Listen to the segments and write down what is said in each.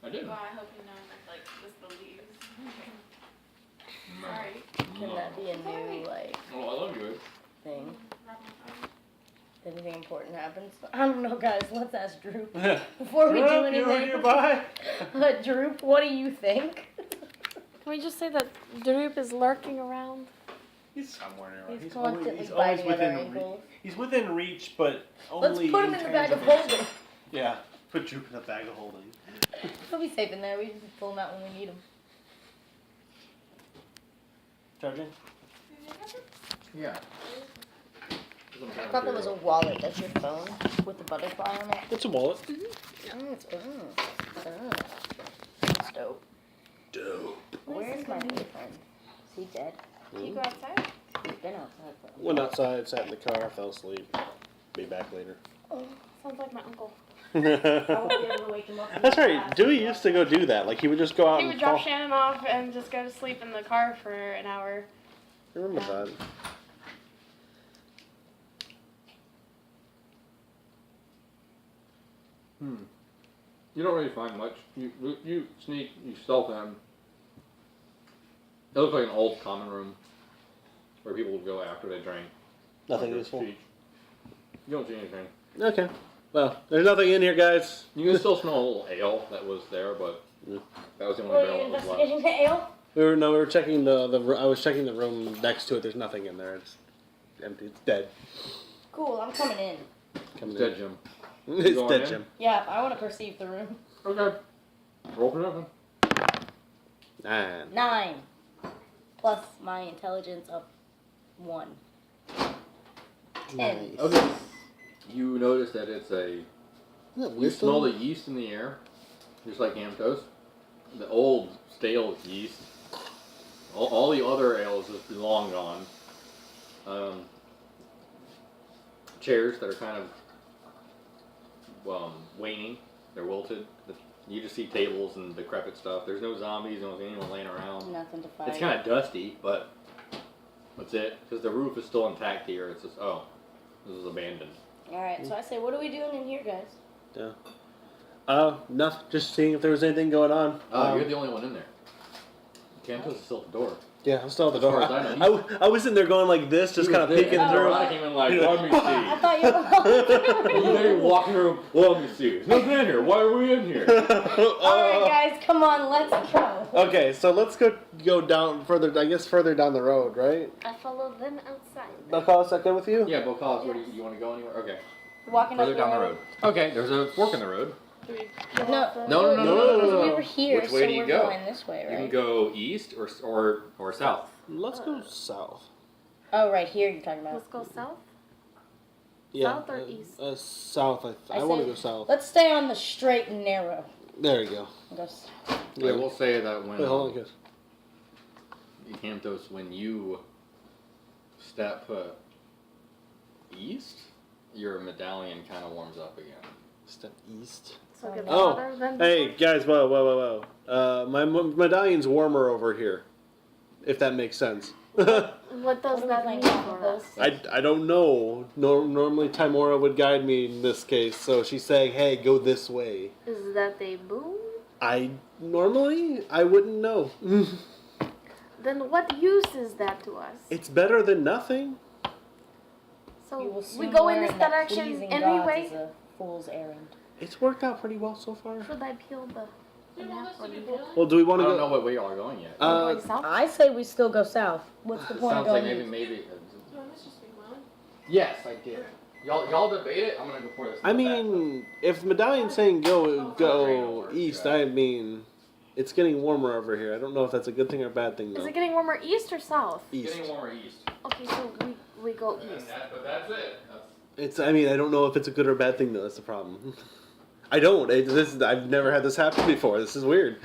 I didn't. Well, I hope you know that, like, just the leaves. Sorry. Can that be a new, like, Oh, I love you. thing? If anything important happens? I don't know, guys. Let's ask Droop. Before we do anything. Droop, what do you think? Can we just say that Droop is lurking around? He's somewhere around. He's constantly he's always biting at our within ankles. He's within reach, but Let's only put him in the bag of transit. holding. Yeah, put Droop in the bag of holding. He'll be safe in there. We just pull him out when we need him. Charging? Yeah. I thought there was a wallet. That's your phone with the butterfly on it. It's a wallet. That's dope. Dope. Where's my boyfriend? Is he dead? Can you go outside? He's been outside for a Went outside, sat in the car, fell asleep. Be back later. Oh, sounds like my uncle. I won't be able to wake him up. That's right. Dewey used to go do that. Like he would just go out He and would drop fall. Shannon off and just go to sleep in the car for an hour. I remember that. You don't really find much. You sneak, you stealth in. It looks like an old common room where people would go after they drank. Nothing Like a useful. cheat. You don't see anything. Okay. Well, there's nothing in here, guys. You can still smell a little ale that was there, but that was the only Were you barrel that was left. investigating the ale? We were checking I was checking the room next to it. There's nothing in there. It's empty. It's dead. Cool, I'm coming in. Coming It's dead, Jim. in. It's going dead, in? Jim. Yeah, I want to perceive the room. Okay. Roll for nothing. 9. 9. Plus my intelligence of 1. 10. Nice. Okay. You notice that it's a. Isn't that You wisdom? smell the yeast in the air, just like ham toast. The old stale yeast. All the other ales is long gone. Chairs that are kind of waning. They're wilted. You just see tables and decrepit stuff. There's no zombies. You don't see anyone laying around. Nothing to fight. It's kind of dusty, but that's it. Because the roof is still intact here. It's just, oh, this is abandoned. Alright, so I say, what are we doing in here, guys? Yeah. Nothing. Just seeing if there was anything going on. Oh, you're the only one in there. Cantos is still at the door. Yeah, I'm still at the As door. far as I know, I was sitting there going like this, just kind of peeking through. I came in like, let me see. I thought you were You know, you're walking through. Let me see. There's nothing in here. Why are we in here? Alright, guys, come on, let's go. Okay, so let's go down further. I guess further down the road, right? I follow them outside. Bacall, is that good with you? Yeah, Bill Collins, what do you want to go anywhere? Okay. Walking Further up down the road. Okay, there's a fork in the road. Do we No, No. we were here, Which so way do you we're go? going this way, You can right? go east or south. Let's go south. Oh, right here you're talking about. Let's go south? Yeah. South or east? South. I want to say- go south. Let's stay on the straight and narrow. There you go. Go I will say that when Wait, hold on, guys. Cantos, when you step east, your medallion kind of warms up again. Step east. So get Oh, water then? hey guys! Whoa! My medallion's warmer over here. If that makes sense. What does What are we that playing, mean Common for us? I don't know. Normally Timora would guide me in this case, so she's saying, "Hey, go this way." Is that a boon? I wouldn't know. Then what use is that to us? It's better than nothing. So You will we soon go in learn this that direction pleasing gods anyway? is a fool's errand. It's worked out pretty well so far. Should I peel the map or the book? Well, do we I want to don't know go? what way y'all are going yet. Going south? I say we still go south. What's the It point of sounds like going maybe. east? Yes, I did. Y'all debate it. I'm gonna go for this. I mean, if Medallion's saying go east, I mean, it's getting warmer over here. I don't know if that's a good thing or a bad thing Is though. it getting warmer east or south? East. Getting warmer east. Okay, so we go east. But that's it. It's. I mean, I don't know if it's a good or bad thing though. That's the problem. I don't. I've never had this happen before. This is weird.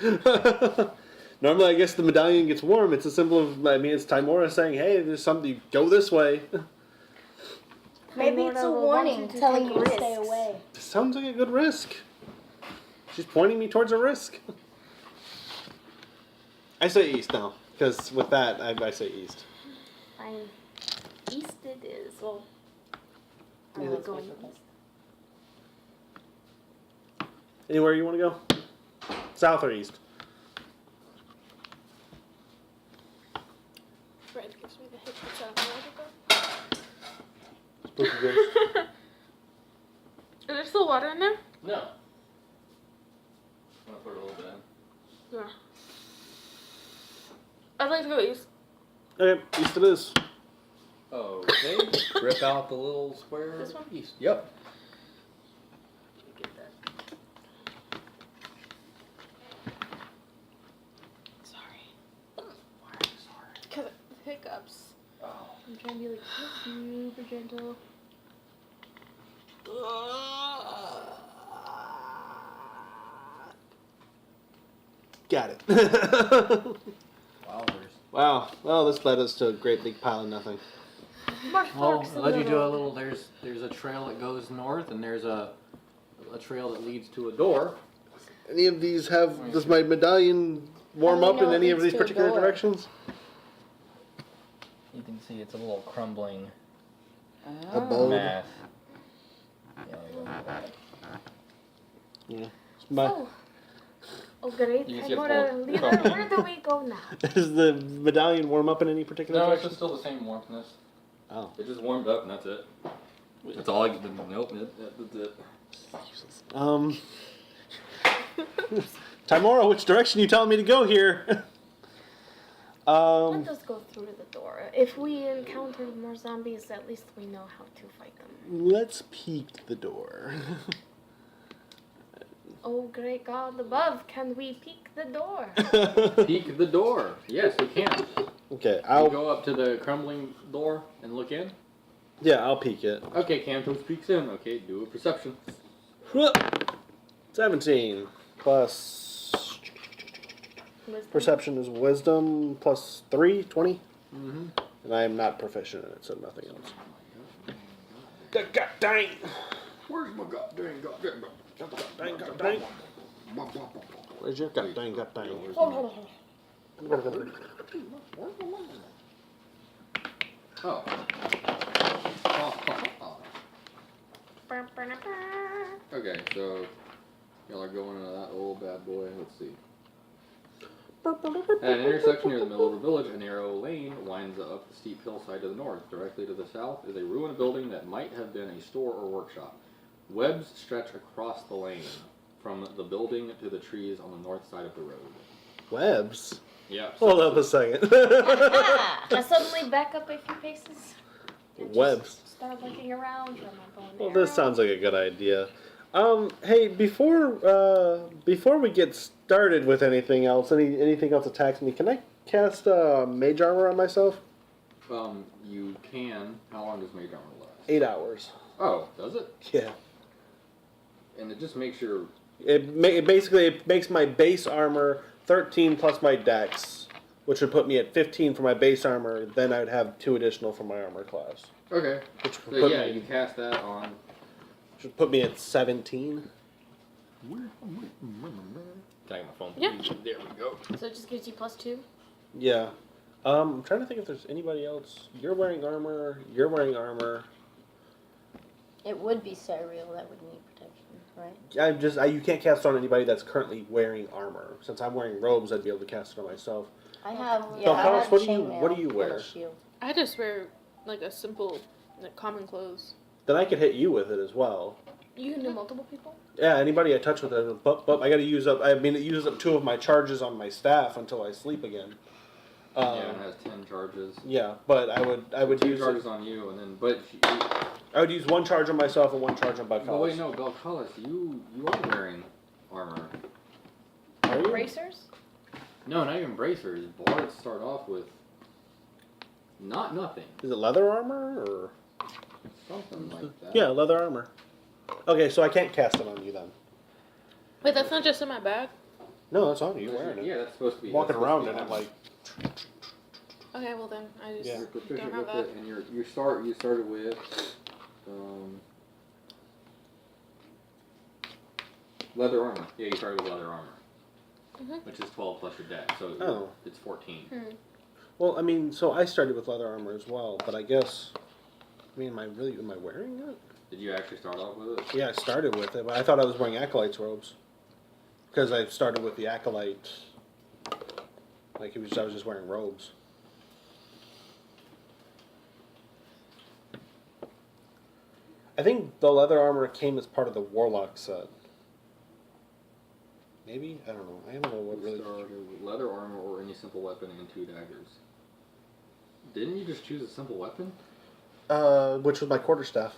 Normally, I guess the medallion gets warm. It's a symbol of. I mean, it's Timora saying, "Hey, there's something. Go this way." Maybe it's a Timora will want warning you to telling take you to stay risks. away. This sounds like a good risk. She's pointing me towards a risk. I say east now, because with that, I say east. Fine. East it is. Well, Yeah, I'm that's going fine. east. Anywhere you want to go? South or east? Fred gives me the hiccups. I don't know Spooky ghost. what to go. Is there still water in there? No. I'm gonna put a little bit in. Yeah. I'd like to go east. Okay, east it is. Okay. Rip out the little square. This one? East. Yep. Get that. Sorry. Why are you sorry? Because hiccups. Oh. I'm trying to be like super gentle. Got it. Wowzers. Wow. Well, this led us to a great big pile of nothing. Mark Well, Fox. let you do a little. There's a trail that goes north, and there's a trail that leads to a door. Any of these have? Does my medallion warm How do up we know in it any of leads these to a particular door? directions? You can see it's a little crumbling Abode. mass. Yeah. My, Oh, great. You I'm get gonna more leave. crumbling. Where do we go now? does the medallion warm up in any particular No, it's direction? just still the same warmthness. Oh. It just warmed up, and that's it. That's all I get. Nope, that's it. Timora, which direction you telling me to go here? Let us go through the door. If we encounter more zombies, at least we know how to fight them. Let's peek the door. Oh, great God above, can we peek the door? Peek the door. Yes, we can. Okay, You I'll go up to the crumbling door and look in. I'll peek it. Okay, Cantos peeks in. Okay, do a perception. 17 plus Wisdom. perception is wisdom plus 3, 20. Mm-hmm. And I am not proficient in it, so nothing else. God dang! Where's my goddamn God dang! Where's your god dang? Oh. Okay, so y'all are going into that old bad boy. Let's see. At an intersection near the middle of the village, a narrow lane winds up the steep hillside to the north. Directly to the south is a ruined building that might have been a store or workshop. Webs stretch across the lane, from the building to the trees on the north side of the road. Webs? Yeah. Hold up a second. I suddenly back up a few paces. And just Webs. Start looking around for my bow and Well, arrow. this sounds like a good idea. Hey, before we get started with anything else, anything else attacks me, can I cast mage armor on myself? You can. How long does Mage Armor last? 8 hours. Oh, does it? Yeah. And it just makes your. It makes my base armor 13 plus my dex, which would put me at 15 for my base armor. Then I would have 2 additional for my armor class, Okay. which So would put yeah, me, you cast that on. which would put me at 17. Can I get my phone? Yeah. There we go. So it just gives you +2. Yeah. I'm trying to think if there's anybody else. You're wearing armor. You're wearing armor. It would be Cyriel that would need protection, right? You can't cast it on anybody that's currently wearing armor. Since I'm wearing robes, I'd be able to cast it on myself. I have, So, yeah, I Carlos, have what do you- chainmail what do you and wear? a shield. I just wear like a simple, like common clothes. Then I could hit you with it as well. You can do multiple people? Yeah, anybody I touch with it, but I got to use up. I mean, it uses up 2 of my charges on my staff until I sleep again. Yeah, it has 10 charges. Yeah, but I would 2 use charges on you, and then I would use 1 charge on myself and 1 charge on But wait, Balcalis. no, Belcalis, you are wearing armor. Are you? Bracers? No, not even bracers. Bards start off with nothing, Is it leather armor or? something like that. Yeah, leather armor. Okay, so I can't cast it on you then. Wait, that's not just in my bag? No, that's on you. You're wearing it. Yeah, that's supposed to be Walking that's supposed around to in be it like. Okay, well then, I just Yeah. You're proficient don't have with that. it, and you started with leather armor. Yeah, you started with leather armor, which is 12 plus your dex, so Oh. it's 14. Well, I mean, so I started with leather armor as well, but I guess. I mean, am I wearing it? Did you actually start off with it? Yeah, I started with it, but I thought I was wearing acolyte's robes. Because I started with the acolyte. Like I was just wearing robes. I think the leather armor came as part of the warlock set. Maybe? I don't know. I don't know what really. Leather armor or any simple weapon and 2 daggers. Didn't you just choose a simple weapon? Which was my quarterstaff.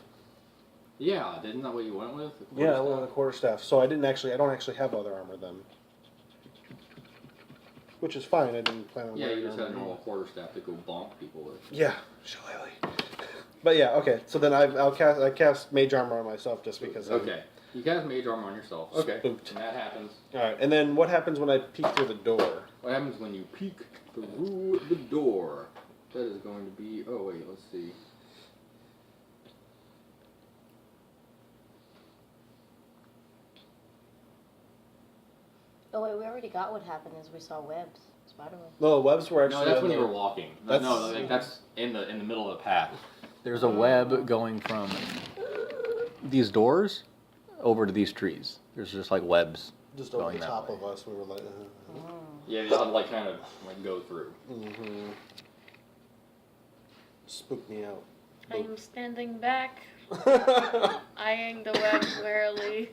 Yeah, didn't that what you went with? Yeah, I went with the quarterstaff. So I don't actually have leather armor then. Which is fine. I didn't plan on. Yeah, wearing you just had a armor. normal quarterstaff to go bonk people with. Yeah, shillelagh. But yeah, okay. So then I cast mage armor on myself just because. Okay, you cast mage armor on yourself. Okay, Spooked. and that happens. All right, and then what happens when I peek through the door? What happens when you peek through the door? That is going to be. Oh wait, let's see. Oh wait, we already got what happened is we saw webs, spiderwebs. No, webs were actually. No, that's on when you the- were walking. That's- No, like, that's in the middle of the path. There's a web going from these doors over to these trees. There's just like webs. Just over going the that top way. of us. We were like. Yeah, you have to like kind of like go through. Mm-hmm. Spooked me out. I am standing back, eyeing the webs warily.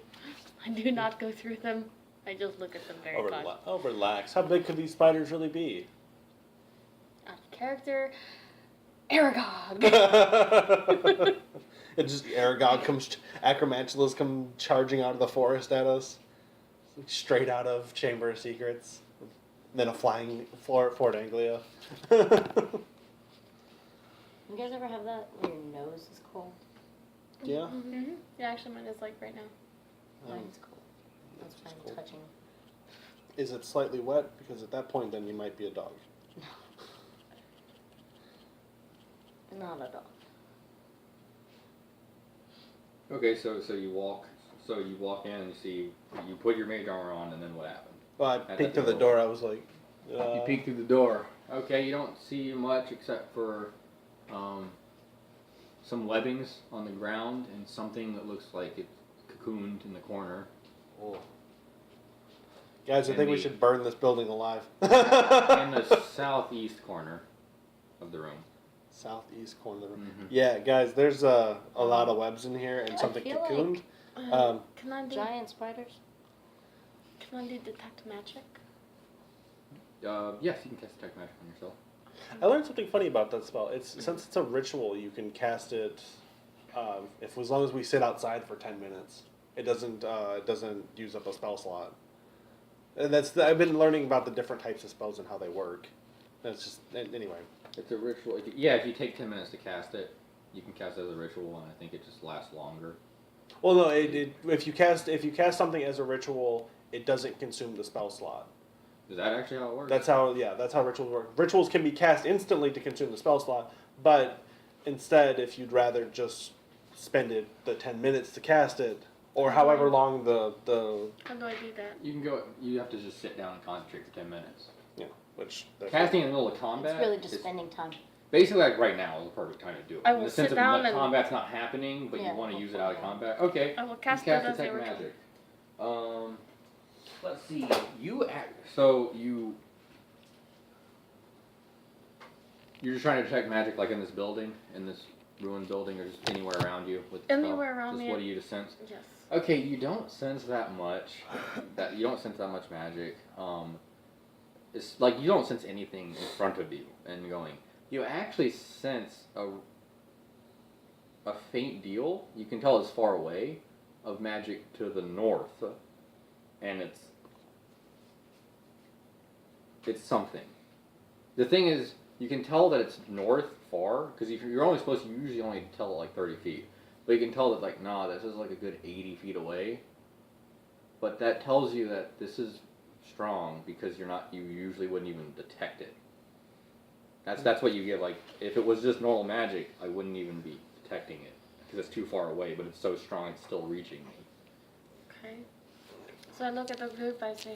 I do not go through them. I just look at them very cautiously. Oh, relax. How big could these spiders really be? Out of character, Aragog. It just Aragog comes, Acromantulas come charging out of the forest at us, straight out of Chamber of Secrets. Then a flying Fort Anglia. You guys ever have that when your nose is cold? Yeah. Mm-hmm. Yeah, actually, mine is like right now. Mine's cold. That's That's fine cool. touching. Is it slightly wet? Because at that point, then you might be a dog. Not a dog. Okay, so you walk in and you put your mage armor on, and then what happened? Well, I At peeked the through the door. door. I was like, You peek through the door. Okay, you don't see much except for some webbings on the ground and something that looks like it's cocooned in the corner. oh. Guys, I And think we the- should burn this building alive. In the southeast corner of the room. Southeast corner. Mhm. Yeah, guys, there's a lot of webs in here and I something feel cocooned. Can I do? Giant spiders? Can I do detect magic? Yes, you can cast Detect Magic on yourself. I learned something funny about that spell. Since it's a ritual, you can cast it as long as we sit outside for 10 minutes. It doesn't use up a spell slot. And I've been learning about the different types of spells and how they work. That's just anyway. It's a ritual. If you take 10 minutes to cast it, you can cast it as a ritual, and I think it just lasts longer. Well, no, if you cast something as a ritual, it doesn't consume the spell slot. Is that actually how it works? That's how rituals work. Rituals can be cast instantly to consume the spell slot, but instead, if you'd rather just spend the 10 minutes to cast it, or however long the How do I do that? You can go. You have to just sit down and concentrate for 10 minutes. which Casting in the middle of combat. It's really just is spending time. basically like right now is the perfect time to do it. I in will the sense sit of down that and- combat's not happening, but Yeah, you want to use it hopefully, out of yeah. combat. Okay. I will You cast cast it as a Detect ritual. Magic. Let's see. You're just trying to detect magic, like in this building, in this ruined building, or just anywhere around you with the Anywhere spell? around Just me. what do you just sense? Yes. Okay, you don't sense that much. You don't sense that much magic. It's like you don't sense anything in front of you and going. You actually sense a faint deal. You can tell it's far away of magic to the north, and it's something. The thing is, you can tell that it's north far because you're only supposed to usually only tell it like 30 feet. But you can tell that like, nah, this is like a good 80 feet away. But that tells you that this is strong because you usually wouldn't even detect it. That's what you get. Like, if it was just normal magic, I wouldn't even be detecting it because it's too far away. But it's so strong, it's still reaching me. Okay. So I look at the group. I say,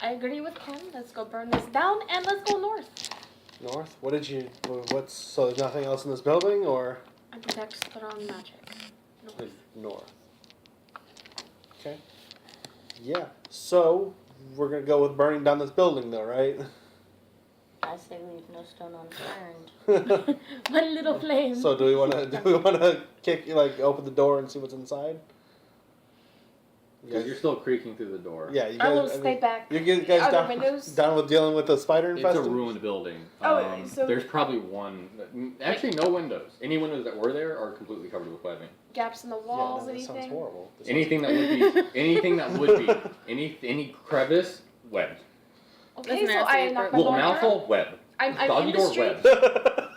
I agree with Ken. Let's go burn this down and let's go north. north. So there's nothing else in this building, or I detect strong magic. North. north? Okay. Yeah. So we're gonna go with burning down this building, though, right? I say leave no stone unturned. One little flame. So do we want to kick open the door and see what's inside? Because you're still creaking through the door. Yeah, you I will guys. stay back. You guys Other down, windows? down with dealing with the spider It's infested? a ruined building. Oh, so- there's probably one. Actually, no windows. Any windows that were there are completely covered with webbing. Gaps in the Yeah, walls, no, that sounds anything? horrible. That sounds- Anything that would be, any crevice, webbed. Okay, That's so I nasty, knock but- my Little bow and arrow. mouthful, web. I'm Doggy in the door, street. web.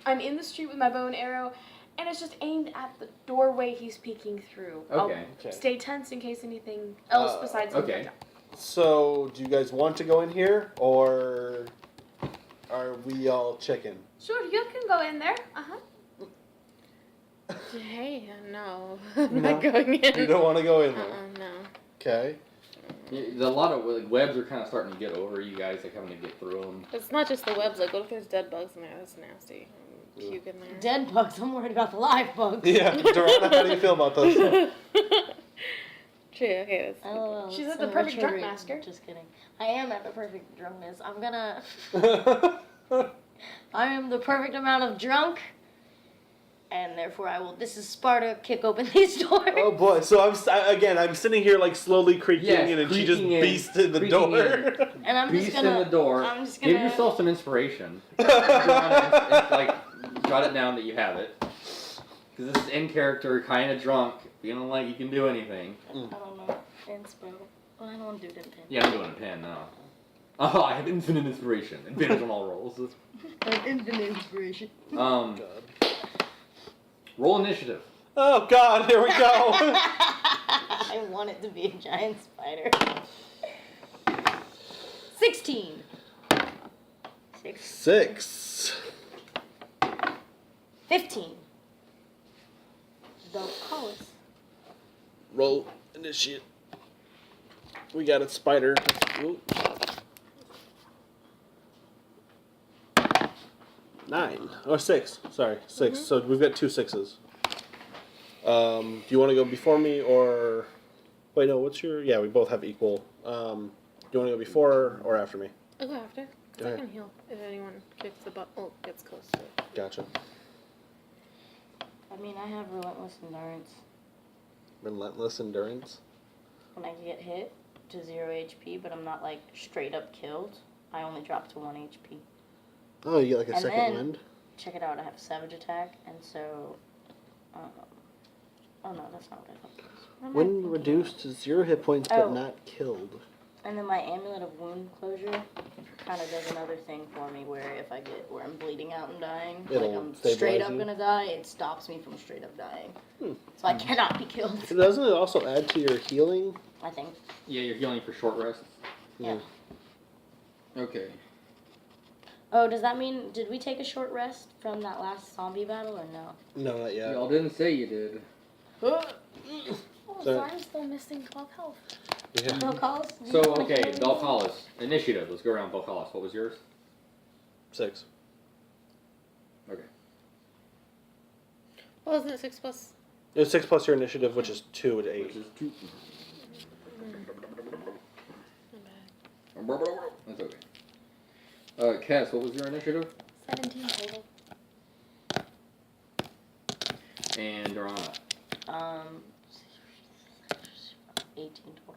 I'm in the street with my bow and arrow, and it's just aimed at the doorway he's peeking through. Okay. Okay. Stay tense in case anything else besides him okay. comes out. So, do you guys want to go in here, or are we all chicken? Sure, you can go in there. Hey, no. I'm No? not going in. You don't want to go in there. No. Okay. Yeah, there's a lot of webs are kind of starting to get over you guys, like having to get through them. It's not just the webs. Like, what if there's dead bugs in there? That's nasty. Puke in there. Dead bugs. I'm worried about the live bugs. Yeah, Dorana, how do you feel about this? True. Okay. That's LOL, She's it's at the so perfect drunk retrograde. masker. Just kidding. I am at the perfect drunkness. I am the perfect amount of drunk, and therefore I will. This is Sparta. Kick open these doors. Oh boy! So I'm sitting here like slowly creaking Yes, in, and she just creaking in, beasted the creaking door. And I'm Beast just gonna. in the door. I'm just Give gonna. yourself some inspiration. Like, jot it down that you have it. Because this is in character, kind of drunk, feeling like you can do anything. I don't know. Inspo. Well, I don't want to do it in pen. Yeah, I'm doing a pen now. Oh, I have infinite inspiration. Advantage on all rolls. Infinite inspiration. Roll initiative. Oh God! Here we go. I want it to be a giant spider. 16. 6. 15. Don't call us. Roll initiate. We got a spider. Ooh. 9 or 6. Sorry, 6. So we've got 2 6s. Do you want to go before me or? Wait, no. What's your? Yeah, we both have equal. Do you want to go before or after me? I'll go after. Go Because I ahead. can heal if anyone kicks the butt. Oh, gets close to it. Gotcha. I mean, I have relentless endurance. Relentless endurance. When I get hit to 0 HP, but I'm not like straight up killed, I only drop to 1 HP. Oh, you get like a And second then- wind. Check it out, I have Savage Attack, and so. Oh no, that's not what I thought it was. What am I When thinking reduced to 0 hit points Oh. but not killed. of? And then my Amulet of Wound Closure kind of does another thing for me where if I get where I'm bleeding out and dying, It'll like I'm stabilize straight up you? gonna die, it stops me from straight up dying. Hmm. So I cannot be killed. Doesn't it also add to your healing? I think. Yeah, you're healing for short rests. Yeah. Okay. Oh, does that mean did we take a short rest from that last zombie battle or no? No, not yet. Y'all didn't say you did. Oh, So- so I'm still missing 12 health. Yeah. No calls? Do you So, wanna okay, kill me? Belcalis. Initiative. Let's go around Belcalis. What was yours? 6. Okay. What was it? 6 plus? It was 6 plus your initiative, which is 2 to 8. Which is 2. My bad. That's okay. Cass, what was your initiative? 17 total. And Dorana. 18 total.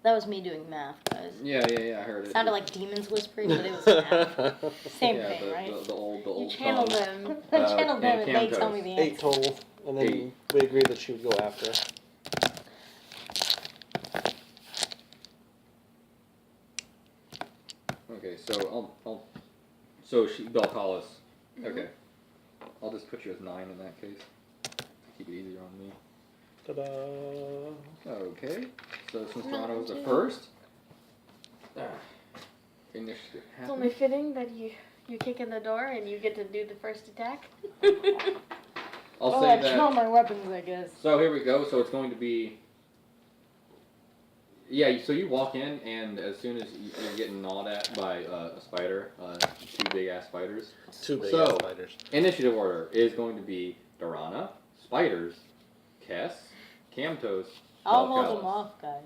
That was me doing math, guys. Yeah, I heard it. Sounded like demons whispering, but it was math. Same yeah, thing, right? The old You channeled song. them. I channeled them and they Camtos. tell me the 8 answer. total, and then 8. we agreed that she would go after. Okay, so so Belcalis. Okay. I'll just put you as 9 in that case. Keep it easier on me. Ta-da! Okay. So since No, Dorana was the two. first. Initiative. It's only fitting that you kick in the door and you get to do the first attack. I'll Well, say I that. kill my weapons, I guess. So here we go. So it's going to be. Yeah, so you walk in, and as soon as you're getting gnawed at by a spider, 2 big ass spiders. 2 big So- ass spiders. Initiative order is going to be Dorana, spiders, Kess, Camtos, I'll Wild hold them Palace. off, guys.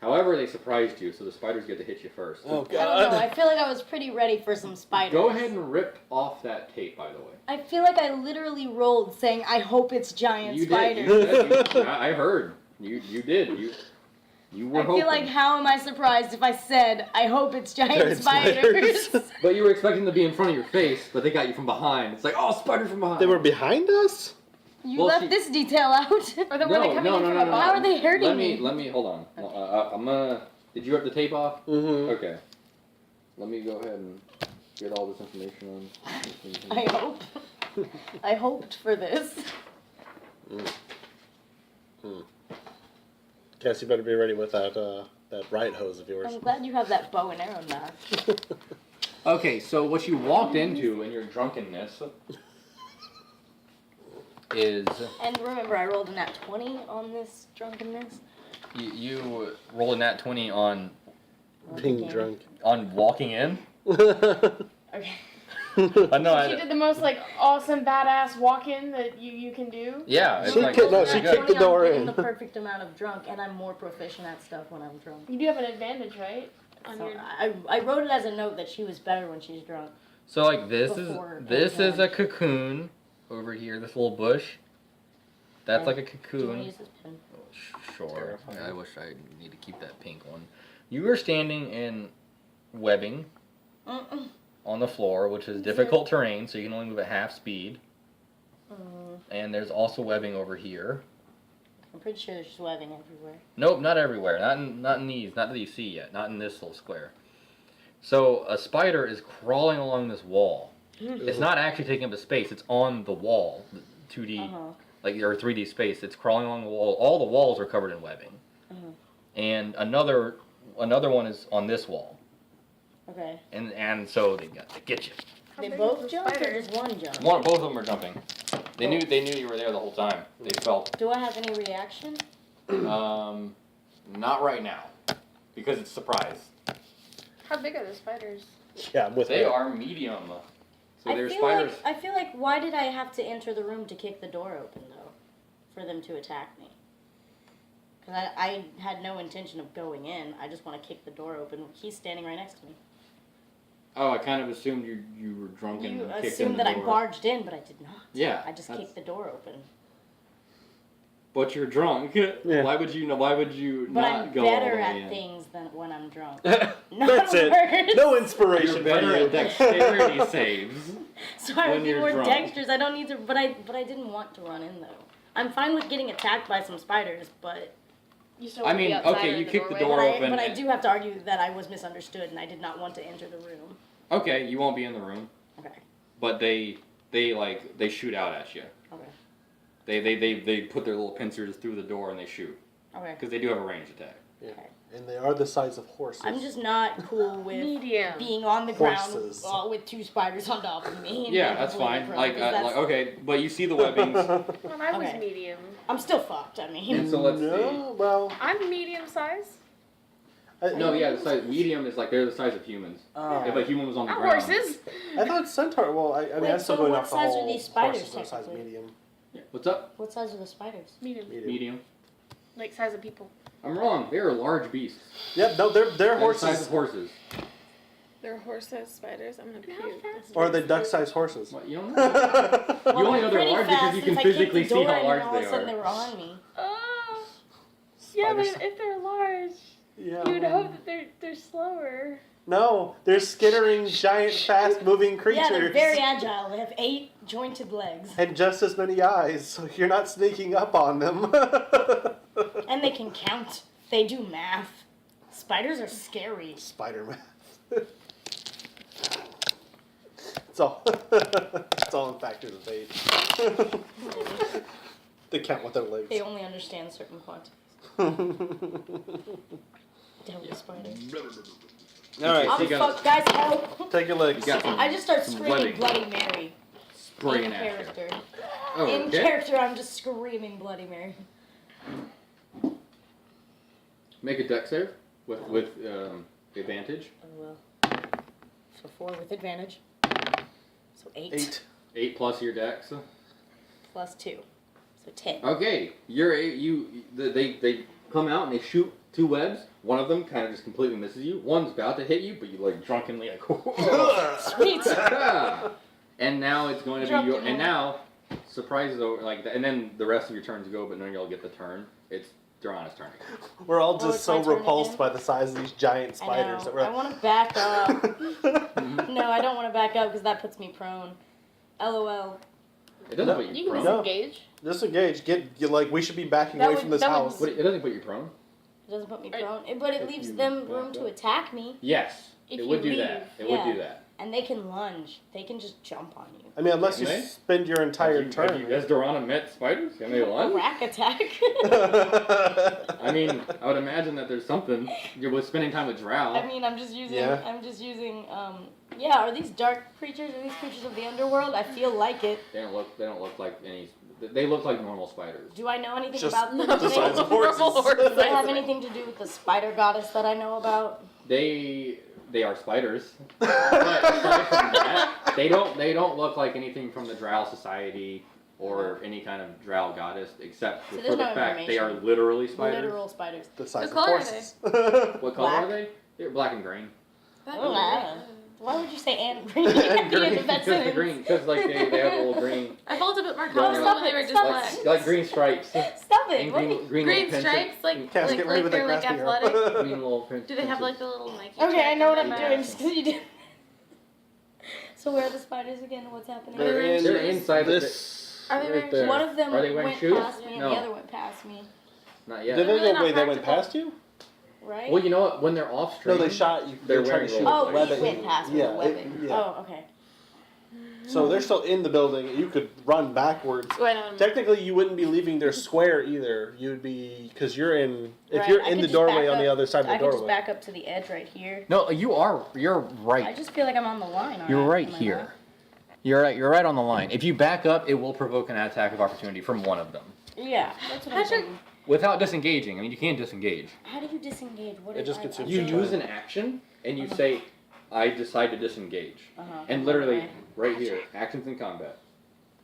However, they surprised you, so the spiders get to hit you first. Oh I don't know. god. I feel like I was pretty ready for some spiders. Go ahead and rip off that tape, by the way. I feel like I literally rolled saying, I hope it's giant You spiders. did. I heard. You did. You were I hoping. feel like, how am I surprised if I said, I hope it's giant Giant spiders? spiders. But you were expecting them to be in front of your face, but they got you from behind. It's like, oh, spider from behind. They were behind us? You Well, left she- this detail out. Or then were they coming in from above? How are they hurting Let me? me, hold on. I'm gonna, did you rip the tape off? Mm-hmm. Okay. Let me go ahead and get all this information on. I hope. I hoped for this. Guess you better be ready with that riot hose of yours. I'm glad you have that bow and arrow now. Okay, so what you walked into in your drunkenness is And remember, I rolled a nat 20 on this drunkenness. you roll a nat 20 on Being drunk. walking in. Okay. I know. She did the most like awesome badass walk-in that you can do. Yeah, it's She like kicked- no, Nat she good. kicked the 20 on door getting in. the perfect amount of drunk, and I'm more proficient at stuff when I'm drunk. You do have an advantage, right? On So your I wrote it as a note that she was better when she's drunk. So like this Before is a advantage. cocoon over here. This little bush. That's like a Do you want to cocoon. use this pen? Sure. Terrifying. I wish I need to keep that pink one. You are standing in webbing Mm-mm. on the floor, which is difficult terrain, so you can only move at half speed. And there's also webbing over here. I'm pretty sure there's webbing everywhere. Nope, not everywhere. Not in these. Not that you see yet. Not in this little square. So a spider is crawling along this wall. It's not actually taking up the space. It's on the wall, the 2D, Uh-huh. like or 3D space. It's crawling along the wall. All the walls are covered in webbing. And another one is on this wall. Okay. And so they got to get you. They big both is the jump or spider? just one jump? Both of them are jumping. They knew you were there the whole time. They felt. Do I have any reaction? Not right now, because it's surprise. How big are the spiders? Yeah, I'm with They her. are medium. So I they're feel spiders. like why did I have to enter the room to kick the door open though, for them to attack me? Because I had no intention of going in. I just want to kick the door open. He's standing right next to me. Oh, I kind of assumed you were drunk and You kicked in assumed the that I door. barged in, but I did not. Yeah, I just that's- kicked the door open. But you're drunk. Yeah. Why would you? Why would you But not I'm go all the better way at in? things than when I'm drunk. That's Not it. worse. No inspiration You're better for you. at dexterity saves. So I would when be you're more drunk. dexterous. I don't need to, but I didn't want to run in though. I'm fine with getting attacked by some spiders, but You still I want to be mean, outside okay, or in you the kicked the doorway? door but open. I do have to argue that I was misunderstood and I did not want to enter the room. Okay, you won't be in the room, Okay. but they shoot out at you. Okay. They put their little pincers through the door and they shoot Okay. because they do have a ranged attack. Yeah. And they are the size of horses. I'm just not cool with Medium. being on the Horses. ground with two spiders on top of me. and Yeah, being that's completely fine. prone, Like, 'cause that's- okay, but you see the webbings. When I was Okay. medium. I'm still fucked. I mean, And so let's no, well, I'm medium size. No, yeah, the size medium is like they're the size of humans. oh. If a human was on the Not ground. horses. I thought centaur. Well, I mean, Wait, I'm still so going what off the size are whole these spiders, horses are size technically? medium. Yeah. What's up? what size are the spiders? Medium. Medium. Like size of people. I'm wrong. They are large beasts. Yep, no, they're They're the size horses. of horses. They're horse-sized spiders. I'm gonna puke. Or are they duck-sized horses? What, you don't know? Well, only know they're pretty large because fast you since can I kicked physically the see door how in large and all of they a sudden are. they were on me. Oh. Yeah, but Spiders- if they're large, Yeah. you'd hope that they're slower. No, they're skittering, giant, fast-moving creatures. Yeah, they're very agile. They have 8 jointed legs. and just as many eyes, so you're not sneaking up on them. And they can count. They do math. Spiders are scary. Spider-Man. it's all in factors of age. They count with their legs. They only understand certain quantities. Devil spiders. All right, I'm you got- fucked. Guys, help. take your legs. You got some I just start some screaming webbing. Bloody Mary. spraying In at you. character. Oh, In okay. character, I'm just screaming Bloody Mary. Make a deck save with advantage. Oh well. So 4 with advantage. So 8, 8. 8 plus your dex. plus 2. So 10. Okay, they come out and they shoot 2 webs. One of them kind of just completely misses you. One's about to hit you, but you like drunkenly like. Sweet. And now it's going to be your. Drunkenly. And now, surprises over like, and then the rest of your turns go, but none of y'all get the turn. It's Durana's turn. We're all Oh, just it's my so turn repulsed again? by the size of these giant I spiders know. that we're. I want to back up. No, I don't want to back up because that puts me prone. LOL. It doesn't No. put you You can prone. No. disengage. Disengage. Get like we should be backing That away would- from this that would- house. But it doesn't put you prone. It doesn't put me Right. prone, but it If leaves you them back room to up. attack me, Yes, If it you would do leave, that. It yeah. would do that. and they can lunge. They can just jump on you. I mean, unless you Can they? spend your entire Have turn. you, has Durana met spiders? Can they lunge? Rack attack. I mean, I would imagine that there's something. You're spending time with Drow. I mean, I'm just using. Yeah. Yeah, are these dark creatures? Are these creatures of the underworld? I feel like it. They don't look. They don't look like any. They look like normal spiders. Do I know anything Just about them? the Do they- size of Normal horses. Does it have horses. anything to do with the spider goddess that I know about? They are spiders. But aside from that, they don't look like anything from the Drow society or any kind of Drow goddess, except So for there's the no fact they are information. literally spiders. Literal spiders. The size of color are horses. What color Black? are they? They're black and green. Why would you say and green at the end of that Because the sentence? green, because like they have a little green, I felt a bit more Oh, comfortable stop when they it, were just stop black. it. like green stripes. Stop it. And What green, do green Green little stripes, like Cass, get ready with that they're like grasping athletic. arrow. Green little pin- Do they have pencil. like the little Nike? Okay, I check know what on I'm the doing. back? Just because you did. So where are the spiders again? What's happening? They're in They're inside the- this. Are they right wearing there. One of them Are they wearing went shoes? past me and No. the other went past me. Not Did yet. they They're go? not Wait, they went practical. past you? Right? Well, you know what? When they're off No, stream, they shot you. They're trying to wearing shoot Oh, rollerblades. webbing. he went past me Yeah, with webbing. yeah. Oh, okay. So they're still in the building. You could run backwards. Wait, no, no. Technically, you wouldn't be leaving their square either. You'd be because you're in. If Right, you're I in could the just doorway back on the up. other side of I the can just doorway. back up to the edge right here. No, you're I right. just feel like I'm on the line. You're alright? right Am I here. not? You're right on the line. If you back up, it will provoke an attack of opportunity from one of them. Yeah, that's what I'm Patrick- saying. Without disengaging. I mean, you can't disengage. How do you disengage? What It is just I- gets I'm you you sorry. use an action and you say, "I decide to disengage," Uh-huh. and literally Okay. right here, actions in combat.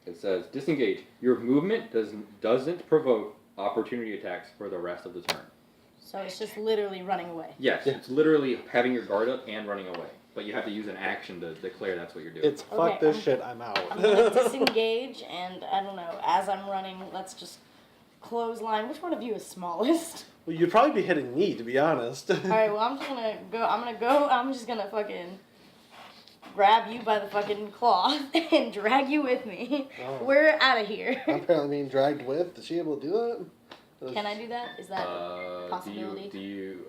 It says disengage. Your movement doesn't provoke opportunity attacks for the rest of the turn. So it's just literally running away. Yes, Yeah. it's literally having your guard up and running away. But you have to use an action to declare that's what you're doing. It's fuck Okay, this I'm- shit. I'm out. I'm gonna disengage, and I don't know. As I'm running, let's just clothesline. Which one of you is smallest? Well, you'd probably be hitting me, to be honest. All right. Well, I'm just gonna go. I'm just gonna fucking grab you by the fucking cloth and drag you with me. Oh. We're out of here. I'm apparently being dragged with. Is she able to do that? Can I do that? Is that possibility? Do you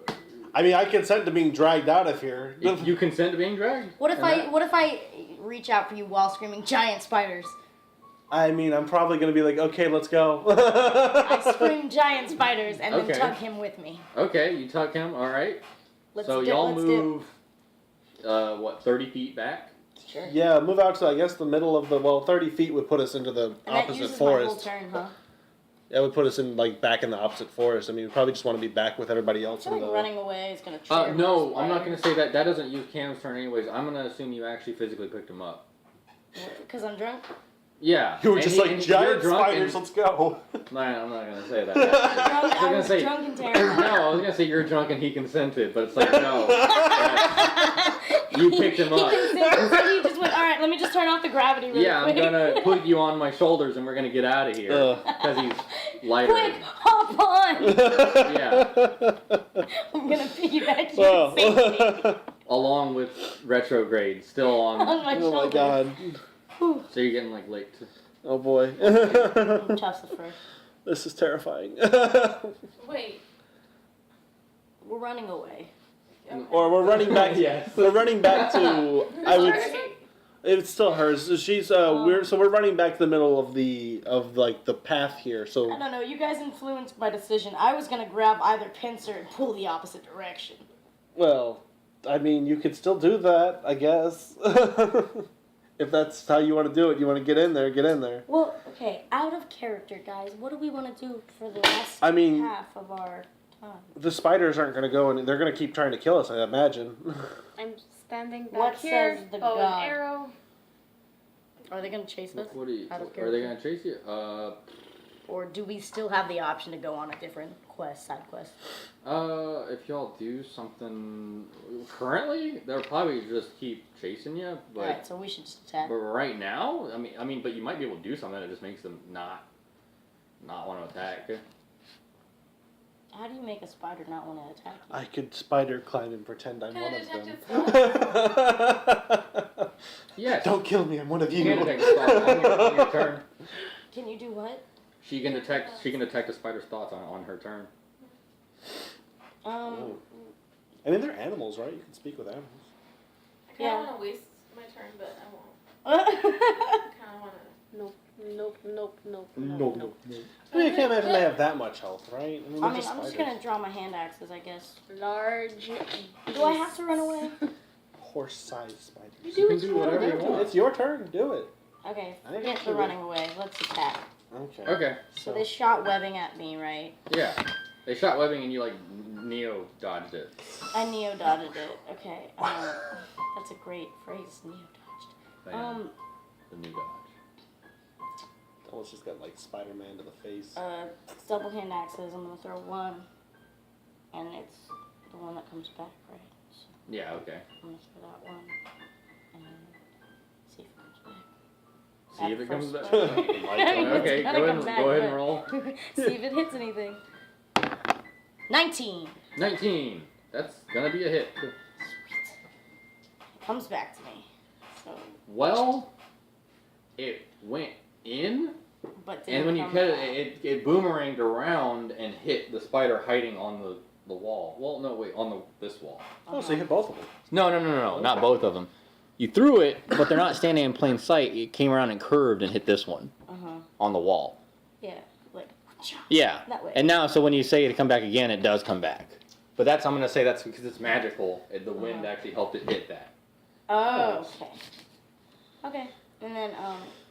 I mean, I consent to being dragged out of here. you consent to being dragged? What if And I that- what if I reach out for you while screaming giant spiders? I mean, I'm probably gonna be like, okay, let's go. I scream giant spiders and Okay. then tug him with me. Okay, you tuck him. All right. Let's So do, y'all let's move. 30 feet back? Do. Sure. Yeah, move out to I guess the middle of the 30 feet would put us into the And that opposite uses forest. my whole turn, huh? That would put us in like back in the opposite forest. I mean, we probably just want to be back with everybody I else feel in like the. running away is gonna trigger No, my I'm not spider. going to say that. That doesn't use Cam's turn anyways. I'm going to assume you actually physically picked him up. Because I'm drunk? Yeah. You were and just he- like and you're giant drunk spiders. and- Let's go. No, I'm not going to say that. Drunk, was I gonna was say- drunk and terrified. No, I was going to say you're drunk and he consented, but it's like, no. You picked him up. He consented, so he just went, alright, let me just turn off the gravity really Yeah, I'm quick. going to put you on my shoulders and we're going to get out of here. Because he's lighter. Quick, hop on! Yeah. I'm gonna piggyback you to safety Well, Along with retrograde, still on. on my oh shoulder. my god. Whew. So you're getting like late. Oh boy. I'm tough the first. This is terrifying. Wait. We're running away. Or we're running back. Yes. We're running back to. I would. Sorry. It's still hers. She's we're running back to the middle of the path here. I So don't know, you guys influenced my decision. I was gonna grab either pincer and pull the opposite direction. well, I mean, you could still do that, I guess. If that's how you want to do it, you want to get in there, get in there. Well, okay, out of character, guys. What do we want to do for the last I mean- half of our time? The spiders aren't going to go and they're going to keep trying to kill us, I imagine. I'm standing back What here. says the bow god? and arrow. Are they gonna chase us? What are you? Out of Are they character. going to chase you? Or do we still have the option to go on a different quest, side quest? If y'all do something currently, they'll probably just keep chasing you. But Alright, so we should just attack. but right now, I mean, but you might be able to do something that just makes them not want to attack. How do you make a spider not want to attack you? I could spider climb and pretend I'm Can one I of detect them. Yes. Don't kill me, I'm one of You can you. detect the thoughts on your turn. Can you do what? She can detect a spider's thoughts on her turn. Oh. I mean, they're animals, right? You can speak with animals. I kind Yeah. of want to waste my turn, but I won't. I kind of want to. Nope, nope, nope, nope, No, nope, no, nope. no. I mean, I can't imagine they have that much health, right? I they're mean, just I'm just spiders. gonna draw my hand axes, I guess. Large. Do I have to run away? Horse-sized spiders. You can do whatever you want. It's your turn. Do it. Okay, I think forget it's the okay. running away. Let's attack. Okay. Okay. So they shot webbing at me, right? Yeah. They shot webbing and you like Neo dodged it. I neo dodged it. Okay. That's a great phrase, neo dodged. Bam. The new dodge. Almost just got like Spider-Man to the face. Double hand axes. I'm gonna throw one, and it's the one that comes back, right? So Yeah. Okay. I'm gonna throw that one, and see if it comes back. See if it comes back. First Okay. It's gotta Go come ahead. back, Go ahead but- and roll. See if it hits anything. 19. 19. That's gonna be a hit. Sweet. It comes back to me. So, Well, it went in, but and when you come hit back. it boomeranged around and hit the spider hiding on the wall. Well, no, wait, on this wall. Oh, so you hit both of them. No, not both of them. You threw it, but they're not standing in plain sight. It came around and curved and hit this one on the wall. Yeah, like, Yeah. that way. And now, so when you say to come back again, it does come back. But that's, I'm going to say that's because it's magical. The wind actually helped it hit that. Oh, okay. Okay, and then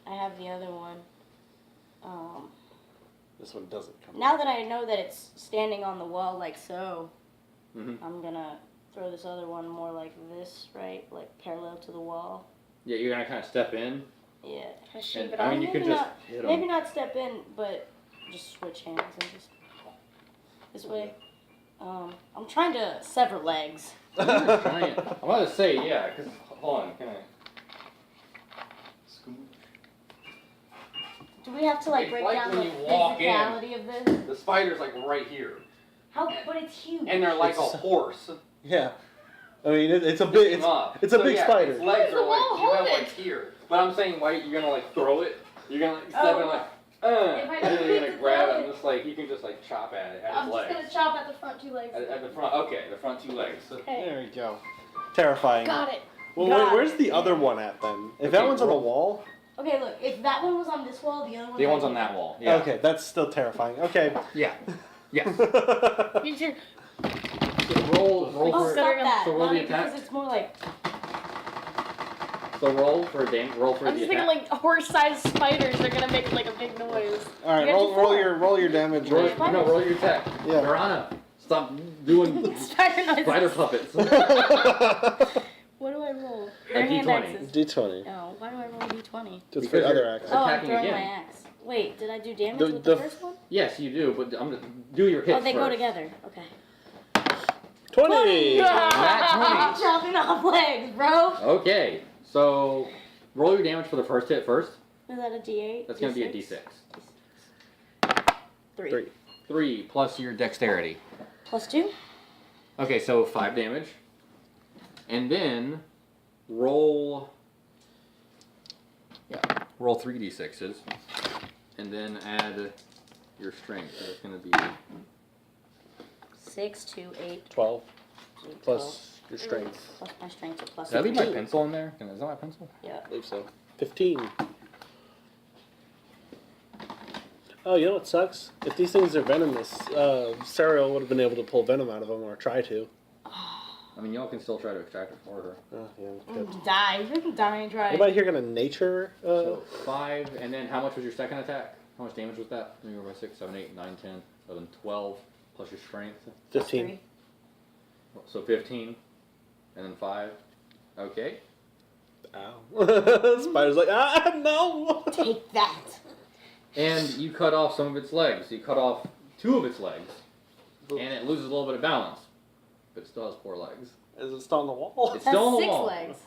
I have the other one. This one doesn't come. Now that I know that it's standing on the wall like so, Mhm. I'm gonna throw this other one more like this, right? Like parallel to the wall. Yeah, you're gonna kind of step in. Yeah. Shape And, it I up. mean, you could Maybe just not- hit Maybe them. not step in, but just switch hands and just this way. I'm trying to sever legs. I'm about to say yeah, because hold on, can I? Scoot. Do we have to like It's break like down when the you walk in. physicality of this? The spider's like right here, How? But it's huge. and they're like a It's- horse. Yeah. I mean, it's a big, it's a So, big yeah, spider. Its legs The are like wall you have hold like it. here, but I'm saying why you're gonna like throw it. You're gonna like step Oh. in like, If I and then don't you're need gonna to grab throw it and it. just like you can just like chop at it at I'm its just legs. gonna chop at the front two legs. At the front, okay, the front two legs. There we go. Terrifying. Got it. Well, Got where's it. the other one at then? If that Okay, one's on the roll. wall. Okay, look. If that one was on this wall, the other one. The one's on that wall. Yeah. Okay, that's still terrifying. Okay. Yeah. Yeah. You should- Roll Oh, for stop that! so roll Not the because attack. it's more like. So roll for roll for I'm the just attack. thinking like horse-sized spiders are gonna make like a big noise. All right, You have to roll your damage. roll, Spiders. no, roll your attack. Yeah. Mirana, stop doing Spider noises. spider puppets. What do I roll? They're hand D20. axes. D20. Oh, why do I roll a d20? Just Because for other you're- action. Oh, I'm Attacking throwing again. my axe. Wait, did I do damage The- with the the first one? Yes, you do, but I'm gonna do your hits Oh, they first. go together. Okay. 20. I'm chopping off legs, bro. Okay, so roll your damage for the first hit first. Is that a d8? That's gonna be a D6. 3. 3. 3 plus Your dexterity. Plus 2? Okay, so 5 damage. And then roll. Yeah, roll 3d6s. And then add your strength. So it's going to be. 6, 2, 8. 12 8, plus your strength. 12. Plus my strength, so plus Did I leave my 15. pencil in there? Is that my pencil? Yeah. I believe so. 15. Oh, you know what sucks? If these things are venomous, Sariel would have been able to pull venom out of them or try to. I mean, y'all can still try to extract it for her. Oh, yeah. Good. Die. Die and try. Anybody here gonna nature? So 5, and then how much was your second attack? How much damage was that? You were by 6, 7, 8, 9, 10, 11, 12, plus your strength. 15. 3. So 15, and then 5. Okay. Ow. Spider's like, ah, no! Take that. And you cut off some of its legs. You cut off 2 of its legs. and it loses a little bit of balance, but it still has 4 legs. Is it still on the wall? It's That's still on the 6 wall. legs.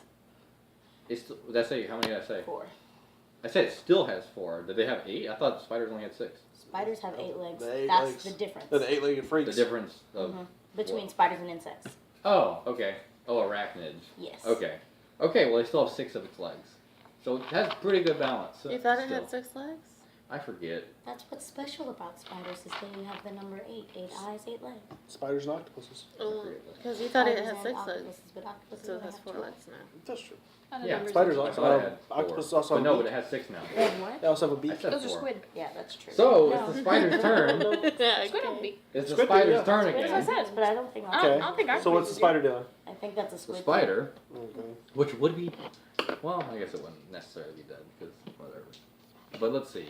It's still, did I say how many did I say? 4. I said it still has 4. Did they have 8? I thought spiders only had 6. Spiders have 8 legs. The 8 That's legs. the difference. They're the 8-legged The freaks. difference of Between spiders and insects. oh, okay. Oh, arachnids. Yes. Okay. Okay. Well, they still have 6 of its legs, so it has pretty good balance. You thought it still. had 6 legs? I forget. That's what's special about spiders is they have the number 8. 8 eyes, 8 legs. Spiders and octopuses. Oh, because you thought it Spiders had and 6 legs. octopuses, but octopuses So it only has have 4 2 legs now. That's true. Yeah, Spiders I also thought it have, had 4. octopus also But have no, a but beak. it has 6 now. They have what? They also have a I beak. said Those are 4. squid. Yeah, that's true. So No. it's the spider's turn. Yeah, Squid okay. on beak. It's the Squid, spider's yeah. turn That's what I again. said, but I don't think I I'll don't, Okay. I don't think I So what's the spider doing? I think that's a The squid. spider, Okay. which would be, well, I guess it wouldn't necessarily be dead because whatever. But let's see.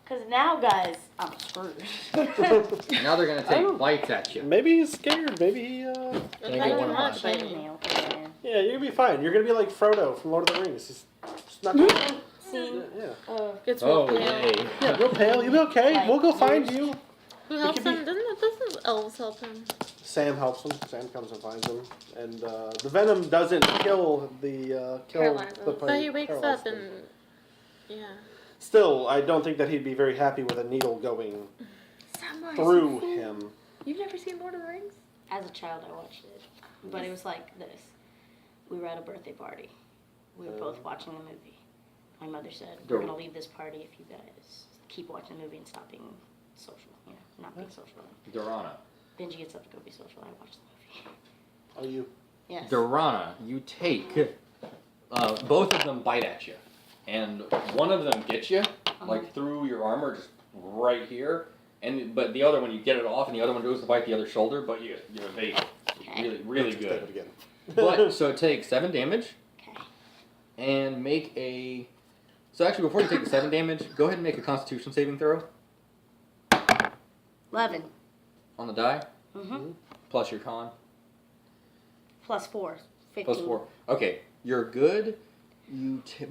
Because now, guys, I'm screwed. Now they're gonna I don't- take bites at you. Maybe he's scared. Maybe he. Can I I get get one one of hot mine? Shame me, okay, man. Yeah, you're gonna be fine. You're gonna be like Frodo from Lord of the Rings. Just not. yeah, See, yeah. Gets real Oh, pale. yay. Yeah, real pale. You'll be okay. Like We'll go find yours. you. Who helps could be- him? Doesn't elves help him? Sam helps him. Sam comes and finds him, and the venom doesn't kill the Paralyze him. the So he wakes paralyze up them. and yeah. Still, I don't think that he'd be very happy with a needle going Samwise, through you fool. him. You've never seen Lord of the Rings? as a child, I watched it. But it was like this. We were at a birthday party. We were both watching the movie. My mother said, we're going to leave this party if you guys keep watching the movie and stop being social. You know, not being social. Durana. Benji gets up to go be social. I watch the movie. Oh, you. Yes. Durana, you take, both of them bite at you. And one of them gets you, like through your armor, just right here. But the other one, you get it off, and the other one goes to bite the other shoulder, but you evade. Okay. Really Stab good. it again. But, so take 7 damage, Okay. and make a... So actually, before you take the 7 damage, go ahead and make a Constitution saving throw 11. on the die, Mm-hmm. plus your con, Plus 4. 15. plus 4. Okay, you're good.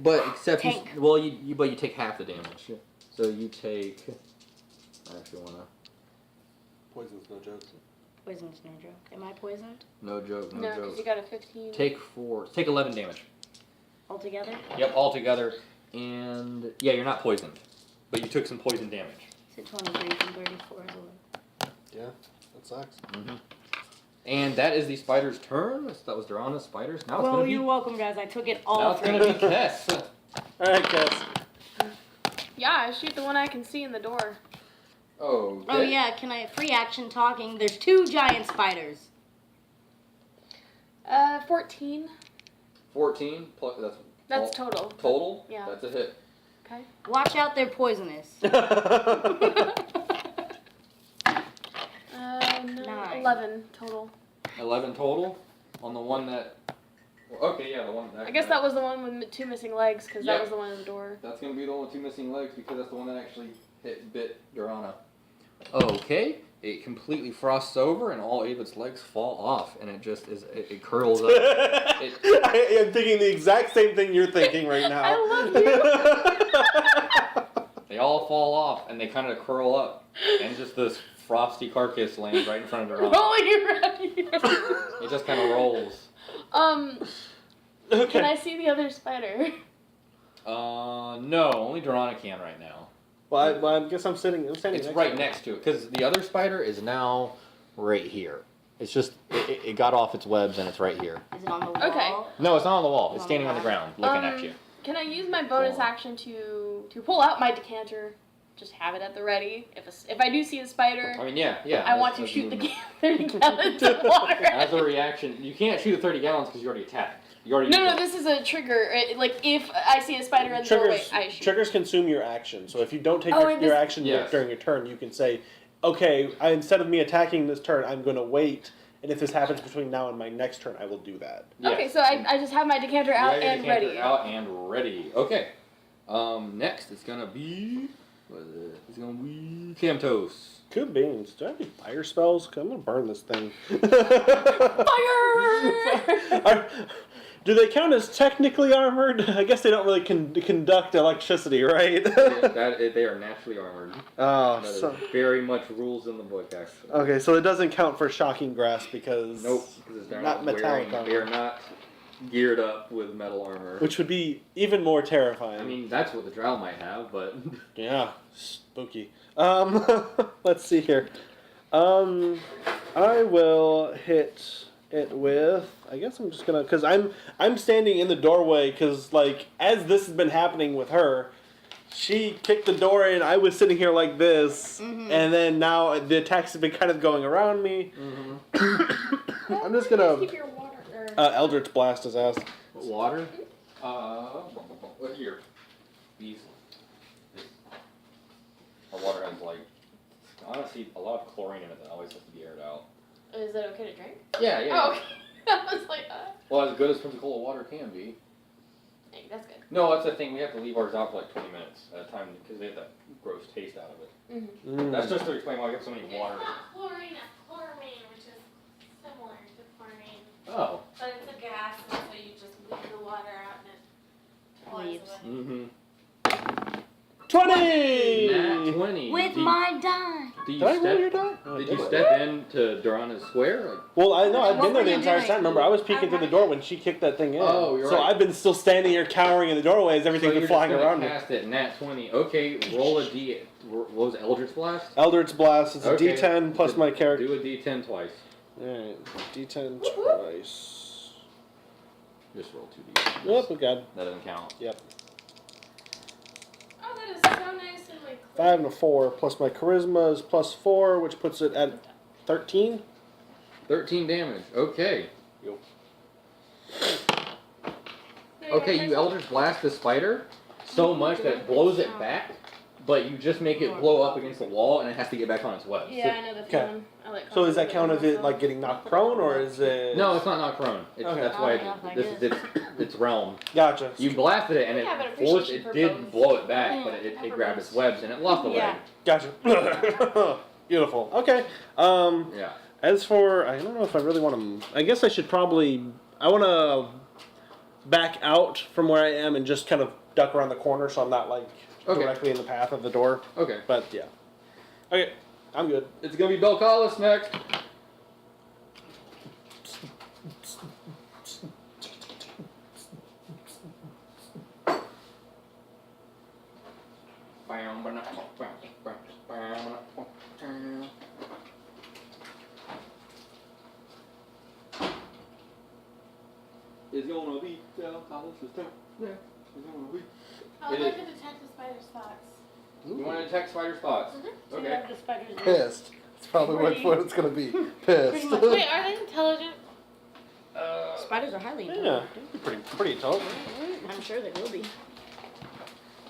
But except Tank. you take half the damage. So you take... I actually want to... Poison's no joke. Poison's no joke. Am I poisoned No joke, no No, because joke. you got a 15. Take 11 damage. altogether? Yep, all together. And yeah, you're not poisoned, but you took some poison damage. So 23 from 34 as well. Yeah, that sucks. And that is the spider's turn. That was Durana's spiders. Now it's Well, gonna be. you're welcome, guys. I took it Now all it's three. gonna be Kess. Alright, Cass. Yeah, I shoot the one I can see in the door. Oh. Oh yeah, can I free action talking? There's 2 giant spiders. 14. 14 plus That's all- total. total. Yeah. That's a hit. Okay. Watch out, they're poisonous. No, 9. 11 total. 11 total on the one that. Well, okay, yeah, the one. I guess that was the one with 2 missing legs, because Yep. that was the one in the door. That's gonna be the one with 2 missing legs because that's the one that actually bit Durana. Okay, it completely frosts over and all 8 of its legs fall off, and it just is it curls up. I am thinking the exact same thing you're thinking right now. I love They all fall off and they kind of curl up, and just this frosty carcass lands right in front of Durana. Rolling around here. It just kind of rolls. Okay. Can I see the other spider? No, only Durana can right now. Well, I guess I'm standing It's next right to it. next to it because the other spider is now right here. It's just it got off its webs and it's right here. Is it on the wall? Okay. No, it's not on the wall. It's On standing the on the ground. ground looking at you. Can I use my bonus action to pull out my decanter? Just have it at the ready. If I do see a spider, I mean, yeah. I want to as shoot the movement. 30 gallons of water. As a reaction, you can't shoot the 30 gallons because you already attacked. You already. No, this is a trigger. Like, if I see a spider in the doorway, I shoot. Triggers consume your action. So if you don't take Oh, your, and your this- action Yes. during your turn, you can say, okay, instead of me attacking this turn, I'm going to wait. And if this happens between now and my next turn, I will do that. Yes. Okay, so I just have my decanter out Yeah, your and decanter ready. Out and ready. Okay. Next it's gonna be. What is it? It's gonna be Camtos. Good beans. Do I have any fire spells? 'Cause I'm going to burn this thing. Fire! Do they count as technically armored? I guess they don't really conduct electricity, right? They are naturally armored. Oh, That is so, very much rules in the book, actually. okay, so it doesn't count for shocking grasp because Nope, because they're not not metallic wearing. armor. They are not geared up with metal armor. which would be even more terrifying. I mean, that's what the Drow might have, but yeah, spooky. Let's see here. I will hit it with. I guess I'm just gonna, cause I'm standing in the doorway, cause like as this has been happening with her, she kicked the door in. I was sitting here like this, and then now the attacks have been kind of going around me. I'm just gonna Keep your water. Eldritch Blast his ass. water. What here? These. Our water has like honestly a lot of chlorine in it that always has to be aired out. Is it okay to drink? Yeah, yeah. Oh, okay. I was like, Well, as good as Pensacola water can be. hey, that's good. No, that's the thing. We have to leave ours out for like 20 minutes at a time because they have that gross taste out of it. That's just to explain why we have so many water. It's not chlorine, it's chloramine, which is similar to chlorine. Oh. But it's a gas, and so you just leave the water out and it flies Leaves. away. 20! Nat 20. With Do you- my die. Do you Did I roll your step? die? Oh, I Did did. you step into Durana's square? Like, Well, I know I've What been there were the you entire doing? time. Remember, I was peeking through the door when she kicked that thing in. Oh, you're so right. I've been still standing here cowering in the doorway as everything's so been you're flying just gonna around me. cast it. Nat 20. Okay, roll a D. What was it, Eldritch Blast? Eldritch Blast is a Okay. D10 plus my character. Do a D10 twice. Alright, D10 twice. Just roll 2D. Yep, we got. That doesn't count. Yep. Oh, that is so nice and like 5 and a 4 plus my charisma is plus 4, which puts it at 13. 13 damage. Okay. Yep. Okay, you Eldritch Blast the spider so much that it blows it back, but you just make it blow up against the wall and it has to get back on its web. Yeah, I know the Okay. feeling. I like. So does that count as it myself. like getting knocked prone, or is it? No, it's not knocked prone. It's, Okay. That's why Oh, yeah, I this is its realm. Gotcha. You blasted it and We have an it forced. appreciation It for did both. blow it back, Yeah, but it pepper grabbed bones. its webs and it lost the Yeah. Gotcha. Beautiful. Okay. leg. Yeah. As for, I don't know if I really want to. I guess I should probably. I want to back out from where I am and just kind of duck around the corner so I'm not like Okay. directly in the path of the door. Okay. But yeah. Okay, I'm good. It's gonna be Belcalis next. It's gonna be Belcalis' turn. Yeah, it's gonna be. I'd It like is. to detect the spider's thoughts. You want to attack spider spots? Okay. The spiders. Pissed. It's probably what it's gonna be. Pissed. Wait, are they intelligent? Spiders are highly Yeah, intelligent. pretty intelligent. I'm sure they will be.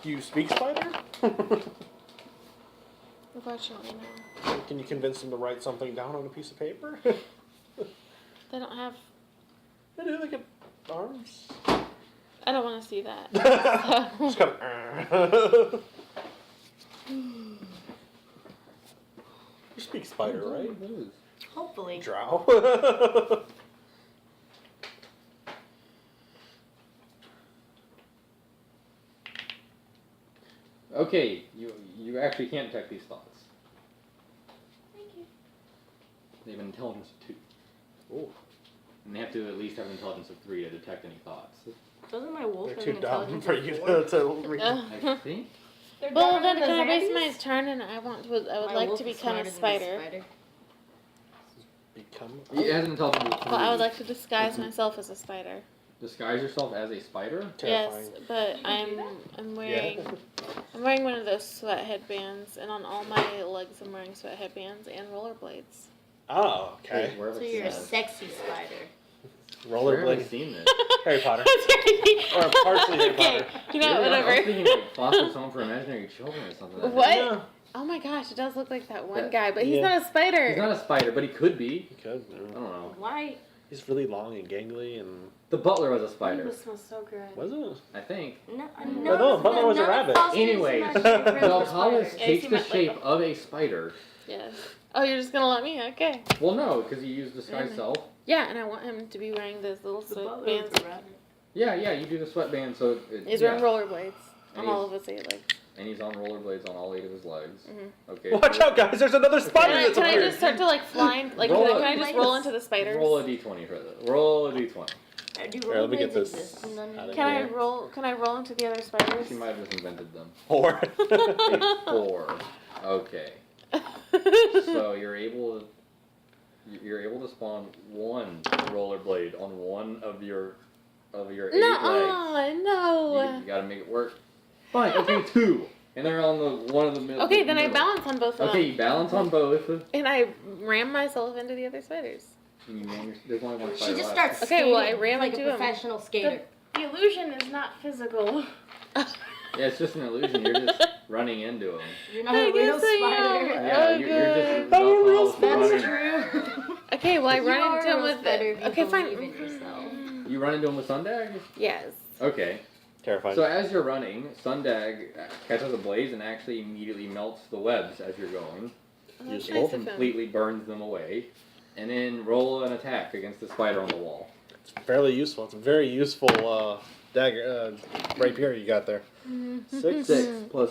Do you speak spider? Unfortunately, no. Can you convince them to write something down on a piece of paper? They don't have. They do. They get arms. I don't want to see that. Just kind of. You speak spider, right? Hopefully. Drow. Okay, you actually can't detect these thoughts. Thank you. They have an intelligence of 2. Ooh. And they have to at least have an intelligence of 3 to detect any thoughts. Doesn't my wolf They're have too an dumb intelligence for of you 4? to read. I think. They're Well, dumber then than can I the waste zombies? my turn and I want to? I would My like wolf to is become a smarter than spider. the spider. Become. It has an intelligence of 3. Well, I would like to disguise myself as a spider. Disguise yourself as a spider? Terrifying. Yes, but I'm wearing I'm wearing one of those sweat headbands, and on all my legs I'm wearing sweat headbands and rollerblades. Oh, okay. Wait, where have So I you're a seen this? sexy spider. Where have I Rollerblade. seen this? Harry Potter. Or partially Harry Okay, Potter. you know, Really? I was whatever. thinking like Foster's Home for Imaginary Children or something. What? Yeah. Oh my gosh, it does look like that one That- guy, but he's Yeah. not a spider. He's not a spider, but he could be. He could. I don't No. know. Why? He's really long and gangly and. The butler was a spider. This smells so good. Was it? I think. No, no, Butler was a rabbit. Anyways, Spider. Belcalis Yeah, takes you the meant like shape of a spider. Yes. Oh, you're just gonna let me? Okay. Well, no, because you use disguise Mhm. self. Yeah, and I want him to be wearing those little The sweat butler bands. is a rabbit. Yeah, you do the sweatband, so He's yeah. wearing rollerblades on And all he's- of his 8 legs. And he's on rollerblades on all 8 of his legs. Mhm. Okay. Watch out, guys! There's another spider that's Can I appeared. just start to like flying? Like, Roll can it. I just roll into the spiders? Roll a d20 for that. Roll a d20. Do Here, let me get rollerblades this exist in London? out of Can I here. roll? Can I roll into the other spiders? She might have just invented them. 4. A 4. Okay. So you're able to spawn 1 rollerblade on one of your 8 legs. No. You gotta make it work. Fine. Okay, 2. And they're on the one of the middle. Okay, then I middle. balance on both of Okay, them. you balance on both. And I ram myself into the other spiders. There's only one She spider just left. starts Okay, skating well, I ran like into a him. professional skater. The illusion is not physical. Yeah, it's just an illusion. You're just running into them. You're not I a real guess I spider. am. Yeah, Oh, you're good. just I'm a real That's running. true. Okay, well I You run are into a him real with spider if you Okay, fine. believe in yourself. You run into him with Sundag? Yes. Okay. Terrifying. So as you're running, Sundag catches a blaze and actually immediately melts the webs as you're going. Oh, that's Useful. nice of him. Completely burns them away. And then roll an attack against the spider on the wall. It's fairly useful. It's a very useful dagger, rapier you got there. 6. 6 plus...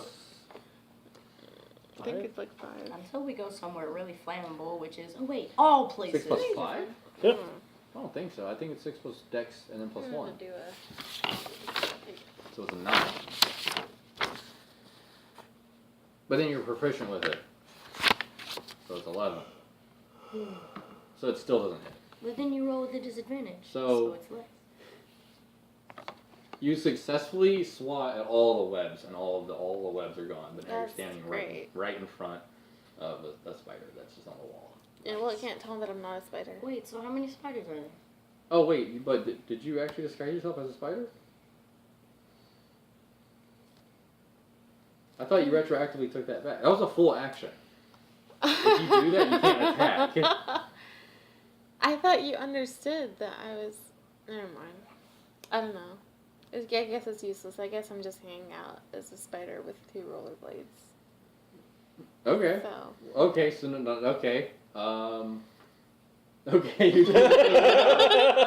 I think it's like 5. Until we go somewhere really flammable, which is all places. 6 plus 5? Yep. I don't think so. I think it's 6 plus dex and then plus I'm 1. gonna do a. So it's a 9. But then you're proficient with it. So it's 11. So it still doesn't hit. But then you roll with a disadvantage. So- it's less. You successfully swat at all the webs, and all the webs are gone. But now you're That's standing great. right in front of the spider that's just on the wall. Yeah, well, I can't tell him that I'm not a spider. Wait, so how many spiders are there? Oh wait, but did you actually disguise yourself as a spider? I thought you retroactively took that back. That was a full action. If you do that, you can't attack. I thought you understood that I was. Never mind. I don't know. I guess it's useless. I guess I'm just hanging out as a spider with 2 rollerblades. Okay. So. Okay. So okay. Okay. You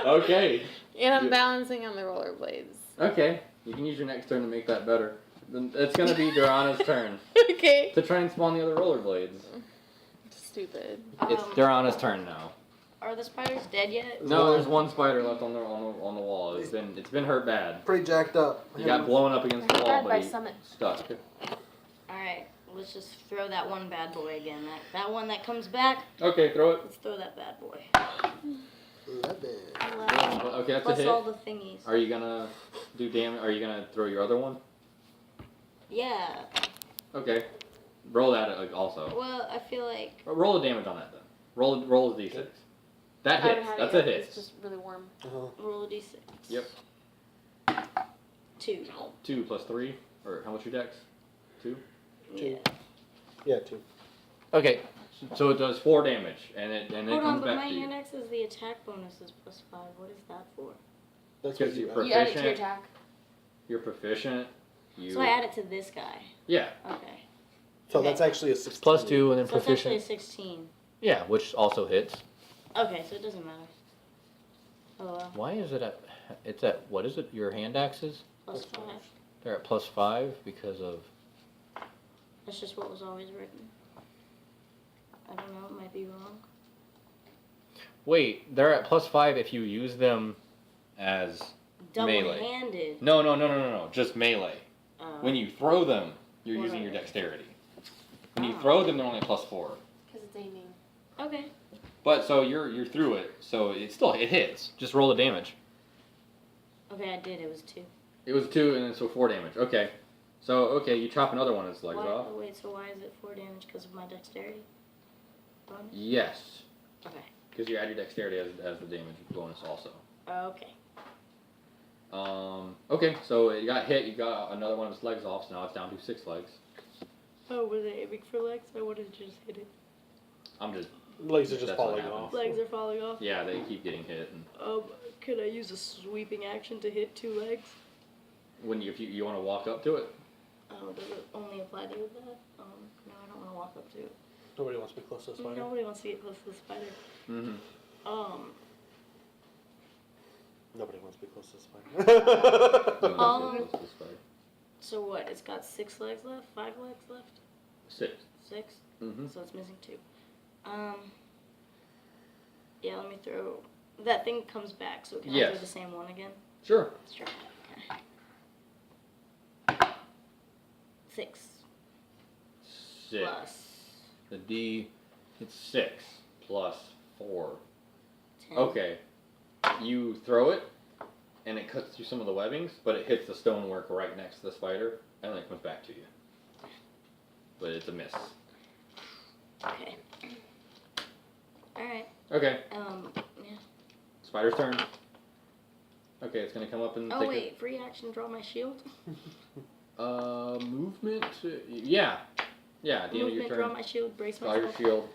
okay. And I'm Yeah. balancing on the rollerblades. Okay. You can use your next turn to make that better. Then it's gonna be Durana's turn Okay. to try and spawn the other rollerblades. Stupid. It's Durana's turn now. Are the spiders dead yet? No, there's one spider left on the wall. It's been hurt bad. Pretty jacked up. He got blown up against the wall, Bad but by he summit. stuck. Alright, let's just throw that one bad boy again. That one that comes back, Okay, throw it. let's throw that bad boy. Okay, that's a Plus hit. all the thingies. Are you gonna do damage? Are you gonna throw your other one? Yeah. Okay. Roll that also. Well, I feel like Roll the damage on that then. Roll a d6. That I haven't hits. had That's it a yet. hit. It's just really warm. roll a d6. Yep. 2. 2 plus 3, or how much your dex? 2. Yeah. Yeah, 2. Okay. So it does 4 damage, and it Hold comes on, but back my to you. hand axe is the attack bonus is +5. What is that for? That's Because what you you're You add it to your proficient. attack. You're proficient. You. So I add it to this guy. Yeah. Okay. So that's actually a 16. Plus 2 and then So it's actually a proficient. 16. Yeah, which also hits. Okay, so it doesn't matter. Oh well. Why is it at? It's at what is it? Your hand axes? +5. They're at +5 because of. That's just what was always written. I don't know, it might be wrong. Wait, they're at +5 if you use them as melee. Double-handed. No. Just melee. When you throw them, you're using your dexterity. When you throw them, they're only +4. Because it's aiming. Okay. But so you're through it, so it hits. Just roll the damage. Okay, I did. It was 2. It was 2, and then so 4 damage. Okay. So you chop another one of its legs Why, off. oh, wait, so why is it 4 damage? Because of my dexterity? Bonus? Yes. Okay. Because you add your dexterity as the damage bonus also. Okay. Okay, so it got hit, you got another one of its legs off, so now it's down to 6 legs. Oh, was it aiming for legs? I wanted to just hit it. I'm just, Legs are just That's what falling happens. off. Legs are falling off. yeah, they keep getting hit. And Could I use a sweeping action to hit 2 legs? if you want to walk up to it, Oh, does it only apply to that? No, I don't want to walk up to it. Nobody wants to be close to the spider. Nobody wants to get close to the spider. mm-hmm. Nobody wants to be close to this spider. So what? It's got 6 legs left? 5 legs left? 6. 6? Mm-hmm. So it's missing 2. Yeah, let me throw. That thing comes back, so can I Yes. throw the same one again? Sure. Sure. Okay. 6 6. plus The D, it's 6 plus 4. 10. Okay. You throw it, and it cuts through some of the webbings, but it hits the stonework right next to the spider, and then it comes back to you. But it's a miss. Okay. Alright. Okay. Yeah. Spider's turn. Okay, it's gonna come up and Oh, take wait. Free action, draw my shield? movement. Yeah. Yeah, at the end of your Movement, turn. draw my shield, brace Draw your myself. shield.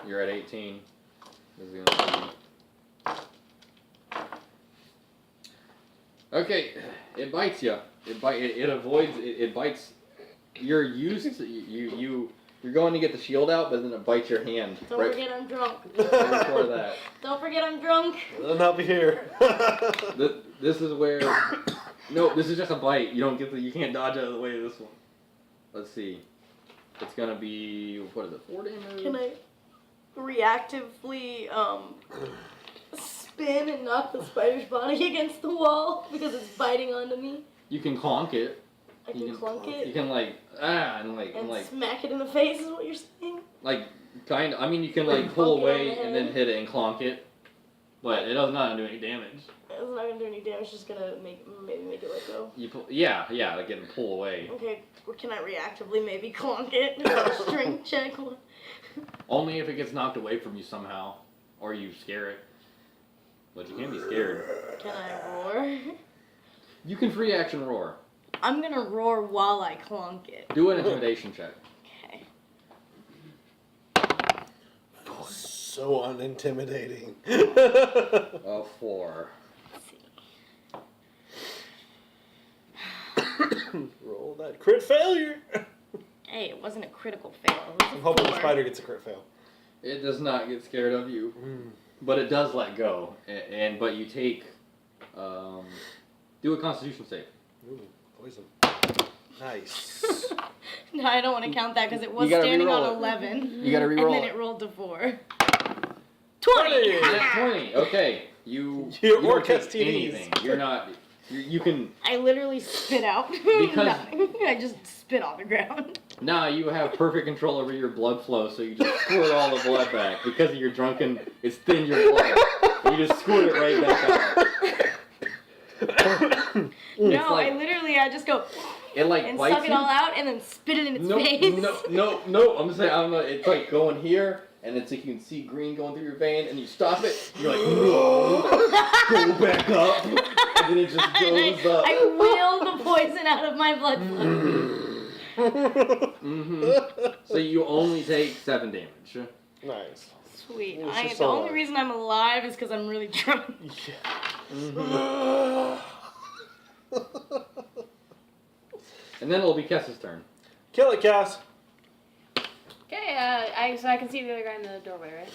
You're at 18. This is gonna be... Okay, it bites you. It avoids. It bites. You're used to you're going to get the shield out, but then it bites your hand. Don't right forget I'm drunk. right before that. Don't forget I'm drunk. I'll not be here. This is where. No, this is just a bite. You don't get the. You can't dodge out of the way of this one. Let's see. It's gonna be what is it? 4 damage. Can I reactively spin and knock the spider's body against the wall because it's biting onto me? You can clonk it. I You can clunk it You can and smack it in the face is what you're saying? kind. I mean, you can pull Bonk it on away the and then head. hit it and clonk it, but it does not do any damage. It's not gonna do any damage, it's just gonna maybe make it let go. You pull, yeah, like it and pull away. Okay, can I reactively maybe clonk it? String check. Only if it gets knocked away from you somehow, or you scare it. But you can be scared. Can I roar? You can free action roar. I'm gonna roar while I clonk it. Do an intimidation check. Okay. So unintimidating. 4. Let's see. Roll that crit failure. Hey, it wasn't a critical fail. It was a I'm hoping the 4. spider gets a crit fail. It does not get scared of you, but it does let go. But you take, do a Constitution save. Ooh, poison. Nice. No, I don't want to count that because it was You gotta standing re-roll on it. 11. You gotta And reroll then it. it rolled to 4. 20! Nat 20. Okay, you You're don't take STDs. anything. You're not. You can. I literally spit out. Because- Nothing. I just spit on the ground. Now you have perfect control over your blood flow, so you just squirt all the blood back because of your drunken. It's thinned your blood. You just squirt it right back out. No, like- I just go It and bites suck it you. all out and then spit it in its No, face. no. I'm saying I'm not. It's like going here, and it's like you can see green going through your vein, and you stop it. You're like, no, go back up, and then it just goes up. I wheel the poison out of my blood flow. So you only take 7 damage. Nice. Sweet. It's just The so only hard. reason I'm alive is because I'm really drunk. And then it'll be Kess's turn. Kill it, Cass. Okay, so I can see the other guy in the doorway, right?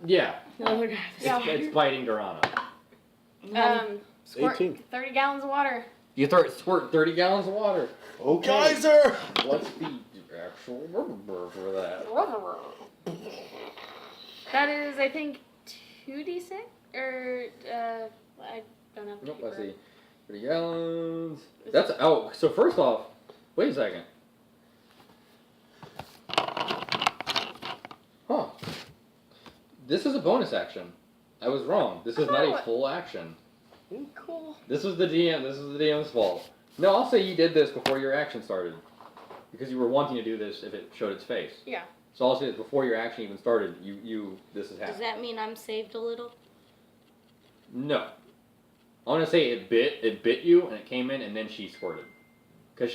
Yeah, The other guy. it's biting Durana. Squirt 18. 30 gallons of water. You squirt 30 gallons of water. Oh, Geyser! What's the actual number for that? That is, I think, 2d6? Or, I don't have to Nope, I see. 30 gallons. That's, so first off, wait a second. Huh. This is a bonus action. I was wrong. This is not a full action. Cool. This was the DM's fault. No, I'll say you did this before your action started. Because you were wanting to do this if it showed its face. Yeah. So I'll say that before your action even started, this has Does happened. that mean I'm saved a little? No. I want to say it bit you, and it came in, and then she squirted. Because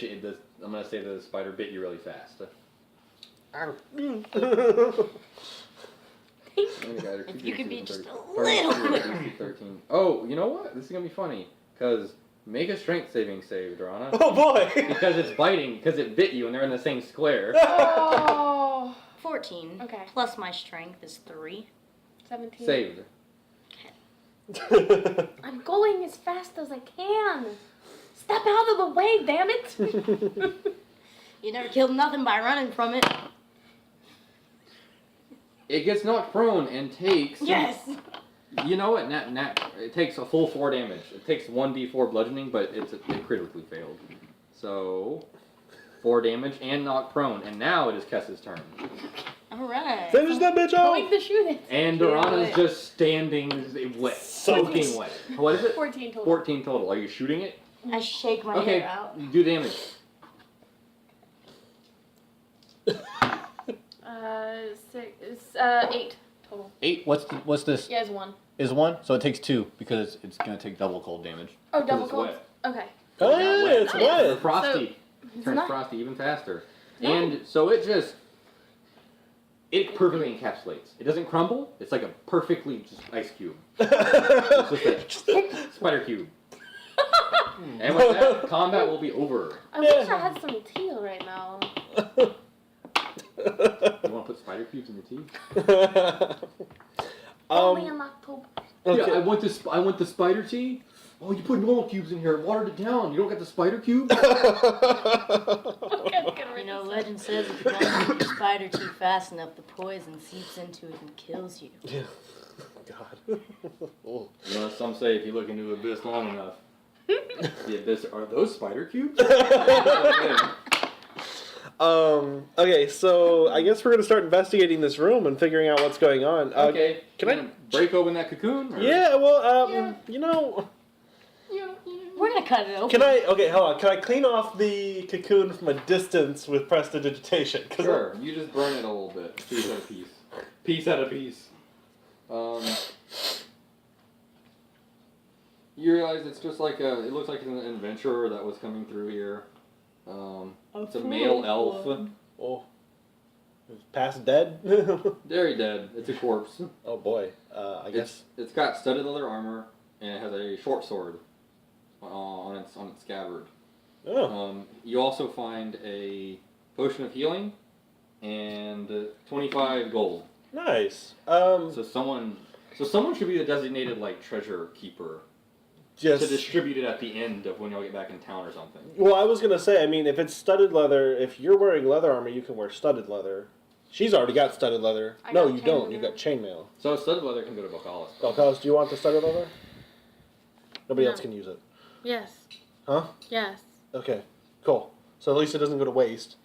I'm going to say the spider bit you really fast. If you could be just a little quicker. 13. Oh, you know what? This is going to be funny. Because make a strength saving save, Durana. Oh, boy! Because it's biting, because it bit you, and they're in the same square. Oh. 14. Okay. Plus my strength is 3. 17. Saved. I'm going as fast as I can. Step out of the way, damn it! You never killed nothing by running from it. It gets knocked prone and takes. Yes. You know what? It takes a full 4 damage. It takes 1d4 bludgeoning, but it critically failed. So 4 damage and knocked prone, and now it is Kessa's turn. All right. Finish that bitch Going off. to shoot it. And Dorana's just standing wet, soaking wet. What is it? 14 total. 14 total. Are you shooting it? I shake my Okay, hair out. do damage. 8 total. 8. What's this? Yeah, it's 1. Is 1? So it takes 2 because it's gonna take double cold damage. Oh, 'Cause double it's cold. wet. Okay. Oh yeah, it's Turns wet. frosty. It's Turns not- frosty even faster. No. And so it perfectly encapsulates. It doesn't crumble. It's like a perfectly just ice cube. It's just a spider cube. And with that, combat will be over. I wish I had some teal right now. You want to put spider cubes in your tea? Only in October. Okay. Yeah, I want the spider tea. Oh, you put normal cubes in here, watered it down. You don't get the spider cube? You know, legend says if you don't make your spider tea fast enough, the poison seeps into it and kills you. Yeah. God. Oh. You know, some say if you look into the abyss long enough, the abyss, are those spider cubes? Okay, so I guess we're gonna start investigating this room and figuring out what's going on. Okay. can you I- gonna break open that cocoon? Or? Yeah, well, Yeah. you know, We're gonna cut it open. can I? Okay, hold on. Can I clean off the cocoon from a distance with prestidigitation? 'Cause Sure. You just burn it a little bit. Piece at a piece. Piece at a piece. You realize it's just like it looks like an adventurer that was coming through here. It's a male elf. Oh, it's past dead. Very dead. It's a corpse. Oh boy. I guess. It's got studded leather armor and it has a short sword on its scabbard. Oh. You also find a potion of healing and 25 gold. Nice. So someone should be the designated like treasure keeper to Just. distribute it at the end of when y'all get back in town or something. Well, I was gonna say. I mean, if it's studded leather, if you're wearing leather armor, you can wear studded leather. She's already got studded leather. I No, got you don't. You chainmail. got chainmail. So studded leather can go to Bocalis. Balcaz, do you want the studded leather? Nobody No. else can use it. Yes. Huh? Yes. Okay, cool. So at least it doesn't go to waste.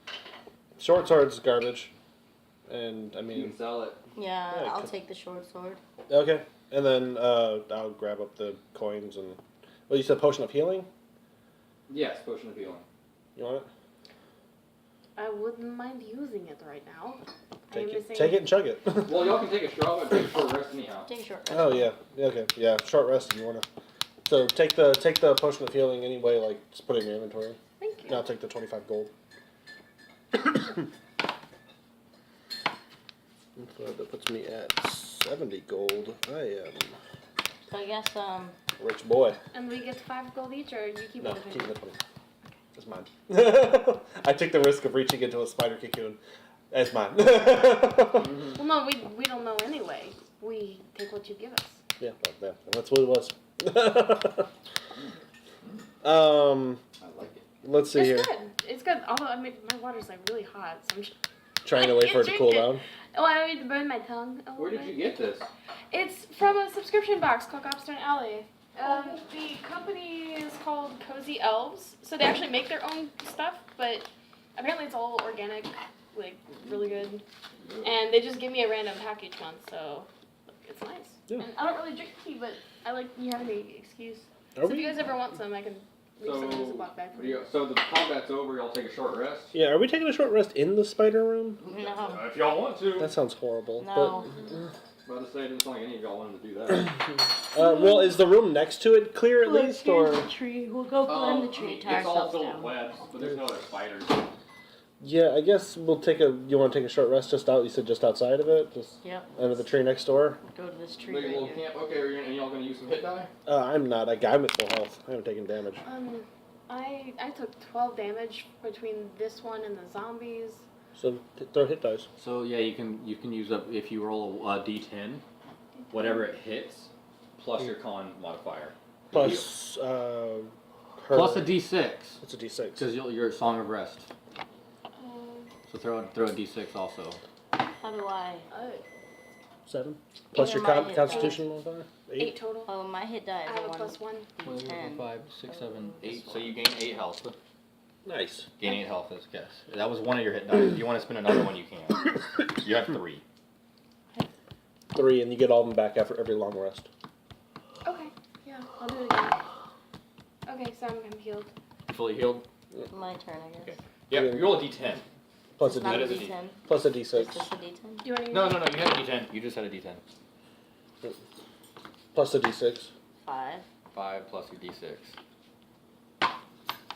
Short sword's garbage. And, I You mean, can sell it. Yeah, Yeah, I'll cut- take the short sword. okay. And then I'll grab up the coins and... Well, you said potion of healing? Yes, potion of healing. You want it? I wouldn't mind using it right now. I am Take it, missing. take it and chug it. Well, y'all can take a short rest anyhow. Take a short rest. Oh, yeah. Yeah, okay. Yeah, short rest if you want to. So take the potion of healing anyway, like, just put it in your inventory. Thank you. And I'll take the 25 gold. So that puts me at 70 gold. I am So I guess, a rich boy. And we get 5 gold each, or you keep No, it? keep the 20. It's mine. I took the risk of reaching into a spider cocoon. It's mine. Well, no, we don't know anyway. We take what you give us. Yeah, well, yeah, that's what it was. I like it. Let's see here. It's good. It's good. Although I mean, my water's like really hot, so I'm just. Trying to wait for it to cool down. Oh, I need to burn my tongue a Where little did bit. you get this? It's from a subscription box called Gobstone Alley. The company is called Cozy Elves, so they actually make their own stuff, but apparently it's all organic, like really good. And they just give me a random pack each month, so it's nice. Yeah. And I don't really drink tea, but I like you have any excuse. Are So if we? you guys ever want some, I can leave some in this So, block bag for you. so the combat's over. Y'all take a short rest. Yeah, are we taking a short rest in the spider room? no. If y'all want to. That sounds horrible. No. About to say, it doesn't sound like any of y'all wanted to do that. But, well, is the room next to it clear at least, or? the tree. We'll go climb the tree. Tie It's all ourselves filled with down. webs, but there's no other spiders. Yeah, I guess we'll take a. You want to take a short rest just out? You said just outside of it, just Yep. under the tree next door. Go to this tree Big right little here. camp. Okay, and y'all gonna use some hit die? I'm not. I'm at full health. I haven't taken damage. I took 12 damage between this one and the zombies. So throw hit dice. So yeah, you can use up if you roll a d10, whatever it hits, plus your con modifier. Plus, her. Plus a D6 It's a D6. because you're a Song of Rest. Um, So throw a D6 also. How do I? 7. Plus your my hit Constitution modifier? 8 total. Oh, my hit die I is have a a 1. +1. 10. 5, 6, 7, 8. So you gain 8 health. Nice. Gain 8 health is guess. That was one of your hit dice. If you want to spend another one, you can. You have 3. 3, and you get all of them back after every long rest. Okay. Yeah, I'll do it again. Okay, so I'm healed. Fully healed. My turn, I guess. Okay. Yeah, you roll a D10. Plus a Not That a is a D10. plus a It's D6. just a D10. Do you want to? No, you had a D10. You just had a D10. Plus a D6. 5. 5 plus your D6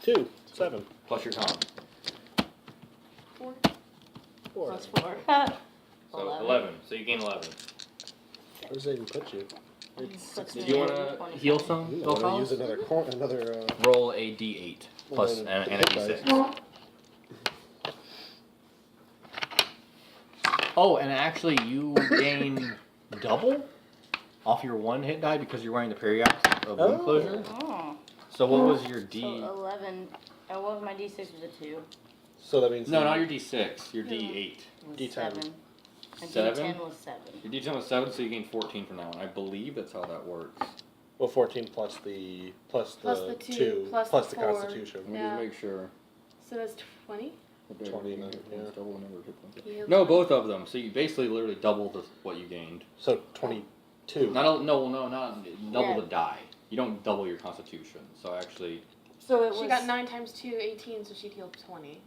2. 7. plus your con. 4. 4. Plus 4. So 11. So you gain 11. Where does that even put you? Puts Do me you at want to 25. heal some? Ooh, I Bill want to Collins? use another. Roll a D8 plus Well, and a hit dice. D6. Oh, and actually, you gain double off your 1 hit die because you're wearing the periapt of wound Oh. closure. Oh. So what was your D? So 11. And what was my D6 was a 2? So that means. No, not your D6. Your D8. It was D10. 7. And 7? D10 was 7. Your D10 was 7, so you gain 14 from that one. I believe that's how that works. Well, 14 plus the Plus the 2, plus the the 4. Constitution. Let me Yeah. just make sure. So that's 20. 29, yeah. Double the number of hit points. Healed. No, both of them. So you basically literally double what you gained. So 22. Not not double Yeah. the die. You don't double your Constitution. So actually, So it was. She got 9 times 2, 18, so she'd healed 20.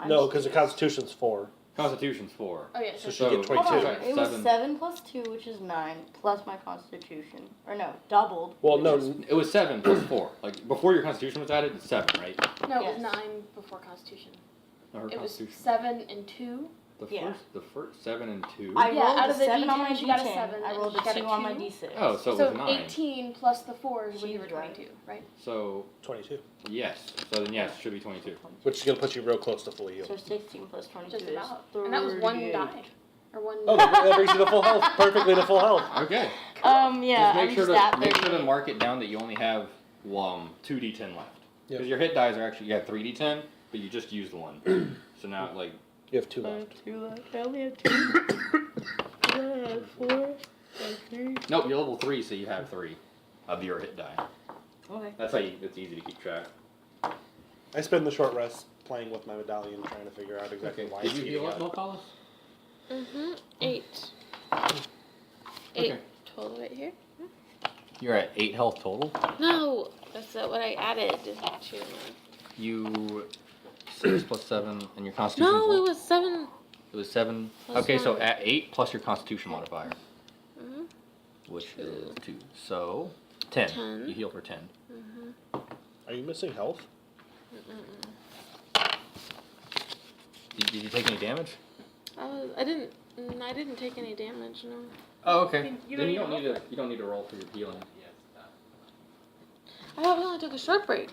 No, because the Constitution's 4. Constitution's 4. Oh yeah, So so she get Hold 22. on, it was 7 plus 2, which is 9, plus my Constitution. Or no, doubled. Well, which no, is- It was 7 plus 4. Like before your Constitution was added, it's 7, right? no, it Yes. was 9 before Constitution. No, her It was Constitution. 7 and 2. Yeah. The first 7 and 2. I Yeah, rolled out a of the 7 on D10, my she got a D10. 7, I and rolled she a got a 2 on my 2. D6. Oh, so it So was 9. 18 plus the 4 is when She's you were right. 22, right? So 22. yes. So then yes, it should be 22. Which is going to put you real close to fully So healed. 16 plus 22 Just is about. And that was 1 38. die. Or 1. Oh, that brings you to full health. Perfectly to full health. Okay. Yeah, Just make I'm sure just at to make sure to 38. mark it down that you only have 2 D10 left. Because Yep. your hit dies are actually you have 3 D10, but you just used 1. So now like You have 2 I left. have 2 left. I only have 2. I have 4. I have 3. nope, you're level 3, so you have 3 of your hit die. Okay. That's how it's easy to keep track. I spend the short rest playing with my medallion, trying to figure out exactly why Did it's you eating heal up, up. Bill Collis? 8. 8 Okay. total right here. You're at 8 health total. No, that's not what I added to. You 6 plus 7 and your Constitution. No, it was 7. It was 7. Plus Okay, so 1. at 8 plus your Constitution modifier, Mhm. which is 2. So 10. 10. You heal for 10. Are you missing health? Did you take any damage? I didn't take any damage. No. Oh, okay. You Then don't need to you don't need to roll for your healing. I thought we only took a short break.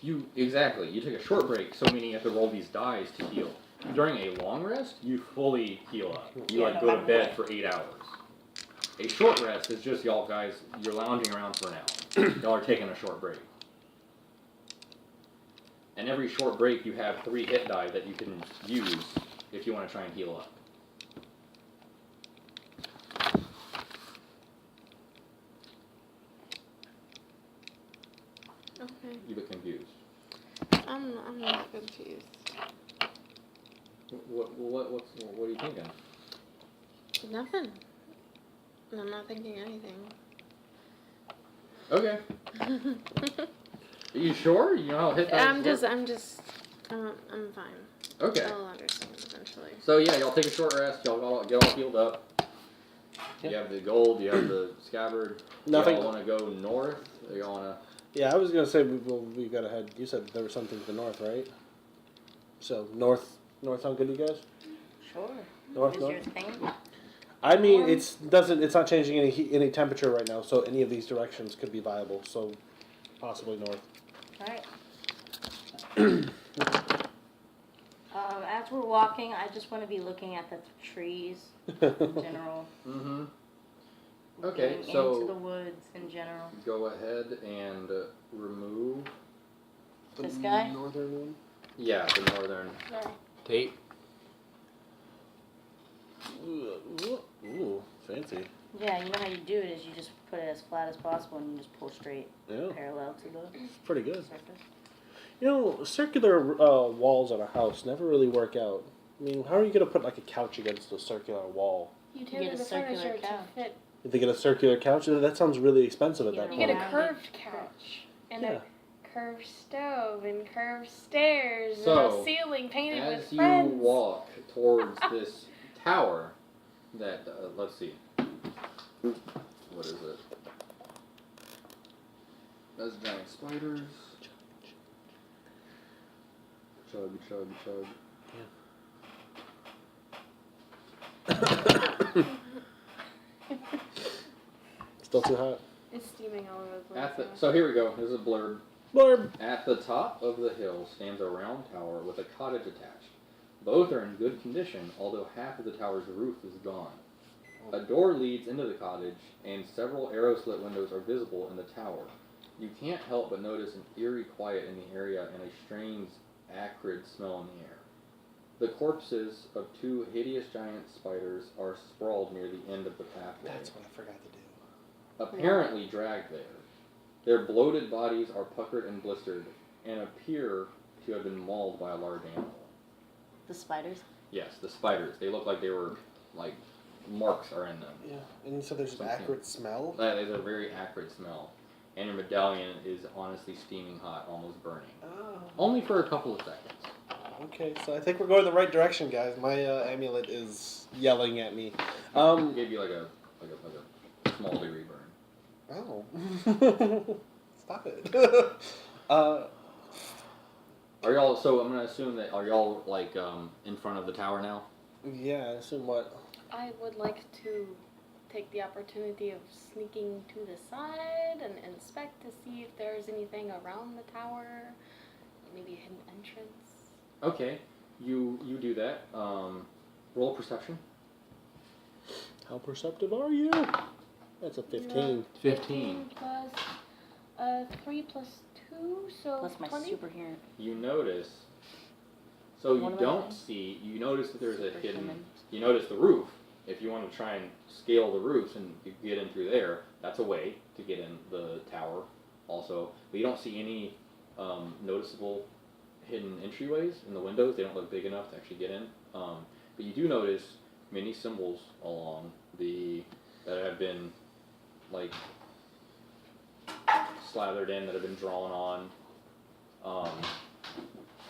You exactly. You take a short break, so meaning you have to roll these dice to heal. During a long rest, you fully heal up. You Yeah, like no go to matter bed what. for 8 hours. A short rest is just y'all guys. You're lounging around for an hour. Y'all are taking a short break. And every short break, you have 3 hit die that you can use if you want to try and heal up. Okay. You look confused. I'm not confused. What are you thinking? Nothing. I'm not thinking anything. Okay. Are you sure? You know how hit dice I'm work? I'm fine. Okay. I'll understand eventually. So yeah, y'all take a short rest. Y'all get all healed up. You have the gold. You have the scabbard. Nothing. Y'all want to go north? Or y'all want Yeah, I was going to say we got ahead. You said there was something to the north, right? So north sound good to you guys? Sure. North, Is north? your thing? I mean, it's not changing any temperature right now, so any of these directions could be viable. So possibly north. Alright. As we're walking, I just want to be looking at the trees in general. to? Mm-hmm. Okay, being so- into the woods in general. Go ahead and remove. This guy? Northern one. Yeah, the northern Sorry. tape. Ooh, fancy. Yeah, you know how you do it is you just put it as flat as possible and you just pull straight Yeah, parallel to the pretty good. surface. You know, circular walls on a house never really work out. I mean, how are you gonna put like a couch against a circular wall? You get tailor a the circular furniture to couch. fit. If they get a circular couch, that sounds really expensive at Yeah. that You point. get a Rounded curved couch and Yeah. a curved stove and curved stairs and So, a ceiling painted As with you friends. walk towards this tower, that let's see, what is it? Those giant spiders. Chug, chug, chug. Still too hot. It's steaming all over the place. At the, now. so here we go. Here's a blurb. Blurb. At the top of the hill stands a round tower with a cottage attached. Both are in good condition, although half of the tower's roof is gone. A door leads into the cottage, and several arrow-slit windows are visible in the tower. You can't help but notice an eerie quiet in the area and a strange, acrid smell in the air. The corpses of two hideous giant spiders are sprawled near the end of the pathway, That's what I forgot to do. apparently dragged there. Their bloated bodies are puckered and blistered, and appear to have been mauled by a large animal. The spiders? Yes, the spiders. They look like they were, like, marks are in them. Yeah, and you said there's an Something. acrid smell. That is a very acrid smell. And your medallion is honestly steaming hot, almost burning. Oh. Only for a couple of seconds. Okay, so I think we're going the right direction, guys. My amulet is yelling at me. Gave you like a small degree burn. Oh. Stop it. Are y'all, so I'm gonna assume that, are y'all like in front of the tower now? Yeah, I assume what? I would like to take the opportunity of sneaking to the side and inspect to see if there's anything around the tower. Maybe a hidden entrance. Okay, you do that. Roll perception. How perceptive are you? That's a 15. 15. plus 3 plus 2, so Plus my 20. super hearing. You notice. So you What am I don't doing? see. You notice that there's a hidden. Superhuman. You notice the roof. If you want to try and scale the roofs and you get in through there, that's a way to get in the tower. Also, but you don't see any noticeable hidden entryways in the windows. They don't look big enough to actually get in. But you do notice many symbols along the that have been like slathered in, that have been drawn on.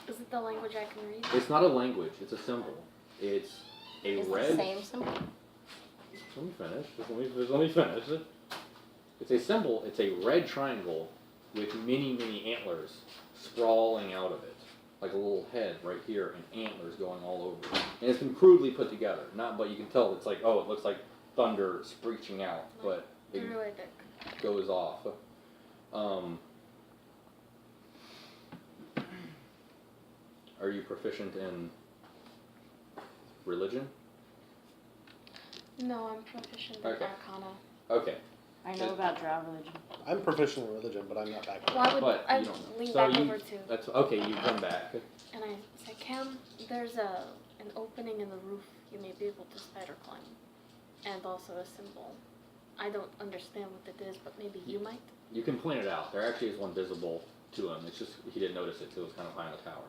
Is it the language I can read? It's not a language. It's a symbol. It's a It's red. the same symbol. Let me finish. Let me finish. It's a symbol. It's a red triangle with many antlers sprawling out of it, like a little head right here, and antlers going all over it. And it's been crudely put together. But you can tell it's like, oh, it looks like thunder screeching out, but it Druidic. goes off. Are you proficient in religion? No, I'm proficient in Okay. Arcana. Okay. I know about drow religion. I'm proficient in religion, but I'm not that good. Well, I would But I you don't know. lean So back you- over to, That's okay. You come back. and I say, Cam, there's an opening in the roof. You may be able to spider climb, and also a symbol. I don't understand what it is, but maybe you might. You can point it out. There actually is one visible to him. It's just he didn't notice it, so it was kind of high on the tower.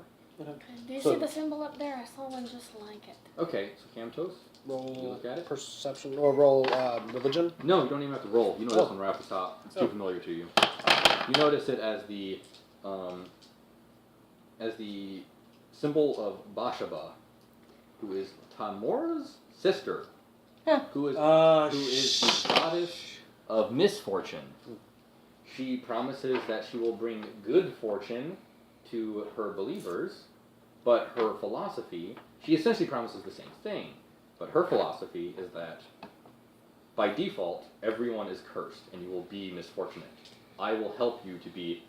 Do you So- see the symbol up there? I saw one just like it. Okay, so Camtos? You Roll look at it? perception or roll religion. No, you don't even have to roll. You know this Oh. one right off the top. It's Oh. too familiar to you. You notice it as the symbol of Bashaba, who is Tamora's sister, who is the goddess of misfortune. She promises that she will bring good fortune to her believers, but her philosophy, she essentially promises the same thing, but her philosophy is that by default, everyone is cursed and you will be misfortunate. I will help you to be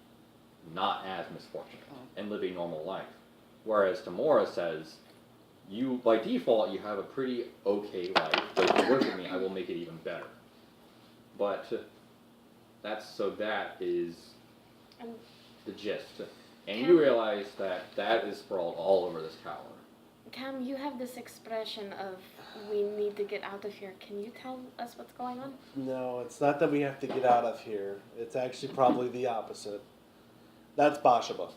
not as misfortunate and live a normal life. Whereas Tamora says, you, by default, you have a pretty okay life, but if you worship me, I will make it even better. But that is Um, the gist. And Can- you realize that is sprawled all over this tower. Cam, you have this expression of we need to get out of here. Can you tell us what's going on? No, it's not that we have to get out of here. It's actually probably the opposite. That's Bashaba.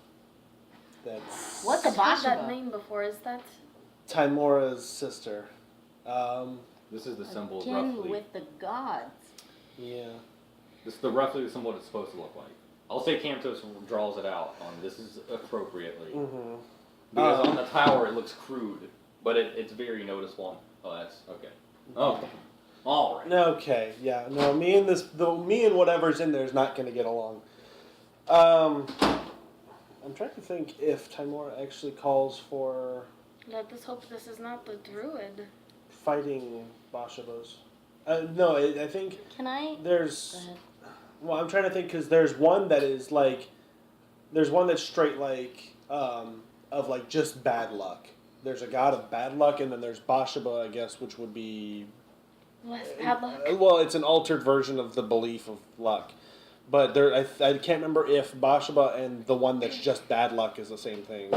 That's What's a I've heard that Bashaba? name before. Is that Timora's sister. This is the symbol Again roughly. with the gods. Yeah. This is roughly the symbol it's supposed to look like. I'll say Cantos draws it out on this is appropriately. Mm-hmm. Because on the tower it looks crude, but it's very noticeable. Oh, that's okay. Okay. All right. Okay, yeah, no, me and whatever's in there is not going to get along. I'm trying to think if Timora actually calls for let us hope this is not the druid. fighting Bashabas. No, I think Can I? there's. Go ahead. Well, I'm trying to think because there's one that is like, there's one that's straight like, of like just bad luck. There's a god of bad luck, and then there's Bashaba, I guess, which would be. Less bad luck. Well, it's an altered version of the belief of luck. But there, I can't remember if Bashaba and the one that's just bad luck is the same thing.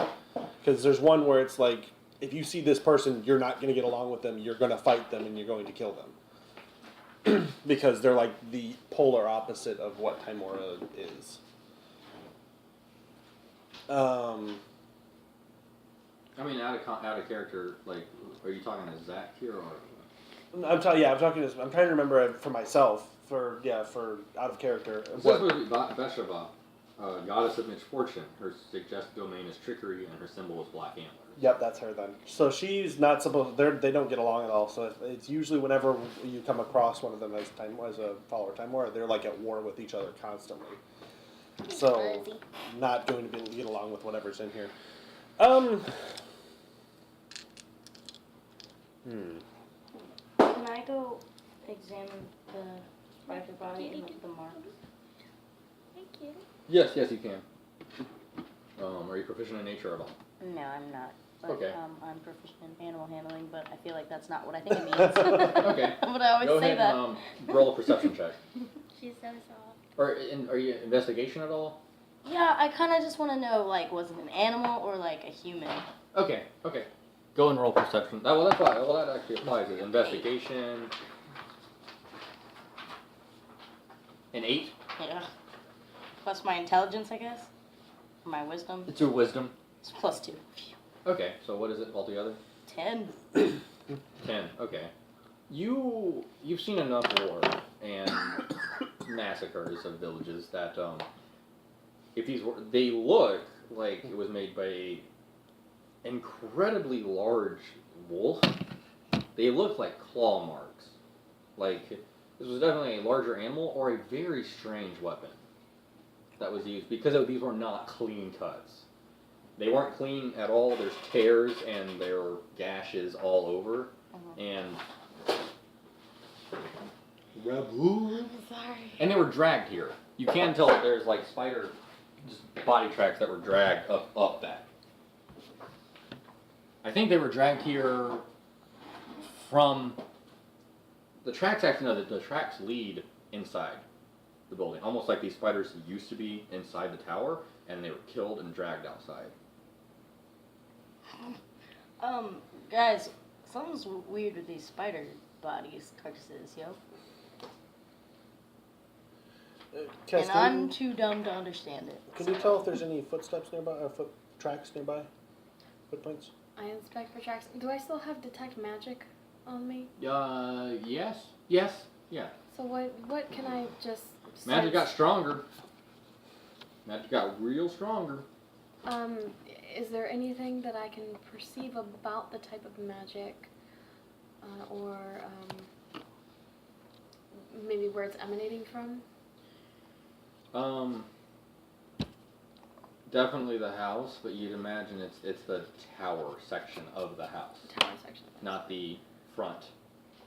Because there's one where it's like, if you see this person, you're not going to get along with them, you're going to fight them, and you're going to kill them. Because they're like the polar opposite of what Timora is. I mean, out of character. Like, are you talking to Zach here or? I'm trying to remember it for myself. For out of character. This What- would be Beshava, goddess of misfortune. Her suggested domain is trickery, and her symbol is black antlers. Yep, that's her then. So she's not supposed. They don't get along at all. So it's usually whenever you come across one of them as a follower of Timora, they're like at war with each other constantly. So not going to be able to get along with whatever's in here. Can I go examine the spider body and the marks? Thank you. Yes, you can. Are you proficient in nature at all? No, I'm not. But, Okay. I'm proficient in animal handling, but I feel like that's not what I think it means. Okay. But I always Go say ahead that. and roll a perception check. She's so soft. Are you investigation at all? Yeah, I kind of just want to know, like, was it an animal or like a human? Okay. Go and roll perception. That's why. Well, that actually applies. Is investigation. An 8. Yeah. Plus my intelligence, I guess. Or my wisdom. It's your wisdom. It's plus 2. Okay. So what is it altogether? 10. 10. Okay. You've seen enough war and massacres of villages that if they look like it was made by a incredibly large wolf. They look like claw marks. Like this was definitely a larger animal or a very strange weapon that was used because these were not clean cuts. They weren't clean at all. There's tears and there were gashes all over. And I'm sorry. and they were dragged here. You can tell that there's like spider just body tracks that were dragged up that. I think they were dragged here from the tracks. Actually, no, the tracks lead inside the building, almost like these spiders used to be inside the tower, and they were killed and dragged outside. Guys, something's weird with these spider bodies, carcasses, yo. Cass, And I'm too dumb to understand it. can you tell if there's any footsteps nearby, or foot tracks nearby? Footprints? I inspect for tracks. Do I still have detect magic on me? Yes, yeah. So what can I just Magic got sense? stronger. Magic got real stronger. Is there anything that I can perceive about the type of magic, or maybe where it's emanating from? Definitely the house, but you'd imagine it's the tower section of the house, The tower section. not the front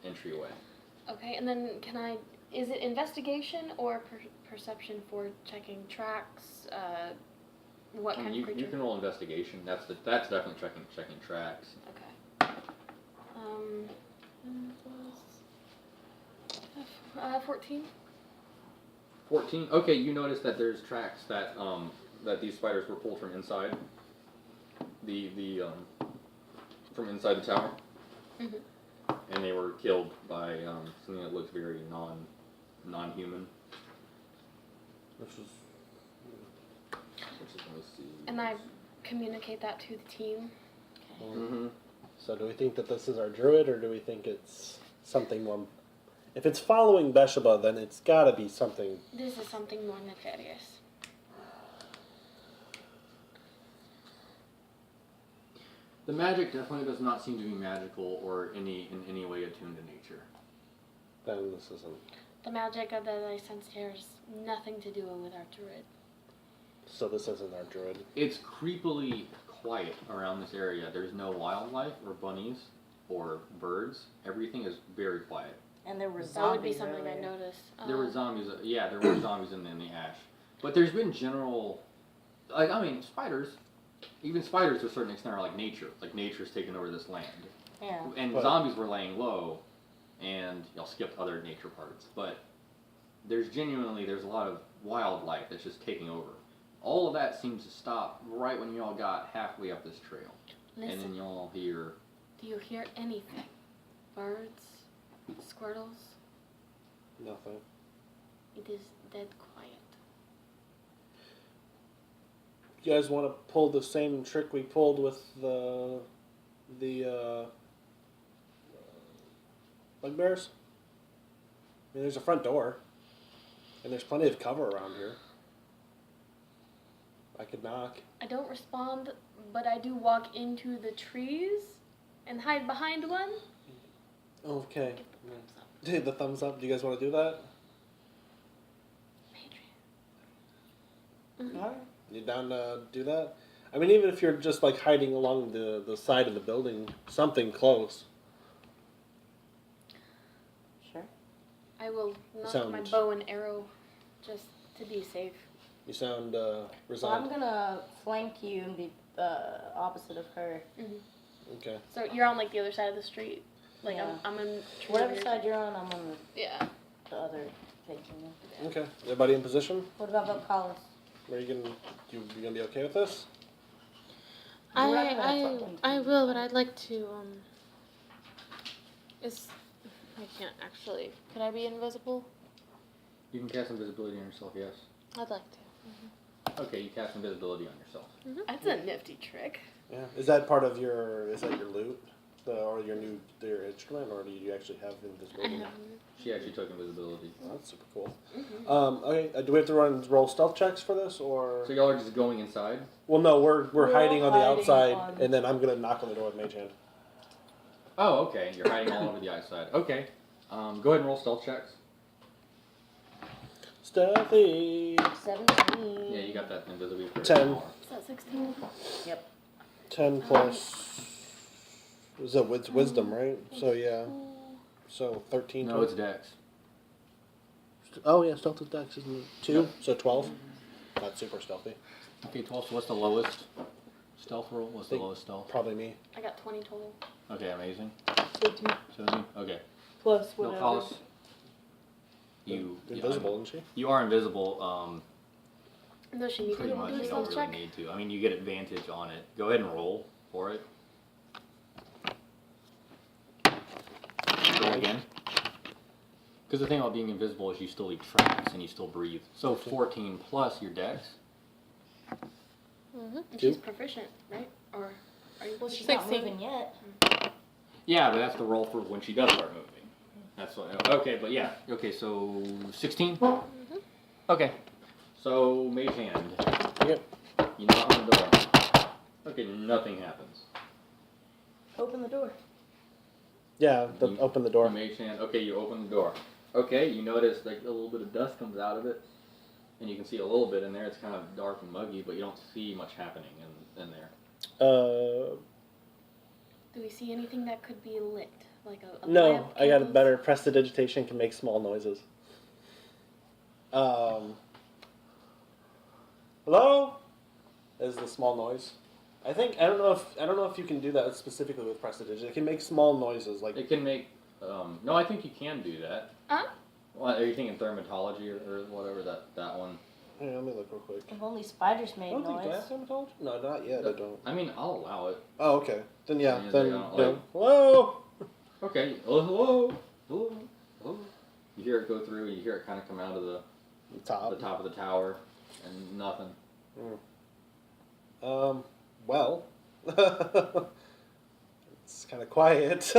entryway. Okay, and then is it investigation or perception for checking tracks? What kind You of creature? can roll investigation. That's definitely checking tracks. Okay. 14. 14. Okay, you notice that there's tracks that that these spiders were pulled from inside the from inside the tower, and they were killed by something that looks very non-human. Which is Let me see. And I communicate that to the team. Mm-hmm. So do we think that this is our druid, or do we think it's something more? If it's following Besheba, then it's got to be something. This is something more nefarious. The magic definitely does not seem to be magical or in any way attuned to nature. Then this isn't. The magic that I sense here is nothing to do with our druid. So this isn't our druid. It's creepily quiet around this area. There's no wildlife or bunnies or birds. Everything is very quiet. And there were zombies. That would be something I earlier. noticed. There were zombies. Yeah, there were zombies in the ash. But there's been general, like, I mean, spiders. Even spiders to a certain extent are like nature. Like nature's taken over this land. Yeah. And But- zombies were laying low, and y'all skipped other nature parts. But there's a lot of wildlife that's just taking over. All of that seems to stop right when y'all got halfway up this trail. Listen, And then y'all hear, do you hear anything? Birds? Squirtles? Nothing. It is dead quiet. You guys want to pull the same trick we pulled with the bugbears? I mean, there's a front door, and there's plenty of cover around here. I could knock. I don't respond, but I do walk into the trees and hide behind one. Okay. Give the thumbs up. Dude, the thumbs up. Do you guys want to do that? Adrian. Alright. You down to do that? I mean, even if you're just like hiding along the side of the building, something close. Sure. I will knock Sound- my bow and arrow just to be safe. You sound So I'm resigned. gonna flank you and be opposite of her. Okay. So you're on like the other side of the street. Like Yeah. I'm in Whatever side you're on, I'm on Yeah. the other facing you. Okay. Everybody in position? What about Vocalis? Are you gonna be okay with this? We're not gonna fucking- I will, but I'd like to, I can't actually. Could I be invisible? you can cast invisibility on yourself, yes. I'd like to. Okay, you cast invisibility on yourself. That's a nifty trick. Yeah. Is that part of your? Is that your loot, or your instrument, or do you actually have invisibility? She actually took invisibility. Oh, that's super cool. Okay. Do we have to roll stealth checks for this, or? So y'all are just going inside? Well, no. We're We're hiding on all the hiding outside, on- and then I'm gonna knock on the door with Mage Hand. Oh, okay. You're hiding all over the outside. Okay. Go ahead and roll stealth checks. Stealthy. 17. Yeah, you got that invisibility. for 10. Is that 16? 10 plus. Is that it's wisdom, right? So yeah. So 13. No, it's dex. Oh yeah, stealth is dex, isn't it? 2. So 12. Not super stealthy. Okay, 12. So what's the lowest stealth roll? What's the Think- lowest stealth? Probably me. I got 20 total. Okay, amazing. 17 17. Okay. plus No, whatever. Collis. You Invisible, isn't she? You are invisible. No, she needs Pretty to much. do a You don't stealth really check. need to. I mean, you get advantage on it. Go ahead and roll for it. Roll again. Because the thing about being invisible is you still leave tracks and you still breathe. So 14 plus your dex. And she's proficient, right? Or are you? Well, she's 16. not moving yet. Yeah, but that's the roll for when she does start moving. That's what. Okay, but yeah. Okay, so 16. Okay. So mage hand. Yep. You knock on the door. Okay, nothing happens. Open the door. Yeah. You- Open the You door. mage hand. Okay, you open the door. Okay, you notice like a little bit of dust comes out of it, and you can see a little bit in there. It's kind of dark and muggy, but you don't see much happening in there. Do we see anything that could be lit? Like a No, lamp, I got a candles? better. Prestidigitation can make small noises. Hello? Is the small noise? I don't know if you can do that specifically with prestidigitation. It can make small noises like It can make. No, I think you can do that. Huh? What, are you thinking thermatology or whatever that one? Yeah, let me look real quick. If only spiders I made don't think do I noise. have dermatology? No, not yet. I don't. I mean, I'll allow it. Oh, okay. Then yeah. Yeah, Then they don't, no. like- Hello. Okay. Oh, hello. Hello. Hello. You hear it go through. You hear it kind of come out of the Top. top of the tower, and nothing. Well, it's kind of quiet.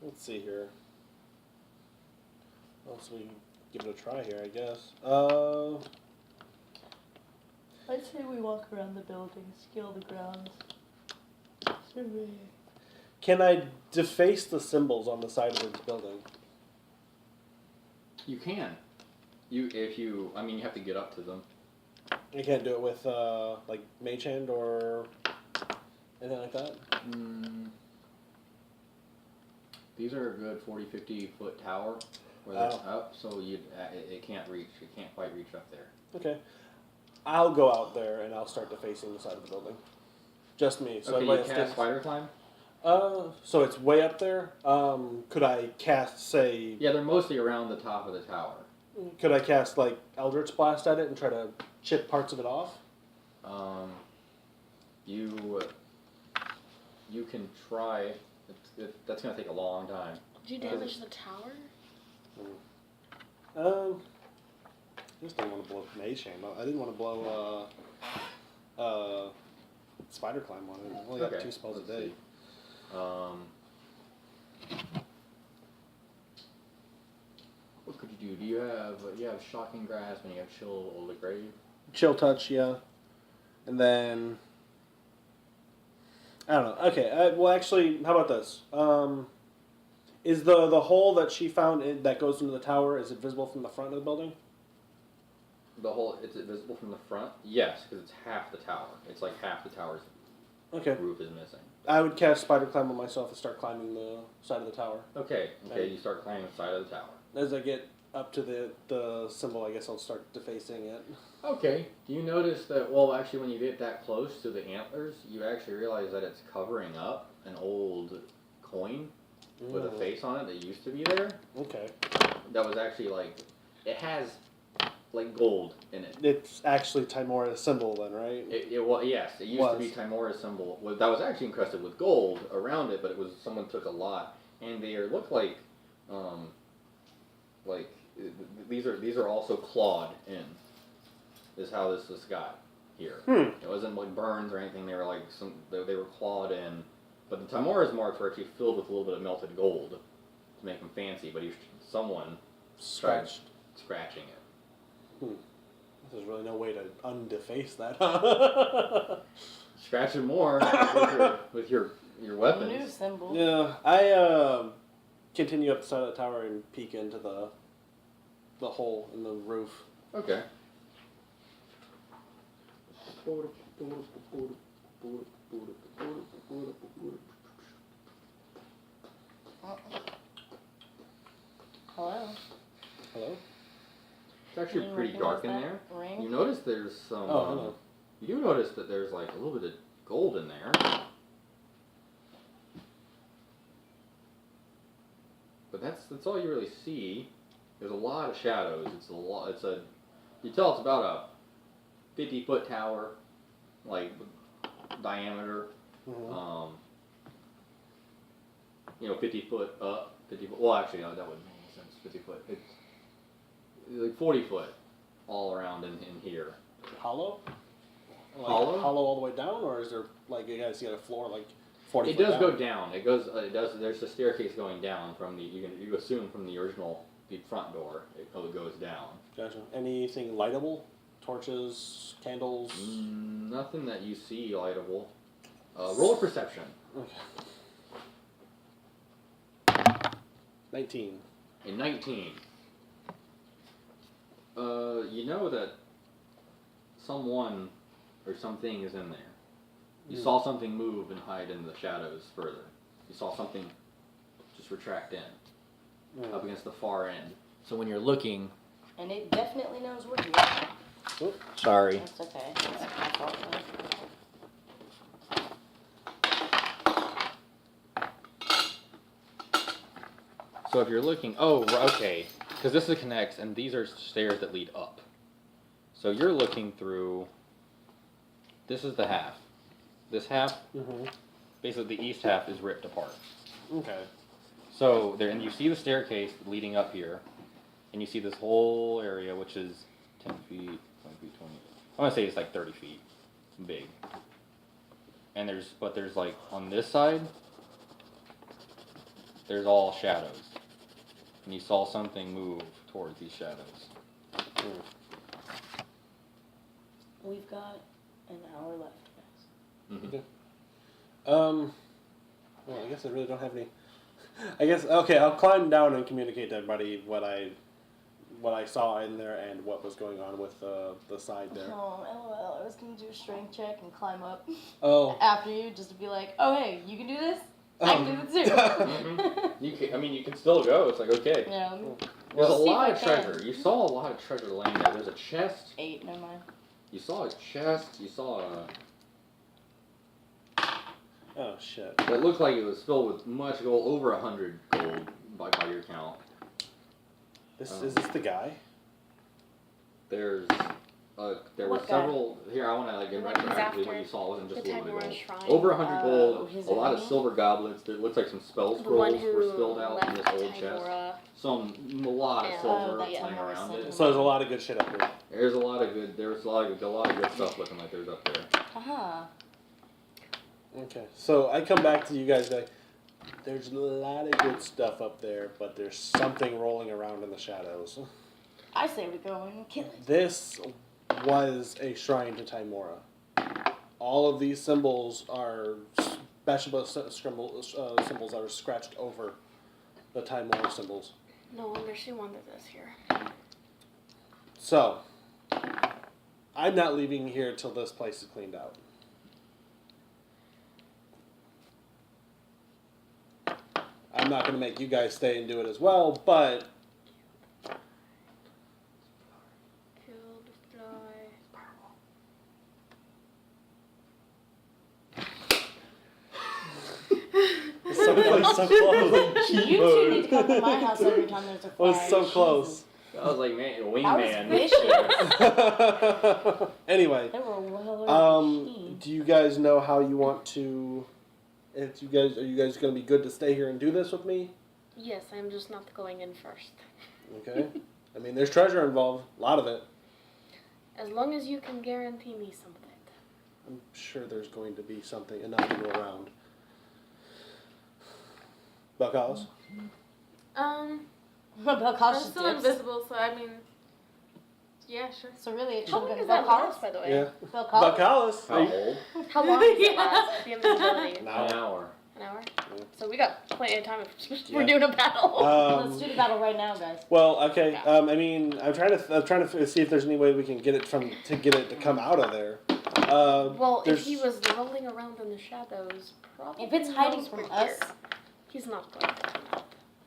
Let's see here. Well, so we can give it a try here, I guess. I'd say we walk around the building, scale the grounds. Survey. Can I deface the symbols on the side of the building? You can. I mean, you have to get up to them. You can't do it with like Mage Hand or anything like that. These are a good 40, 50 foot tower where they're Oh. up, so it can't reach. It can't quite reach up there. Okay. I'll go out there and I'll start defacing the side of the building. Just me. So Okay, everybody you else cast thinks- spider climb. So it's way up there. Could I cast, say, Yeah, they're mostly around the top of the tower. could I cast like Eldritch Blast at it and try to chip parts of it off? You can try. That's gonna take a long time. Did you damage the tower? I just didn't want to blow Mage Hand. I didn't want to blow Spider Climb on it. I only got Okay, 2 spells a let's day. see. What could you do? Do you have Shocking Grasp and you have Chill of the Grave? Chill Touch, yeah. And then I don't know. Okay, well, actually, how about this? Is the hole that she found that goes into the tower, is it visible from the front of the building? The whole, is it visible from the front? Yes, because it's half the tower. It's like half the tower's Okay. roof is missing. I would cast Spider Climb on myself and start climbing the side of the tower. Okay, you start climbing the side of the tower. As I get up to the symbol, I guess I'll start defacing it. Okay, do you notice that, well, actually, when you get that close to the antlers, you actually realize that it's covering up an old coin with a face on it that used to be there. Okay. That was actually like, it has like gold in it. It's actually Timora's symbol then, right? Yes, it used to be Timora's symbol. That was actually encrusted with gold around it, but it was, someone took a lot, and they look like these are also clawed in. Is how this got here. It wasn't like burns or anything. They were like they were clawed in, but the Timora's marks were actually filled with a little bit of melted gold to make them fancy. But someone tried scratching it. There's really no way to undeface that. Scratch it more with your New weapons. symbol. Yeah, I continue up the side of the tower and peek into the hole in the roof. Okay. Hello. Hello? It's actually Any pretty dark in there. recognize that ring? You notice there's some. Oh, hello. You do notice that there's like a little bit of gold in there. But that's all you really see. There's a lot of shadows. You tell it's about a 50-foot tower, like diameter. Mhm. 50 foot up, 50 foot. Well, actually, no, that wouldn't make any sense. 50 foot. It's like 40 foot all around in here. Hollow? Like Hollow? Hollow all the way down, or is there like you guys see a floor like 40 It foot does down? go down. It goes. It does. There's a staircase going down from the. You assume from the original the front door. It goes down. Gotcha. Anything lightable? Torches, candles? Nothing that you see lightable. Roll a perception. Okay. 19. In 19. You know that someone or something is in there. You saw something move and hide in the shadows further. You saw something just retract in, up against the far end. So when you're looking, And it definitely knows we're here. Sorry. That's okay. That's my fault. So if you're looking, okay, because this is connects, and these are stairs that lead up. So you're looking through. This is the half. This half, Mm-hmm. basically the east half, is ripped apart. Okay. So there, and you see the staircase leading up here, and you see this whole area, which is 10 feet, 20 feet, 20. I want to say it's like 30 feet big. And there's like on this side, there's all shadows, and you saw something move towards these shadows. We've got an hour left, guys. Well, I guess I really don't have any. I guess okay. I'll climb down and communicate to everybody what I saw in there and what was going on with the side there. Oh, LOL. I was gonna do a strength check and climb up Oh. after you, just to be like, oh hey, you can do this. I can do it too. You can, I mean, you can still go. It's like okay. Yeah. Let me There's a see if lot I of can. treasure. You saw a lot of treasure laying there. There's a chest. 8. Never mind. You saw a chest. You saw a. Oh shit. It looked like it was filled with much gold, over 100 gold by your count. Is this the guy? There were What guy? several. Here, I want to like get The right one who's exactly what after you saw. It wasn't just the a little bit of Timora gold. Shrine. Over 100 gold, his a lot of enemy? silver goblets. There looks like some spell The one scrolls were who spilled out in left this old chest. Timora. A lot of Yeah. silver that's laying Timora around sent it. him. So there's a lot of good shit up here. There's a lot of good. There's a lot of good stuff looking like there's up there. Aha. Okay. So I come back to you guys like, there's a lot of good stuff up there, but there's something rolling around in the shadows. I say we go and kill it. This was a shrine to Timora. All of these symbols are Bathsheba symbols are scratched over the Timora symbols. No wonder she wanted us here. So, I'm not leaving here till this place is cleaned out. I'm not going to make you guys stay and do it as well, but Kill the fly. so close. You two need to come to my house every time there's a fire. Was so close. I was like, man, That was wingman. vicious. Anyway, They were well machine. do you guys know how you want to? If you guys are you guys going to be good to stay here and do this with me? Yes, I'm just not going in first. Okay. I mean, there's treasure involved, a lot of it. As long as you can guarantee me something. I'm sure there's going to be something enough to go around. Buck Hollis? Buck I'm Hollis still dips. invisible, so I mean, yeah, sure. So really, it should How have long been does that Buck Hollis. last, by the way? Yeah. Buck Buck Hollis. Hollis? How old? How long does it last? The invisibility? An An hour. hour. An hour? Yeah. So we got plenty of time if Yeah. we're doing a battle. Let's do the battle right now, guys. Well, okay. Yeah. I mean, I'm trying to see if there's any way we can get it to come out of there. Well, if there's- he was rolling around in the shadows, probably If it's hiding knows from we're us, here. He's not going to come out.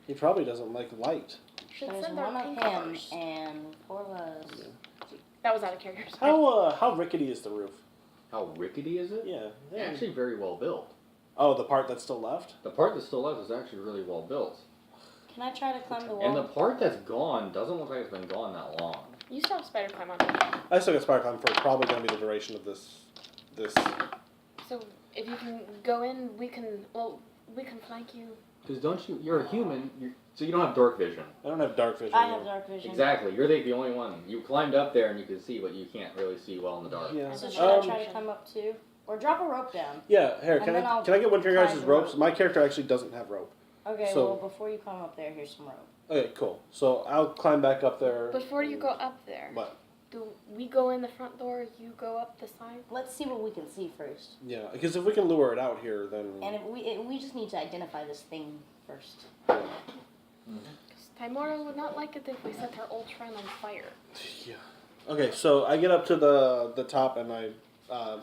he probably doesn't like light. Should there's send one our of pink him first. and 4 of us. That was out of character. Sorry. How rickety is the roof? How rickety is it? Yeah. Actually, very well built. Oh, the part that's still left. The part that's still left is actually really well built. Can I try to climb the And the wall? part that's gone doesn't look like it's been gone that long. You still have spider climb on it. I still got Spark on for probably going to be the duration of this. So if you can go in, we can flank you. Because you're a human, so you don't have dark vision. I don't have dark vision. I have dark vision. Exactly, you're the only one. You climbed up there and you can see, but you can't really see well in the dark. Yeah. So should I try to climb up too? Or drop a rope down? Yeah. Here, And can then I I'll get one of your guys' climb the ropes? rope. My character actually doesn't have rope. Okay, So- well, before you climb up there, here's some rope. Okay, cool. So I'll climb back up there. Before you go up there, What? do we go in the front door? You go up the side. Let's see what we can see first. Yeah, because if we can lure it out here, then. And if we just need to identify this thing first. Because Timora would not like it if we set our old shrine on fire. Yeah. Okay, so I get up to the top and I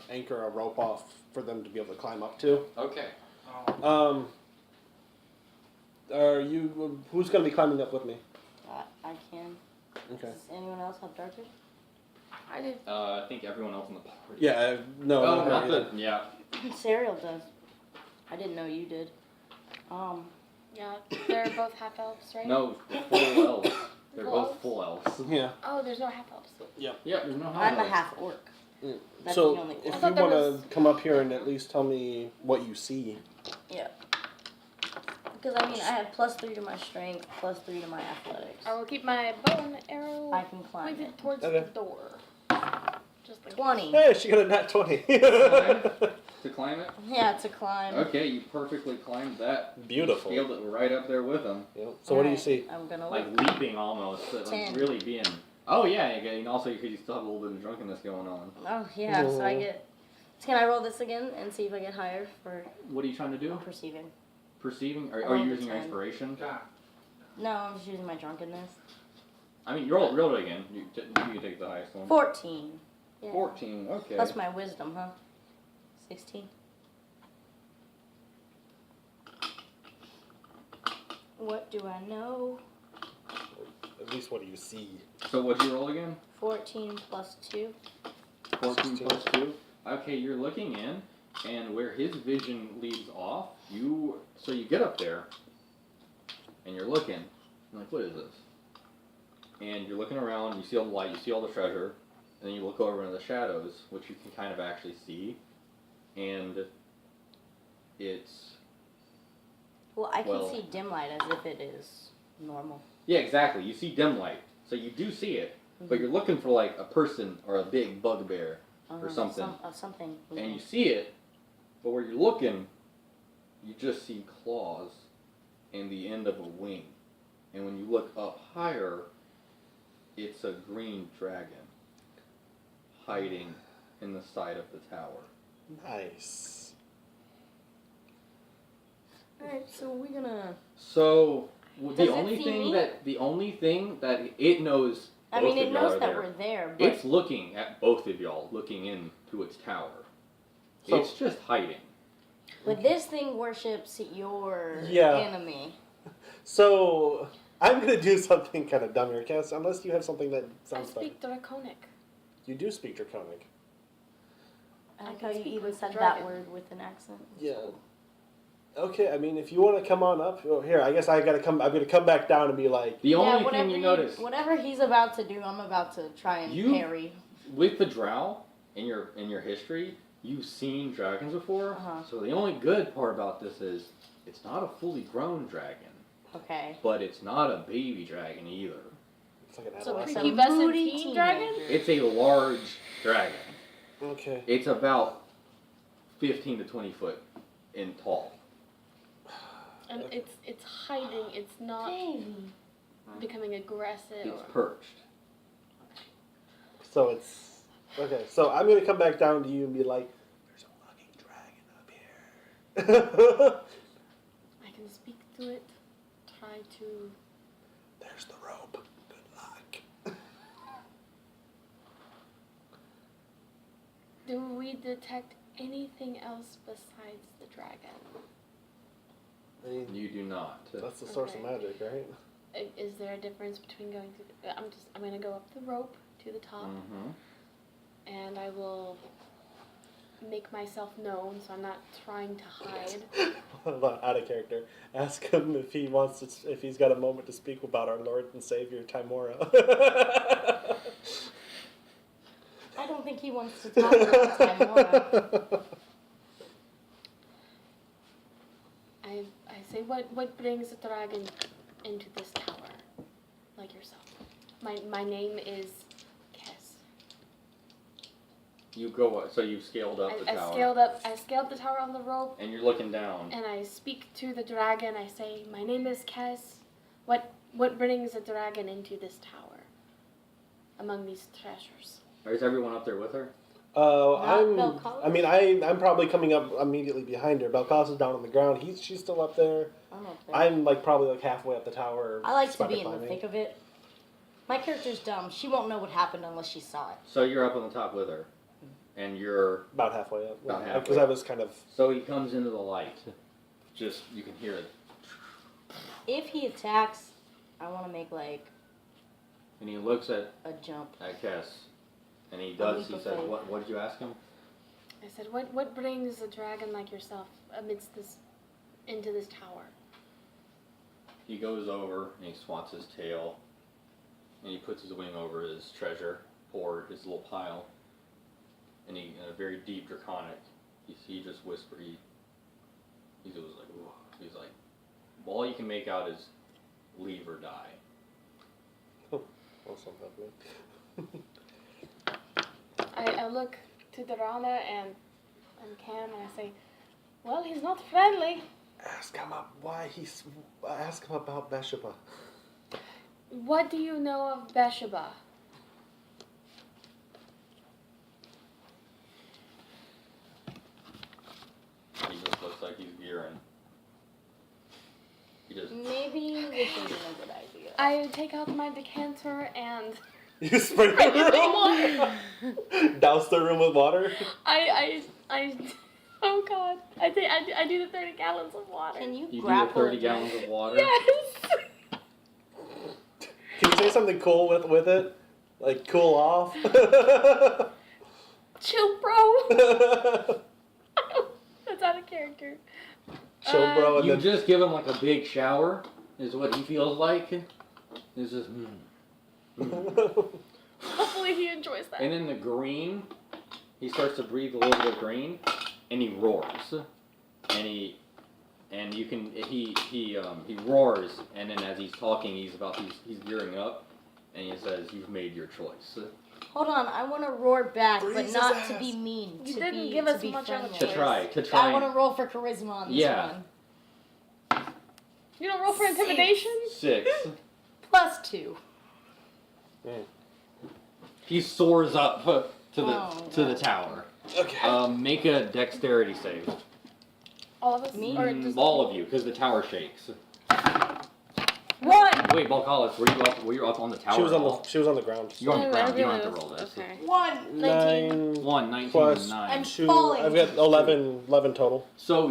anchor a rope off for them to be able to climb up to. Okay. Are you? Who's gonna be climbing up with me? I can. Okay. Does anyone else have dark vision? I did. I think everyone else in the party. Yeah. No. Oh, not not either. the, yeah. Serial does. I didn't know you did. Yeah, they're both half elves, right? No, full elves. They're Full both elves? full elves. Yeah. Oh, there's no half elves. Yeah, there's no I'm a elves. half orc. Mm. That's So the only if I you thought there want was- to come up here and at least tell me what you see. Yeah. Because I mean, I have +3 to my strength, +3 to my athletics. I will keep my bow and arrow I can climb pointed it. towards Okay. the door. Just like 20. Hey, she got a nat 20. To climb it? Yeah, to climb. Okay, you perfectly climbed that. Beautiful. Scaled it right up there with them. Yep. So what do you Alright, see? I'm gonna Like look. leaping almost. Like 10. really being. Oh, yeah, and also because you still have a little bit of drunkenness going on. Oh yeah, so I Oh. get. Can I roll this again and see if I get higher for What are you trying to do? perceiving? Perceiving? Are Roll you the using your 10. inspiration? No, I'm just using my drunkenness. I mean, roll it again. You can take the highest one. 14. Yeah. 14, okay. Plus my wisdom, huh? 16. What do I know? At least what do you see? So what'd you roll again? 14 plus 2. 14 plus 2. Okay, you're looking in, and where his vision leads off, you get up there, and you're looking, you're like, what is this? And you're looking around, you see all the light, you see all the treasure, and then you look over into the shadows, which you can kind of actually see, and it's, Well, I can Well- see dim light as if it is normal. yeah, exactly, you see dim light, so you do see it, but you're looking for like a person or a big bugbear, or something. Something. and you see it, but where you're looking, you just see claws and the end of a wing. And when you look up higher, it's a green dragon hiding in the side of the tower. Nice. Alright, so we're gonna. So Does the it only see thing me? that it knows, I both mean, of it y'all knows are that there. we're there, but It's looking at both of y'all, looking into its tower. So- It's just hiding. but this thing worships your Yeah. enemy. So I'm gonna do something kind of dumb here, Cass. Unless you have something that I sounds funny. speak Draconic. You do speak Draconic. I I like can how you speak even with the said that dragon. word with an accent. Yeah. Okay. I mean, if you want to come on up, well, here. I guess I gotta come. I'm gonna come back down and be like, The only thing you notice whatever he's about to do, I'm about to try and You- parry. with the drow in your history, you've seen dragons before. Uh-huh. So the only good part about this is it's not a fully grown dragon, Okay. but it's not a baby dragon either. it's like an So adolescent. Prepubescent moody teen dragon? teenager. It's a large dragon. Okay. It's about 15 to 20 foot in tall. And it's hiding. It's not Baby. becoming aggressive. It's or- perched. So it's okay. So I'm gonna come back down to you and be like, "There's a fucking dragon up here." I can speak to it. Try to. There's the rope. Good luck. Do we detect anything else besides the dragon? I mean, You do not. that's the source of Okay. magic, right? Is there a difference between going through? I'm gonna go up the rope to the top, Mm-hmm. and I will make myself known, so I'm not trying to hide. Hold on, out of character. Ask him if he wants to, if he's got a moment to speak about our Lord and Savior Timora. I don't think he wants to talk about Timora. I say, what brings a dragon into this tower, like yourself? My name is Kess. You go up, so you've scaled up the I tower. scaled the tower on the rope, And you're looking down. and I speak to the dragon. I say, my name is Kess. What brings a dragon into this tower, among these treasures? Is everyone up there with her? Belcalis? I mean, I'm probably coming up immediately behind her. Belcalis is down on the ground. She's still up there. I'm up there. I'm like probably like halfway up the tower. I like to spider be in the climbing. thick of it. My character's dumb. She won't know what happened unless she saw it. So you're up on the top with her. And you're... About halfway up. About Because halfway. I was kind of. So he comes into the light. Just, you can hear it. If he attacks, I want to make like And he looks at a jump. Kess. And he does, leap he of says, faith. what did you ask him? I said, what brings a dragon like yourself into this tower? he goes over and he swats his tail, and he puts his wing over his treasure or his little pile, and he, in a very deep draconic, he just whispered. He was like, ooh. He's like, all you can make out is leave or die. Also lovely. I look to Dorana and Cam and I say, well, he's not friendly. Ask him Ask him about Bathsheba. What do you know of Bathsheba? He just looks like he's gearing. He just. Maybe this isn't a good idea. I take out my decanter and You spray the room. Douse the room with water. I oh god, I do the 30 gallons of water. Can you You do the grapple 30 it? gallons of water. Yes. Can you say something cool with it? Like cool off? Chill, bro. That's out of character. Chill, bro, and You then just give him like a big shower, is what he feels like. It's just. Hopefully he enjoys that. And in the green, he starts to breathe a little bit of green, and he roars, he roars, and then as he's talking, he's gearing up, and he says, "You've made your choice." Hold on, I want to roar back, Breeze but his not ass. to be mean. You to didn't be, give to us be much of a friendly. To try. I want to roll for charisma on this Yeah. one. You don't roll for intimidation? 6. +2. He soars up to Oh, the tower. okay. Make a dexterity save. All of us? Me? Or just All of you, because the tower shakes. 1! Wait, Balkalis, were you up on the tower? She was at on all? the ground. You're on the Oh, ground. You don't everyone have to roll was- this. Okay. 1! 19. 1, 19, Plus 9. I'm 2. falling. I've got 11 total. So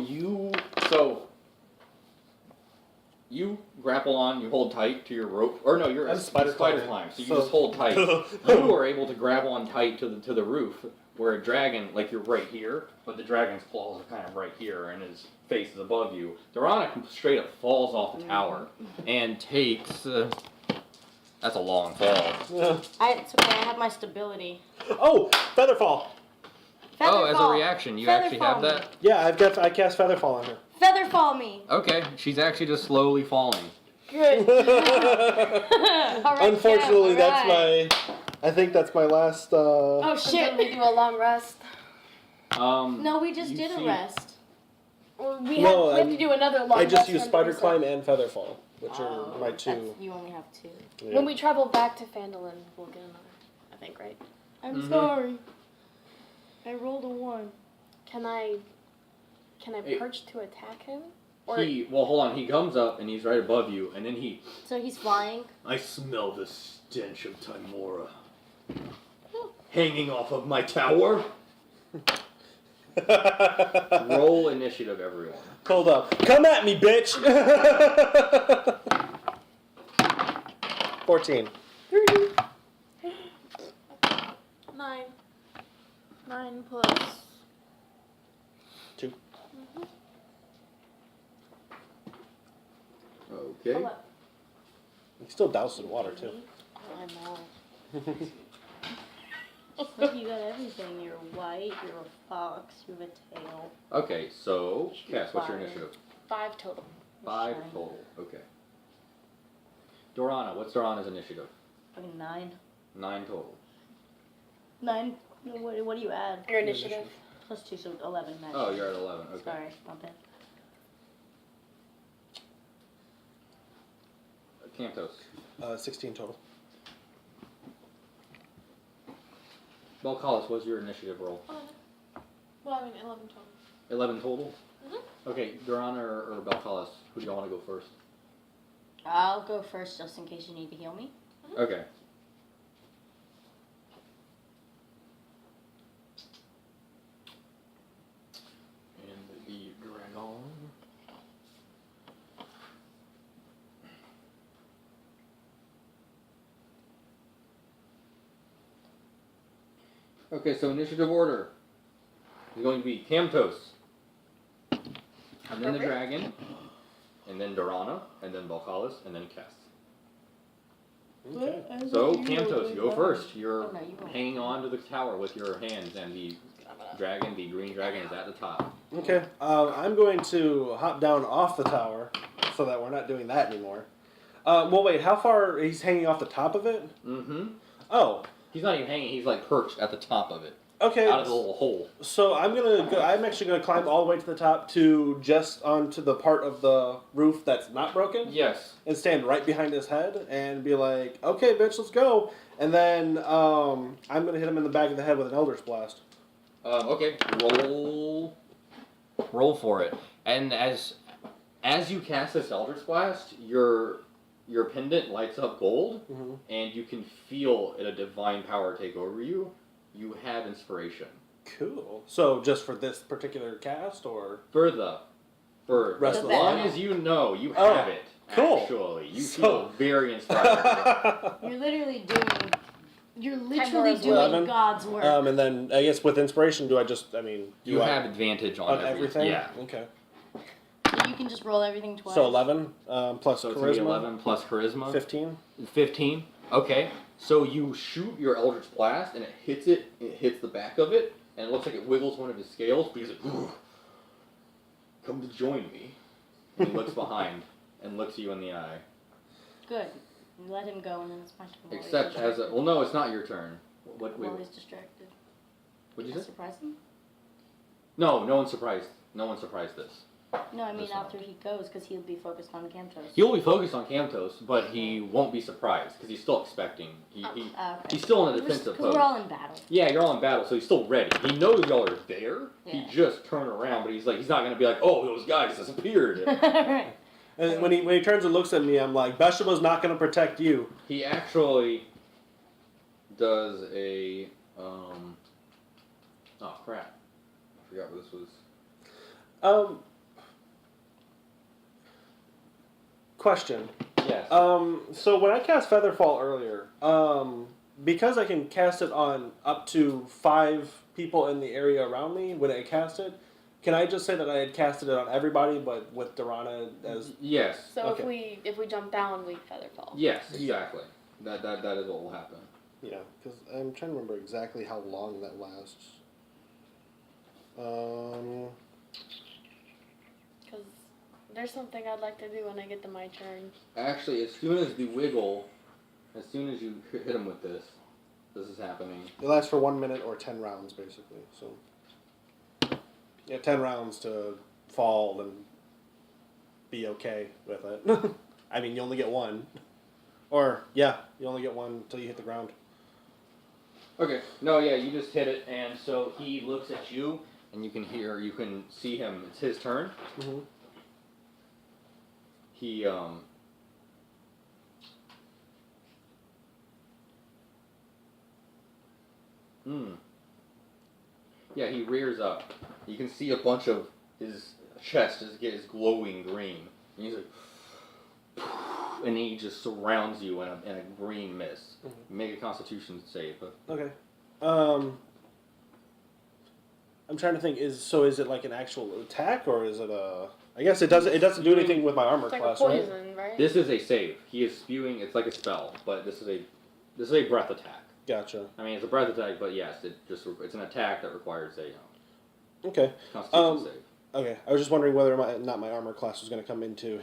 you grapple on, you hold tight to your rope, or no, you're I'm a spider climbing. climb, so you So- just hold tight. You are able to grab on tight to the roof, where a dragon, like you're right here, but the dragon's claws are kind of right here, and his face is above you. Dorana straight up falls off the tower and takes. That's a long fall. It's okay, I have my stability. Oh, Featherfall. Oh, as a Featherfall. reaction, you Featherfall actually have me. that. Yeah, I cast Featherfall on her. Featherfall me. Okay, she's actually just slowly falling. Good. Alright, Unfortunately, Kev, that's alright. I think that's my last. Oh Until shit. we do a long rest. No, we just You did see- a rest. Well, we No, have to do another long I rest. just used for Spider reset. Climb and Featherfall, which Oh, are my 2. You only have 2. Yeah. When we travel back to Phandalin, we'll get another. I think, right? I'm Mhm. sorry. I rolled a 1. Can I Hey. perch to attack him? Or Well, hold on. He comes up and he's right above you, and then So he's flying. I smell the stench of Timora hanging off of my tower. Roll initiative, everyone. Hold up. Come at me, bitch! 14. 9. 9 plus. 2. Okay. Hold up. You can still douse in water, too. I know. Look, you got everything. You're white, you're a fox, you have a tail. Okay, so Cass, what's your Fire. initiative? 5 total. 5 Shine. total. Okay. Dorana, what's Dorana's initiative? Fucking 9. 9 total. 9. No, what do you add? Your initiative. +2, so 11. Magic. Oh, you're at 11. Okay. Sorry, my bad. Camptos. 16 total. Belcalis, what's your initiative roll? Well, I mean, 11 total. 11 total? Okay, Dorana or Belcalis, who do y'all want to go first? I'll go first just in case you need to heal me. Okay. And the dragon. Okay, so initiative order is going to be Camtos, and then the dragon, and then Dorana, and then Balkalis, and then Kess. Okay. So, Kamtos, go first. You're Oh, no, you won't. hanging on to the tower with your hands, and the dragon, the green dragon, is at the top. Okay. I'm going to hop down off the tower so that we're not doing that anymore. Well, wait. How far? He's hanging off the top of it? Mm-hmm. Oh. He's not even hanging, he's like perched at the top of it. Okay. Out of the little hole. So I'm actually gonna climb all the way to the top to just onto the part of the roof that's not broken, Yes. and stand right behind his head and be like, "Okay, bitch, let's go." And then I'm gonna hit him in the back of the head with an Elder's Blast. Okay. Roll for it. And as you cast this Eldritch Blast, your pendant lights up gold, Mm-hmm. and you can feel a divine power take over you. You have inspiration. Cool. So just for this particular cast, or For Rest as of the long time. as you know you Oh, have it. cool. Actually, you So- feel very inspired. You're literally doing. You're more literally as doing well. 11. God's work. and then I guess with inspiration, do I just? I mean, do you I, have advantage on everything. Yeah. Okay. So you can just roll everything twice. So 11 plus So it's gonna be charisma. 11 plus charisma. 15. 15. Okay. So you shoot your Eldritch Blast, and it hits the back of it, and it looks like it wiggles one of his scales, but he's like, "Ooh, come to join me." And he looks behind and looks you in the eye. Good. You let him go, and then it's my turn. while he's Except as a, distracted. well, no, it's not your turn. What? Wait, While he's distracted. what'd you That's say? surprising? No, no one's surprised. No one's surprised this. No, I mean That's not. after he goes, because he'll be focused on Kamtos. He'll be focused on Kamtos, but he won't be surprised because he's still expecting. Okay. He's still in a We're s- defensive 'cause we're pose. all in battle. Yeah, you're all in battle, so he's still ready. He knows y'all are there. Yeah. He just turned around, but he's not gonna be like, "Oh, those guys disappeared." Right. And when he turns and looks at me, I'm like, Beshaba's not going to protect you. He actually does a oh crap. I forgot what this was. Question. Yes. So when I cast Featherfall earlier, because I can cast it on up to 5 people in the area around me when I cast it, can I just say that I had casted it on everybody, but with Dorana as? Yes. So Okay. if we jump down, we feather fall. Yes, exactly. That is what will happen. Yeah, because I'm trying to remember exactly how long that lasts. Because there's something I'd like to do when I get to my turn. Actually, as soon as you hit him with this is happening. It lasts for 1 minute or 10 rounds, basically. So, yeah, 10 rounds to fall and be okay with it. I mean, you only get one. Or, yeah, you only get one until you hit the ground. Okay. No, yeah, you just hit it, and so he looks at you, and you can see him. It's his turn. Mm-hmm. He Yeah, he rears up. You can see a bunch of his chest is glowing green. And he's like, and he just surrounds you in a green mist. Mm-hmm. Make a Constitution save. But Okay. I'm trying to think. Is it like an actual attack, or is it a? I guess it doesn't do anything with my armor It's like class, a right? poison, right? this is a save. He is spewing. It's like a spell, but this is a breath attack. Gotcha. I mean, it's a breath attack, but yes, it's an attack that requires a Okay. Constitution save. Okay. I was just wondering whether my armor class was going to come into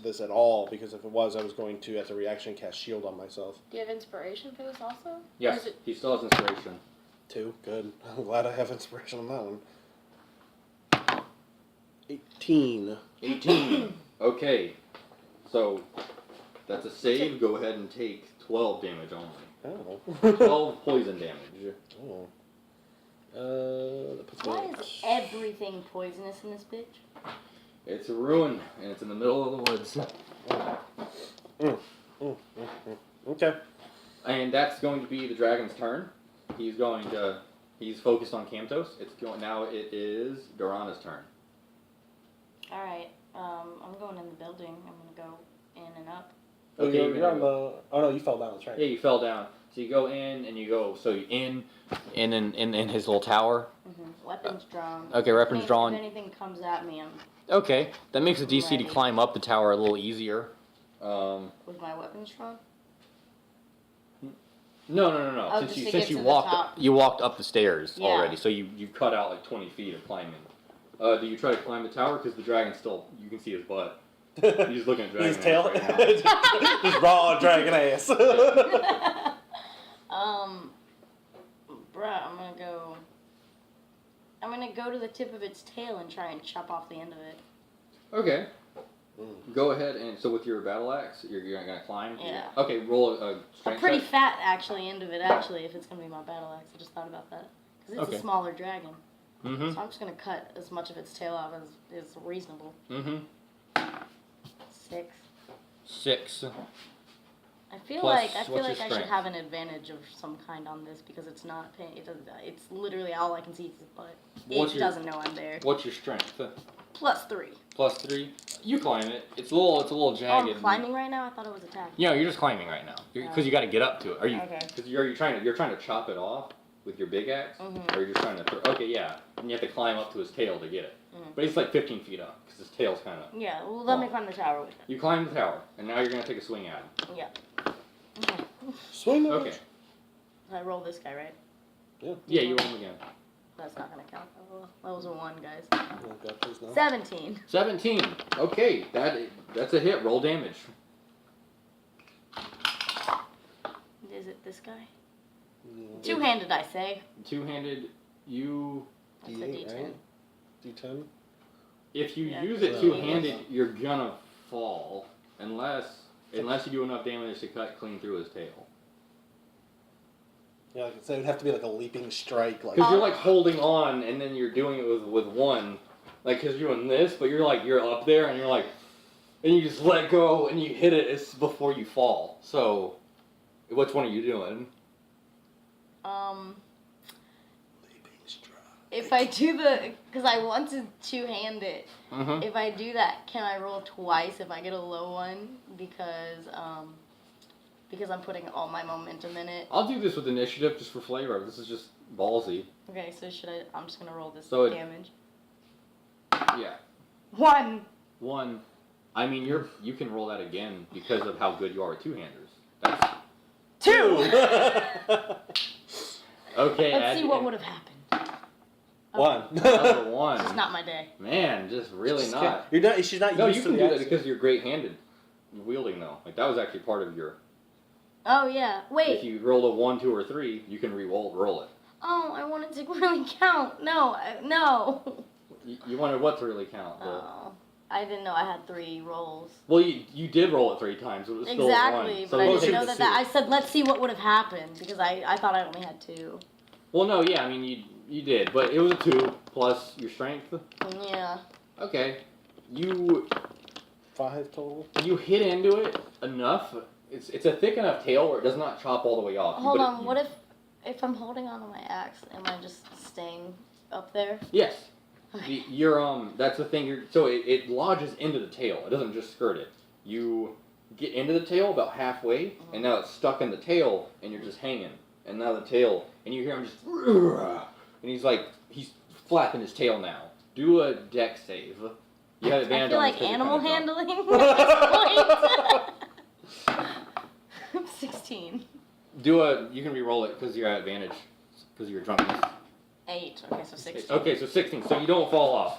this at all, because if it was, I was going to, as a reaction, cast shield on myself. Do you have inspiration for this also? Or Yes, is it- he still has inspiration. 2. Good. I'm glad I have inspiration on that one. 18. 18. Okay, so that's a save. Go ahead and take 12 damage only. Oh. 12 poison damage. Oh. That puts me Why at- is everything poisonous in this bitch? It's a ruin, and it's in the middle of the woods. Okay. And that's going to be the dragon's turn. He's focused on Kamtos. Now it is Dorana's turn. Alright, I'm going in the building. I'm gonna go in and up. Oh, Okay, you're on the. Oh no, you fell down. That's right. Yeah, you fell down. So you go in and you go. So you in his little tower. Weapons drawn. Okay, weapons If drawn. anything comes at me, I'm Okay, that makes the DC to Ready. climb up the tower a little easier. Was my weapon strong? No. Oh, Since just you to since get you to the walked top. you walked up the stairs Yeah. already, so you cut out like 20 feet of climbing. Do you try to climb the tower because the dragon's still? You can see his butt. He's looking at dragon. His tail, ass right now. just raw dragon ass. Bruh, I'm gonna go to the tip of its tail and try and chop off the end of it. Okay. Go ahead and so with your battle axe, you're gonna climb. Yeah. Okay, roll a A strength pretty check. fat actually end of it actually if it's gonna be my battle axe. I just thought about that because it's Okay. a smaller dragon. Mm-hmm. So I'm just gonna cut as much of its tail off as is reasonable. Mm-hmm. 6. 6. I feel Plus, like what's I your should strength? have an advantage of some kind on this because it's not paying. It's literally all I can see is his butt. What's It your- doesn't know I'm there. What's your strength? +3. Plus 3. You climb it. It's a little Oh, jagged. I'm climbing right now. I thought it was attacking. Yeah, you're just climbing right now because you got to get up to it. Are you? Okay. Because you're trying to chop it off with your big axe, Mhm. or you're just trying to throw. Okay, yeah, and you have to climb up to his tail to get it. Mhm. But it's like 15 feet up because his tail's kind of. Yeah. Well, let me Oh. climb the tower with it. You climb the tower, and now you're gonna take a swing at him. Yeah. Okay. Swing the Okay. I roll this guy, right? Yeah, you roll him again. That's not gonna count. That was a 1, guys. Oh, God, please no. 17. 17. Okay, that's a hit. Roll damage. Is it this guy? Yeah. Two-handed, I say. Two-handed. You. That's a D8, D10. right? D10. If you Yeah. use it Yeah. two-handed, you're gonna fall unless you do enough damage to cut clean through his tail. Yeah, like I said, it would have to be like a leaping strike. Like, Because you're like holding on, and then you're doing it with one, like because you're doing this, but you're up there, and you're like, and you just let go, and you hit it it's before you fall. So, which one are you doing? leaping strike. If I do because I want to two-hand it. Mm-hmm. If I do that, can I roll twice if I get a low one? Because I'm putting all my momentum in it. I'll do this with initiative just for flavor. This is just ballsy. Okay, so I'm just gonna roll this So it- damage. Yeah. 1. 1. I mean, you can roll that again because of how good you are with two-handers. That's 2. okay. Let's see what would have happened. One. Another 1. It's not my day. Man, just really not. You're not. She's not No, used you to can the do that accent. because you're great-handed wielding though. Like that was actually part of your. Oh yeah. If Wait. you roll a 1, 2, or 3, you can roll it. Oh, I wanted to really count. No, no. You wanted what to really count? Oh, I didn't know I had 3 rolls. Well, you did roll it 3 times, but it was still Exactly, 1. but I you didn't take know the that. I 2. said, let's see what would have happened because I thought I only had 2. Well, no, yeah, I mean you did, but it was a 2 plus your strength. Yeah. Okay, you 5 total. hit into it enough. It's a thick enough tail where it does not chop all the way off. Hold but on. What if I'm holding onto my axe? Am I just staying up there? Yes. Okay. You're that's the thing. So it lodges into the tail. It doesn't just skirt it. You get into the tail about halfway, and now it's stuck in the tail, and you're just hanging. And now the tail, and you hear him just, and he's flapping his tail now. Do a deck save. You have I advantage feel on like this 'cause you're animal kinda drunk. handling at this point. 16. You can re-roll it because you're at advantage because of your drunkenness. 8. Okay, so 16. Okay, so 16. So you don't fall off.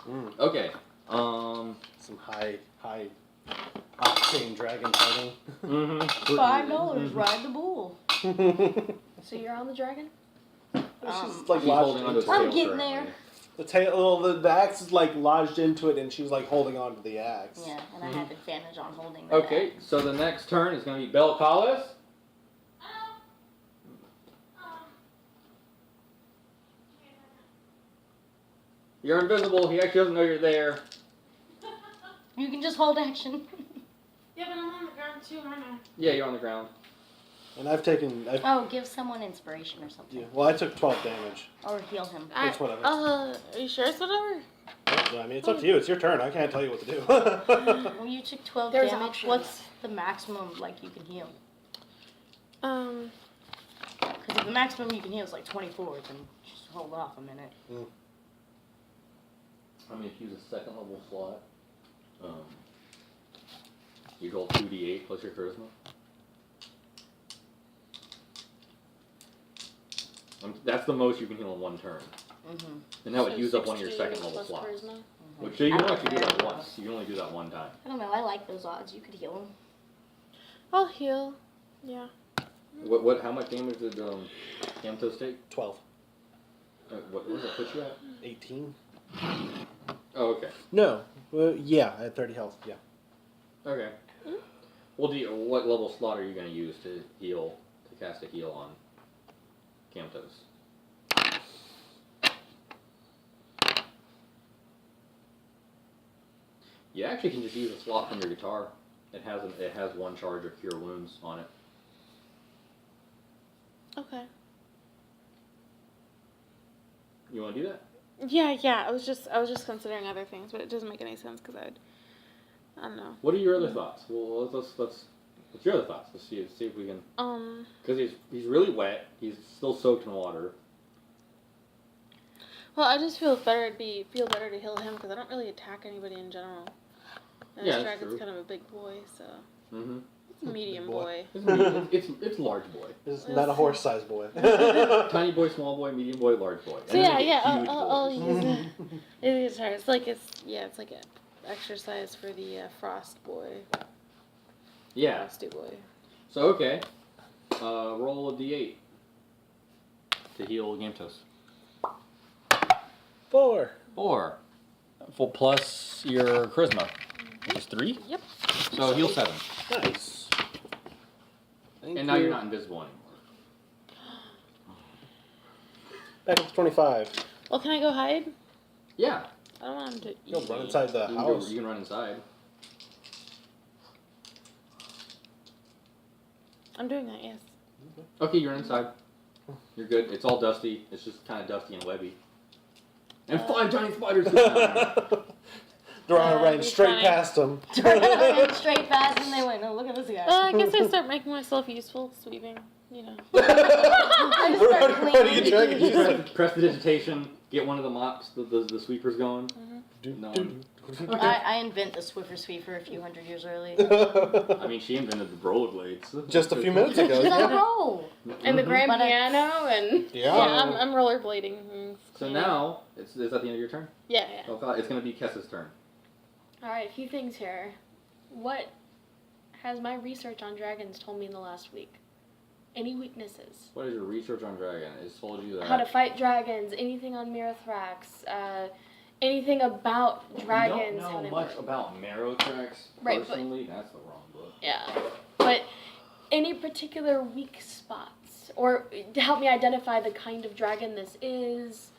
Mm. Okay. Some high octane dragon fighting. Mm-hmm. $5. Ride the bull. So you're on the dragon? She's like He's holding lodged onto his into tail. I'm getting currently. there. the tail. Well, the axe is like lodged into it, and she's like holding on to the axe. Yeah, and I have advantage on holding that. Okay, so the next turn is going to be Belcalis. You're invisible. He actually doesn't know you're there. You can just hold action. Yeah, but I'm on the ground too, aren't I? Yeah, you're on the ground. And I've taken. Oh, give someone inspiration or something. Yeah, well, I took 12 damage. Or heal him. It's whatever. Are you sure it's whatever? Yeah, I mean, it's up to you. It's your turn. I can't tell you what to do. Well, you took 12 There's damage. options. What's the maximum, like, you can heal? Um, Because if the maximum you can heal is like 24, then just hold off a minute. I mean, if you use a second level slot, you roll 2d8 plus your charisma. That's the most you can heal in one turn. Mm-hmm. And that would So use up one of your 16 second level plus slots. charisma. Which so you can I actually do like that that. once. You can only do that one time. I don't know. I like those odds. You could heal them. I'll heal. Yeah. What? How much damage did Gamtos take? 12. What does that put you at? 18? Oh, okay. No. Yeah, I had 30 health. Yeah. Okay. Well, what level slot are you going to use to heal, to cast a heal on Gamtos? You actually can just use a slot from your guitar. It has one charge of Cure Wounds on it. Okay. You want to do that? Yeah. I was just considering other things, but it doesn't make any sense because I don't know. What are your other thoughts? Well, let's what's your other thoughts? Let's see if we can. Because he's really wet. He's still soaked in water. Well, I just feel better to heal him because I don't really attack anybody in general. And Yeah, this that's dragon's true. kind of a big boy, so Mm-hmm. it's a medium boy. boy. It's large boy. It's not a horse-sized boy. Tiny boy, small boy, medium boy, large boy. So And then yeah, they get huge I'll boys. use it. It's hard. It's like an exercise for the frost boy, Yeah. frosty boy. So okay, roll a d8 to heal Gamtos. 4. 4. Full plus your charisma, which is 3. Yep. So heal 7. Nice. Thank And now you. you're not invisible anymore. Back up to 25. Well, can I go hide? Yeah. I don't want him to eat You'll run me. inside the You house. can run inside. I'm doing that. Yes. Okay, you're inside. You're good. It's all dusty. It's just kind of dusty and webby. And 5 giant spiders. Ron ran be straight fine. past him. Straight past, and they went, "Oh, look at this guy." Well, I guess I start making myself useful, sweeping. You know. I just start How do you cleaning. drag it? Press the digitation. Get one of the mops. The sweepers going. No. Okay. I invent the Swiffer Sweeper a few hundred years early. I mean, she invented the rollerblades. Just a few minutes ago. Is that a Yeah. roll? And the grand But I- piano and Yeah. I'm rollerblading. So cleaning. now, is that the end of your turn? Yeah. Oh, it's going to be Kessa's turn. All right, a few things here. What has my research on dragons told me in the last week? Any weaknesses? What is your research on dragon? It's told you that. How to fight dragons? Anything on Mirathrax? Anything about dragons? You how don't they know much work? about Marrowtrax Right, but- personally. That's the wrong book. Yeah, but any particular weak spots, or to help me identify the kind of dragon this is,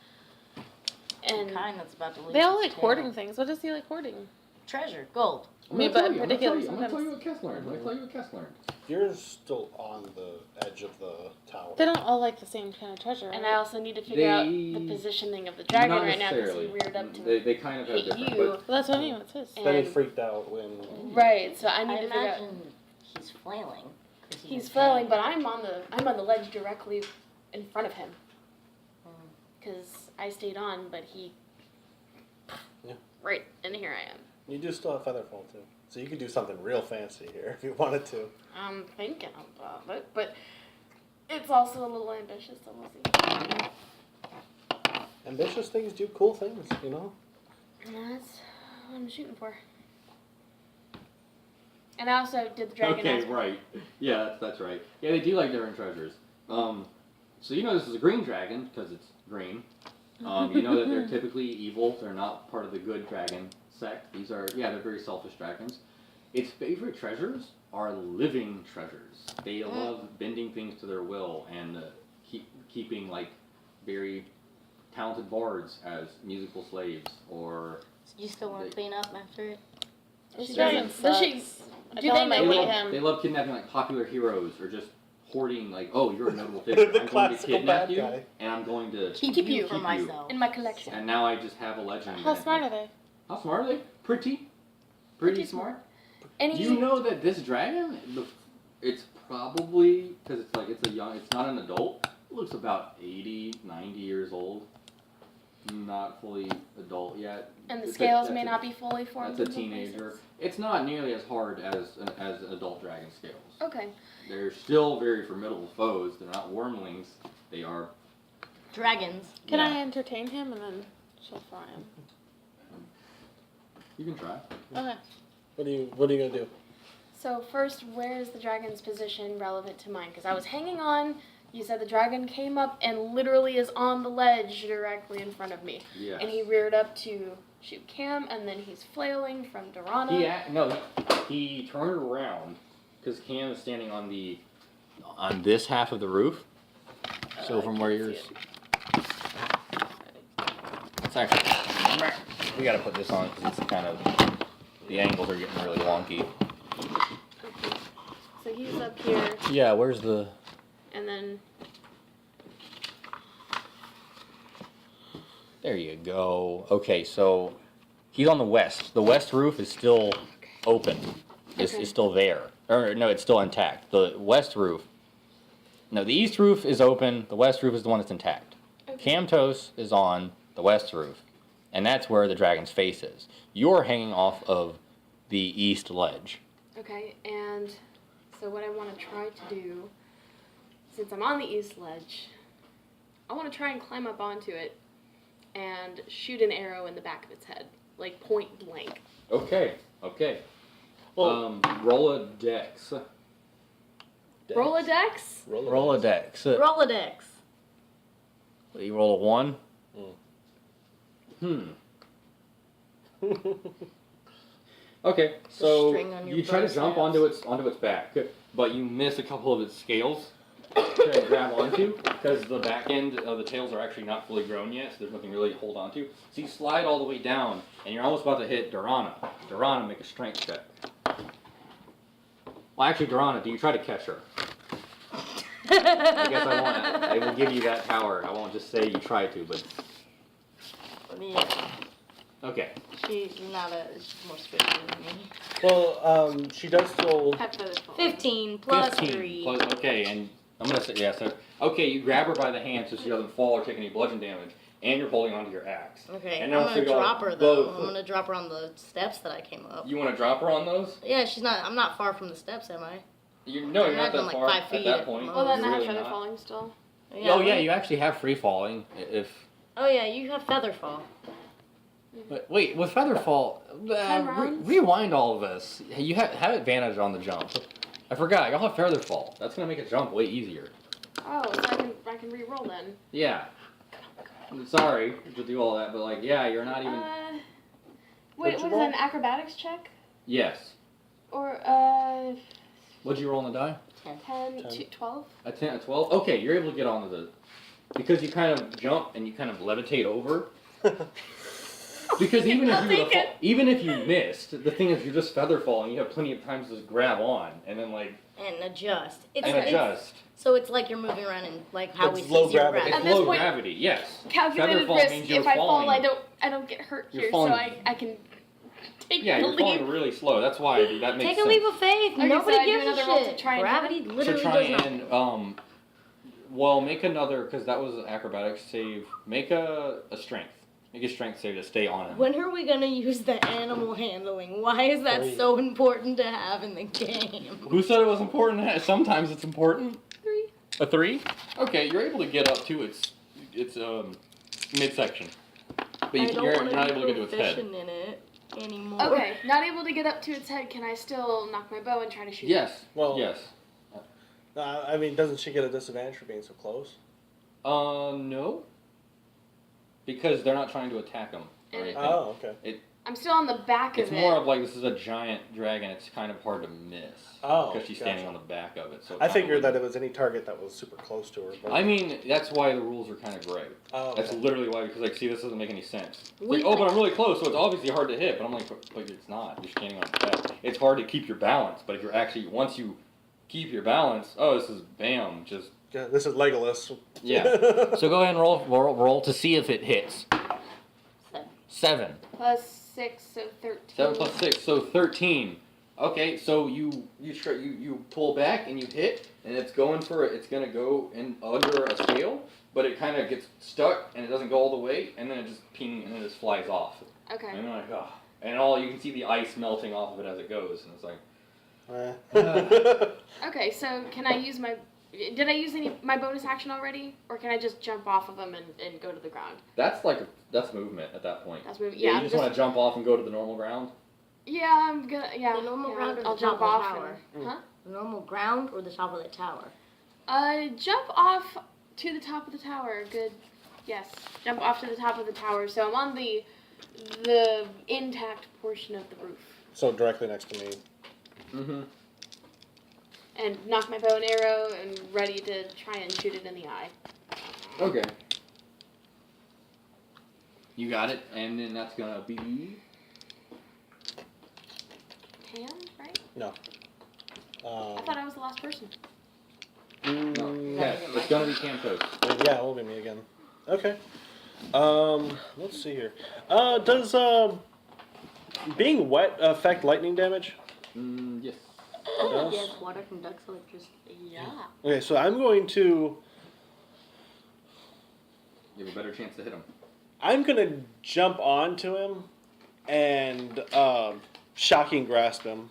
and Kind that's about to lose They all its like tail. hoarding things. What does he like hoarding? Treasure, gold. I'm Me, gonna but tell you, I'm gonna tell particularly you, I'm gonna tell you sometimes- what Kess learned. I'm gonna tell you what Kess learned. You're still on the edge of the tower. They don't all like the same kind of treasure. and right? I also need to figure out the They- positioning of the dragon Not right now because he necessarily. reared up to They kind of have hate different. you. But Well, that's what I mean. What's his? Then he and- freaked out when. Right, so I need I to figure out. imagine he's flailing. 'cause He's in flailing, pain. but I'm on the ledge directly in front of him. Mm. Because I stayed on, but he. Yeah. Right, and here I am. You do still have Featherfall too, so you could do something real fancy here if you wanted to. I'm thinking about it, but it's also a little ambitious, so we'll see. Ambitious things do cool things, you know. And that's what I'm shooting for. And I also did the dragon. okay, ask- right. Yeah, that's right. Yeah, they do like different treasures. So you know this is a green dragon because it's green. You know that they're typically evil. They're not part of the good dragon sect. They're very selfish dragons. Its favorite treasures are living treasures. They love bending things to their will and keeping like very talented bards as musical slaves or. You still want to clean up after it? This She dragon doesn't- does she- sucks. I do tell they him I know hate what- him. They love kidnapping like popular heroes or just hoarding like, oh, you're a notable figure. The I'm going to classical kidnap bad you guy. and I'm going to Keep you for keep myself. in my collection. And now I just have a legend. How that- smart are they? How smart are they? Pretty smart. Any Do you know that this dragon, it's probably because it's not an adult. It looks about 80, 90 years old. not fully adult yet. And the It's a- scales that's may a- not be fully formed. That's a in some teenager. places. It's not nearly as hard as adult dragon scales. Okay. They're still very formidable foes. They're not wormlings. They are. Dragons. Can Yeah. I entertain him and then she'll fry him? You can try. Okay. What are you gonna do? So first, where is the dragon's position relevant to mine? Because I was hanging on. You said the dragon came up and literally is on the ledge directly in front of me. Yes. And he reared up to shoot Cam, and then he's flailing from Dorana. He turned around because Cam is standing on this half of the roof. So from where yours, it's actually we got to put this on because it's kind of the angles are getting really wonky. Okay. So he's up here, Yeah, where's the? and then There you go. Okay, so he's on the west. The west roof is still open. It's, Okay. it's still there. Or no, it's still intact. The west roof. No, the east roof is open. The west roof is the one that's intact. Okay. Camtos is on the west roof, and that's where the dragon's face is. You're hanging off of the east ledge. okay, and so what I want to try to do, since I'm on the east ledge, I want to try and climb up onto it and shoot an arrow in the back of its head, like point blank. Okay. Well, Roll a dex. Rolodex? Rolodex. Rolodex. You roll a 1. Okay, so string on your you try to bow jump staves. onto its back, but you miss a couple of its scales to grab onto because the back end of the tails are actually not fully grown yet, so there's nothing really to hold onto. So you slide all the way down, and you're almost about to hit Dorana. Dorana, make a strength check. Well, actually, Dorana, do you try to catch her? I guess I will give you that power. I won't just say you try to, but Yeah, okay. she's more squishy than me. well, she does still. Have feather fall. 15 plus 15 3. plus- okay, and I'm gonna say yeah. So okay, you grab her by the hand so she doesn't fall or take any bludgeon damage, and you're holding onto your axe. Okay, And I'm now gonna figure out drop her though. both- I'm gonna drop her on the steps that I came up. You want to drop her on those? Yeah, she's not. I'm not far from the steps, am I? You're I not imagine that like far 5 at feet that at point. most. Well, then You're I have really feather not. falling still. Oh yeah, what- you actually have free falling if. Oh yeah, you have feather fall. But wait, with featherfall, 10 rounds? rewind all of this. You have advantage on the jump. I forgot. Y'all have featherfall. That's gonna make a jump way easier. Oh, so I can re-roll then. Yeah. Sorry to do all that, but like, yeah, you're not even. Wait, What'd what you is roll? that, an acrobatics check? Yes. Or, What'd you roll on the die? 10, 10. 12? A 10, a 12? Okay, you're able to get onto the. Because you kind of jump and you kind of levitate over. Because even if I'll you were to take fall, it. even if you missed, the thing is you're just feather falling. You have plenty of time to just grab on and then like And adjust. It's and adjust. So it's like you're moving around in like how It's we low see zero gravity. It's At this low point- gravity, yes. Calculated Featherfall risk. means you're If I fall, falling. I don't get hurt You're here, falling- so I can take Yeah, the you're falling leap. really slow. That's why that makes Take sense. a leap of faith. Okay, Nobody so I do gives a another roll to shit. try and hit Gravity So literally try does nothing. and well, make another because that was an acrobatics save. Make a strength. Make a strength save to stay on him. When are we gonna use the animal handling? Why is that 3. so important to have in the game? Who said it was important? Sometimes it's important. 3. A 3? Okay, you're able to get up to its midsection, but I don't you're want not to able to be get to its head. proficient in it anymore. Okay, not able to get up to its head. Can I still knock my bow and try to shoot? Yes. Well- Yes. I mean, doesn't she get a disadvantage for being so close? No. Because they're not trying to attack him. Or And- anything. Oh, okay. I'm still on the back It's of it. more of like this is a giant dragon. It's kind of hard to miss. Oh, Because she's standing gotcha. on the back of it. So it I kinda figured that wouldn't- it was any target that was super close to her. But... I mean, that's why the rules are kind of gray. Oh, That's okay. literally why. Because like, see, this doesn't make any sense. It's We- like, oh, but I'm really close, so it's obviously hard to hit. But I'm like, but it's not. You're standing on its back. It's hard to keep your balance. But if you're actually once you keep your balance, oh, this is bam, just Yeah, this is Legolas. yeah. So go ahead and roll to see if it hits. 7. 7. Plus 6, so 13. 7 plus 6, so 13. Okay, so you pull back and you hit, and it's gonna go in under a scale, but it kind of gets stuck and it doesn't go all the way, and then it just and it just flies off. Okay. And I'm like, oh, and all you can see the ice melting off of it as it goes, and it's like, Okay, so can I use my? Did I use my bonus action already, or can I just jump off of them and go to the ground? that's movement at that point. That's moving. Yeah, Yeah, you just want to jump off and go to the normal ground. Yeah, I'm gonna. Yeah. The normal ground or I'll the jump top of the off. tower? Huh? The normal ground or the top of the tower? Jump off to the top of the tower. Good. Yes. Jump off to the top of the tower. So I'm on the intact portion of the roof. So directly next to me. Mm-hmm. And knock my bow and arrow and ready to try and shoot it in the eye. Okay. You got it, and then that's gonna be. Hand, right? No. I thought I was the last person. No, yeah, it's gonna be Cantos. Yeah, it'll be me again. Okay. Let's see here. Does being wet affect lightning damage? Yes. does? Yes, water conducts electricity. Yeah. Okay, so I'm going to. You have a better chance to hit him. I'm gonna jump onto him and shocking grasp him.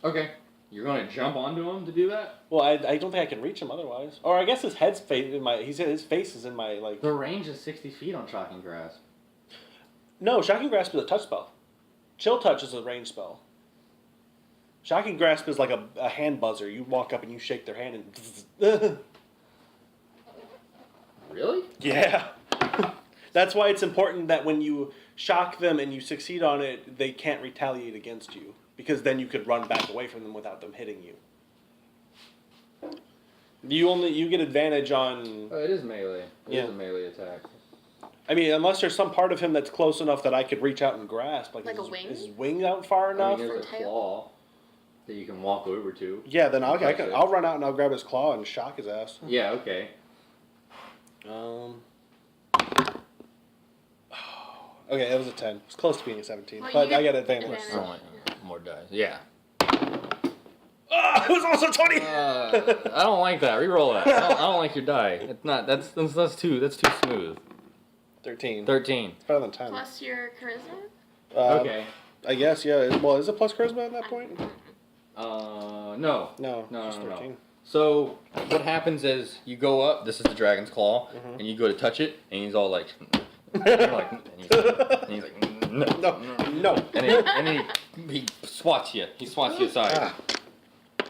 Okay. You're gonna jump onto him to do that? Well, I don't think I can reach him otherwise. Or I guess his head's in my. His face is in my like. The range is 60 feet on Shocking Grasp. No, shocking grasp is a touch spell. Chill touch is a range spell. Shocking grasp is like a hand buzzer. You walk up and you shake their hand and. Really? Yeah. That's why it's important that when you shock them and you succeed on it, they can't retaliate against you. Because then you could run back away from them without them hitting you. You get advantage on. Oh, it is melee. It Yeah. is a melee attack. I mean, unless there's some part of him that's close enough that I could reach out and grasp. Like Like is a wing? Is his wing out far I enough? mean, there's a tail? claw that you can walk over to. Yeah, then Touch it. I'll run out and I'll grab his claw and shock his ass. Yeah, okay. Okay, that was a 10. It's close to being a 17, Well, you but get I got advantage. advantage. Oh, more dice. Yeah. Ah, it was also 20. I don't like that. Reroll that. I don't like your die. It's not. That's too smooth. 13. 13. It's better than 10. Plus your charisma? Okay. I guess, yeah. Well, is it plus charisma at that point? No. No, No, just no, no. 13. So, what happens is you go up, this is the dragon's claw, Mhm. and you go to touch it, and he's all like, and you're like, and he's like, no. No. And then he swats you. He swats you aside. Ah.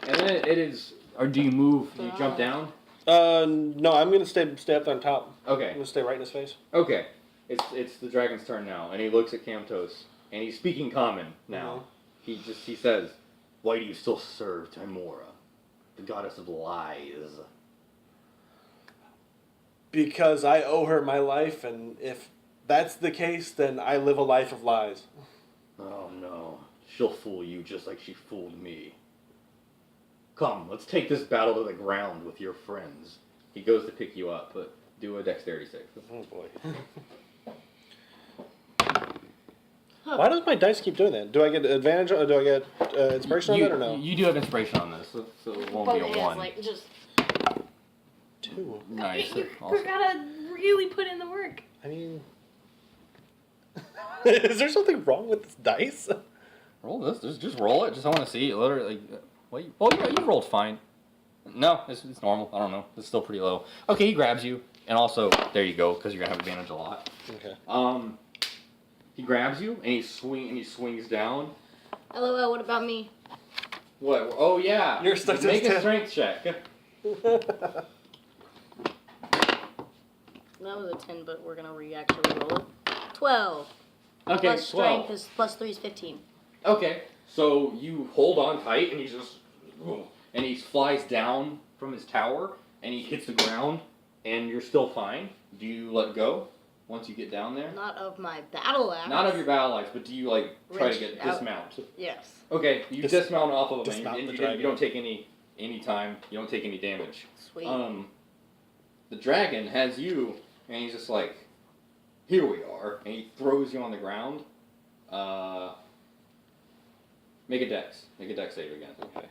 And then it is, or do you move, do you jump down? No, I'm gonna stay up on top. I'm Okay. gonna stay right in his face. Okay. It's the dragon's turn now, and he looks at Kamtos, and he's speaking common now. He says, "Why do you still serve Timora, the goddess of lies?" Because I owe her my life, and if that's the case, then I live a life of lies. Oh no, she'll fool you just like she fooled me. Come, let's take this battle to the ground with your friends. He goes to pick you up, but do a dexterity save. Oh boy. Why does my dice keep doing that? Do I get advantage, or do I get inspiration on that, or no? You do have inspiration on this, so it won't be a Both hands, one. like, just. 2. Nice. You Awesome. gotta really put in the work. I mean... is there something wrong with this dice? Roll this. Just roll it. Just I want to see it. Literally. You rolled fine. No, it's normal. I don't know. It's still pretty low. Okay, he grabs you, and also there you go, because you're gonna have advantage a lot. Okay. He grabs you and he swings down. LOL, what about me? What? Oh yeah. You're stuck to Make his a tail. strength check. That was a 10, but we're gonna actually roll it. 12. Okay, Plus strength 12. is plus 3 is 15. Okay, so you hold on tight, and he flies down from his tower, and he hits the ground, and you're still fine. Do you let go once you get down there? Not of my battle axe. Not of your battle axe, but do you try to Reach get out. dismount? Yes. Okay, you dismount off of him, dismount and the you dragon. don't take any time. You don't take any damage. Sweet. The dragon has you, and he's just like, "Here we are," and he throws you on the ground. Make a dex. Make a dex save again. Okay.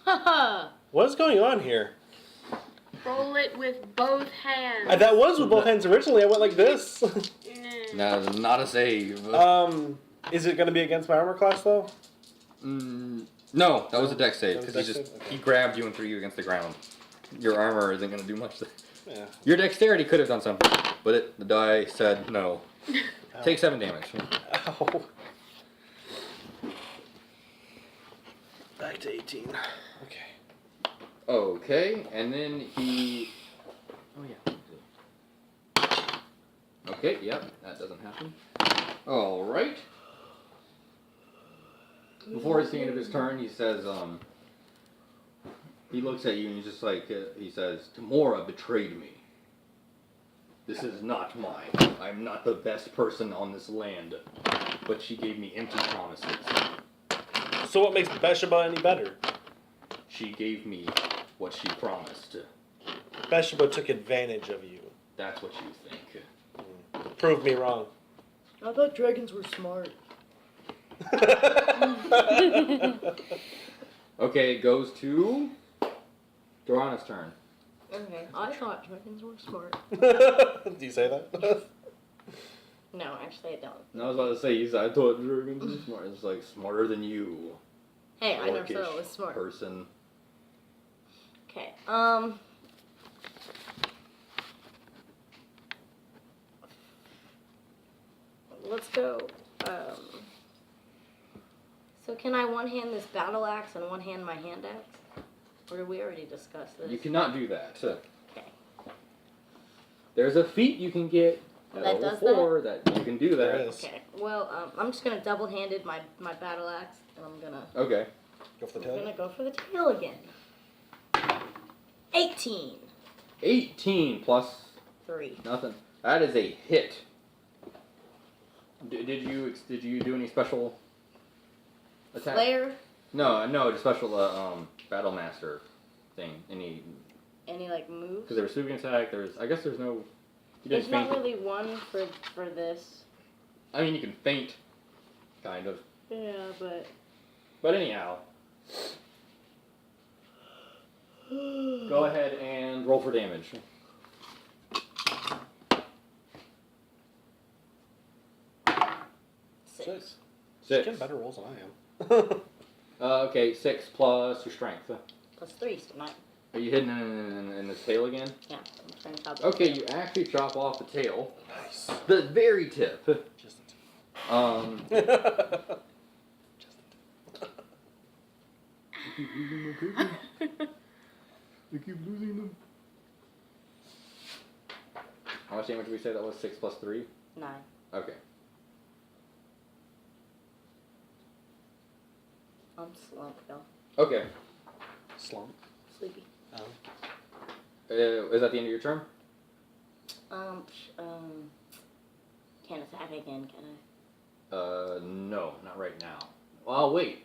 Haha. What is going on here? Roll it with both hands. That was with both hands originally. I went like this. No, not a save. Is it going to be against my armor class though? No, that was a dex save That was because a dex save? Okay. he grabbed you and threw you against the ground. Your armor isn't going to do much. Yeah. Your dexterity could have done something, but the die said no. Take 7 damage. Ow. Back to 18. Okay. Okay, and then he. Oh yeah. Okay, yep, that doesn't happen. All right. Before it's the end of his turn, he says, he looks at you and he's just like, he says, Tamora betrayed me. This is not mine. I'm not the best person on this land. But she gave me empty promises. So what makes Bathsheba any better? She gave me what she promised. Bathsheba took advantage of you. That's what you think. Prove me wrong. I thought dragons were smart. Okay, it goes to Dorana's turn. Okay, I thought dragons were smart. Do you say that? No, actually I don't. And I was about to say, I thought dragons were smart. It's like smarter than you. Hey, I never said Orcish I was smart. person. Okay, let's go. So can I one-hand this battle axe and one-hand my hand axe? Or did we already discuss this? You cannot do that. Okay. There's a feat you can get at That level does 4 that you can do There that. is. Okay, well, I'm just gonna double-handed my battle axe, and I'm gonna Okay. Go for the I'm tail. gonna go for the tail again. 18. 18 plus 3. nothing. That is a hit. Did you do any special attack? Flare? No, just special battle master thing. Any Any like moves? because there was sweeping attack. I guess there's no. You There's didn't not faint. really one for this. I mean, you can feint, kind of. Yeah, but But anyhow, go ahead and roll for damage. six. She's 6. getting better rolls than I am. Okay, 6 plus your strength. Plus 3, so 9. Are you hitting in the tail again? Yeah, I'm trying to top Okay, you actually chop off the tail. Nice. The very tip. Just Um, a tip. I keep losing my paper. I keep losing them. How much damage did we say that was? 6 plus 3? 9. Okay. I'm slumped, though. Okay. Slump. Sleepy. Is that the end of your turn? Can't attack again, can I? No, not right now. Well, wait.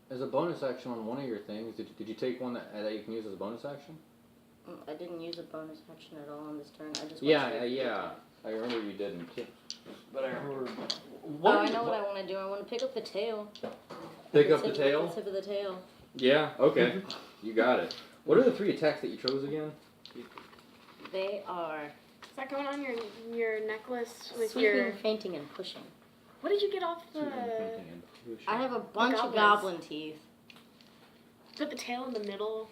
There's a bonus action on one of your things. Did you take one that you can use as a bonus action? I didn't use a bonus action at all on this turn. I just Yeah. I remember you didn't. But I remember. I know what I want to do. I want to pick up the tail. Pick up the Tip tail? The tip of the tail. Yeah, okay. You got it. What are the 3 attacks that you chose again? They are Is that going on your necklace with sweeping, your? fainting, and pushing. What did you get off the? I have a bunch of goblins. goblin teeth. Put the tail in the middle.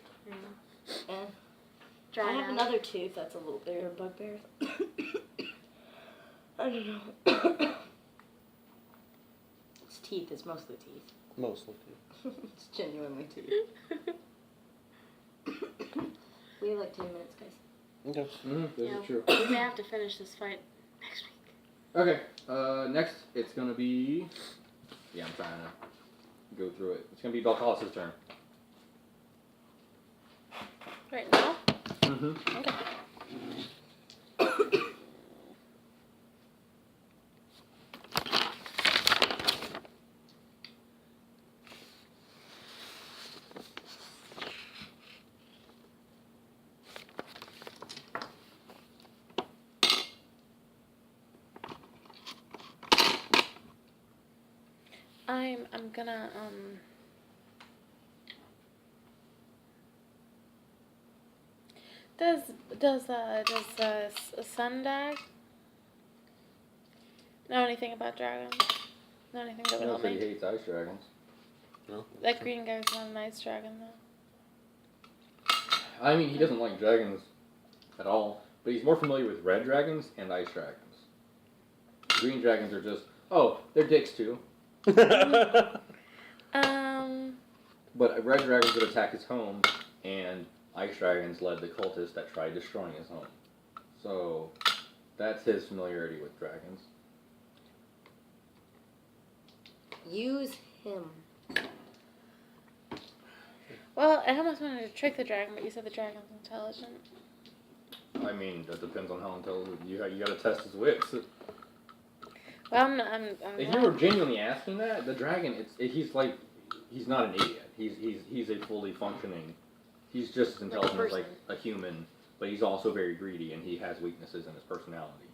And I Dry have out. another tooth that's a little bigger bugbear. I don't know. It's teeth. It's mostly teeth. Mostly. It's genuinely teeth. We have like 10 minutes, guys. Okay. This Yeah. is true. We may have to finish this fight next week. Okay, next it's gonna be. Yeah, I'm trying to go through it. It's gonna be Belcalis' turn. Right now. Mm-hmm. I'm gonna Does Sundag know anything about dragons? Know anything that would No, help said he me? hates ice dragons. That green guy's not a nice dragon though. I mean, he doesn't like dragons at all, but he's more familiar with red dragons and ice dragons. Green dragons are just, oh, they're dicks too. But red dragons would attack his home, and ice dragons led the cultists that tried destroying his home. So, that's his familiarity with dragons. Use him. Well, I almost wanted to trick the dragon, but you said the dragon's intelligent. I mean, that depends on how intelligent you gotta test his wits. Well, I'm If not- you were genuinely asking that, the dragon, he's not an idiot. He's a fully functioning. He's just as intelligent as like a human, but he's also very greedy and he has weaknesses in his personality.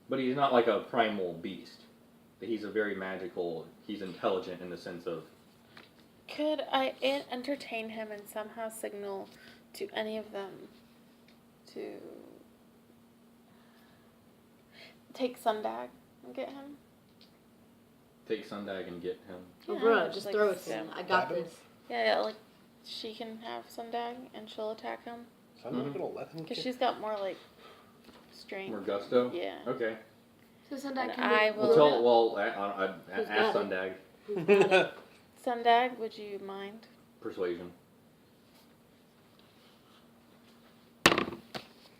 But he's not like a primal beast. He's a very magical. He's intelligent in the sense of. Could I entertain him and somehow signal to any of them to take Sundag and get him? Take Sundag and get him. Oh, Yeah, bro, just just like throw it to stab him. I got him. this. Yeah, like she can have Sundag and she'll attack him So I'm not gonna let him because kick. she's got more like strength. More gusto. Yeah. Okay. So Sunday And can I be. will- Well, tell. Well, Who's ask got it? Sundag. Sundag, would you mind? Persuasion.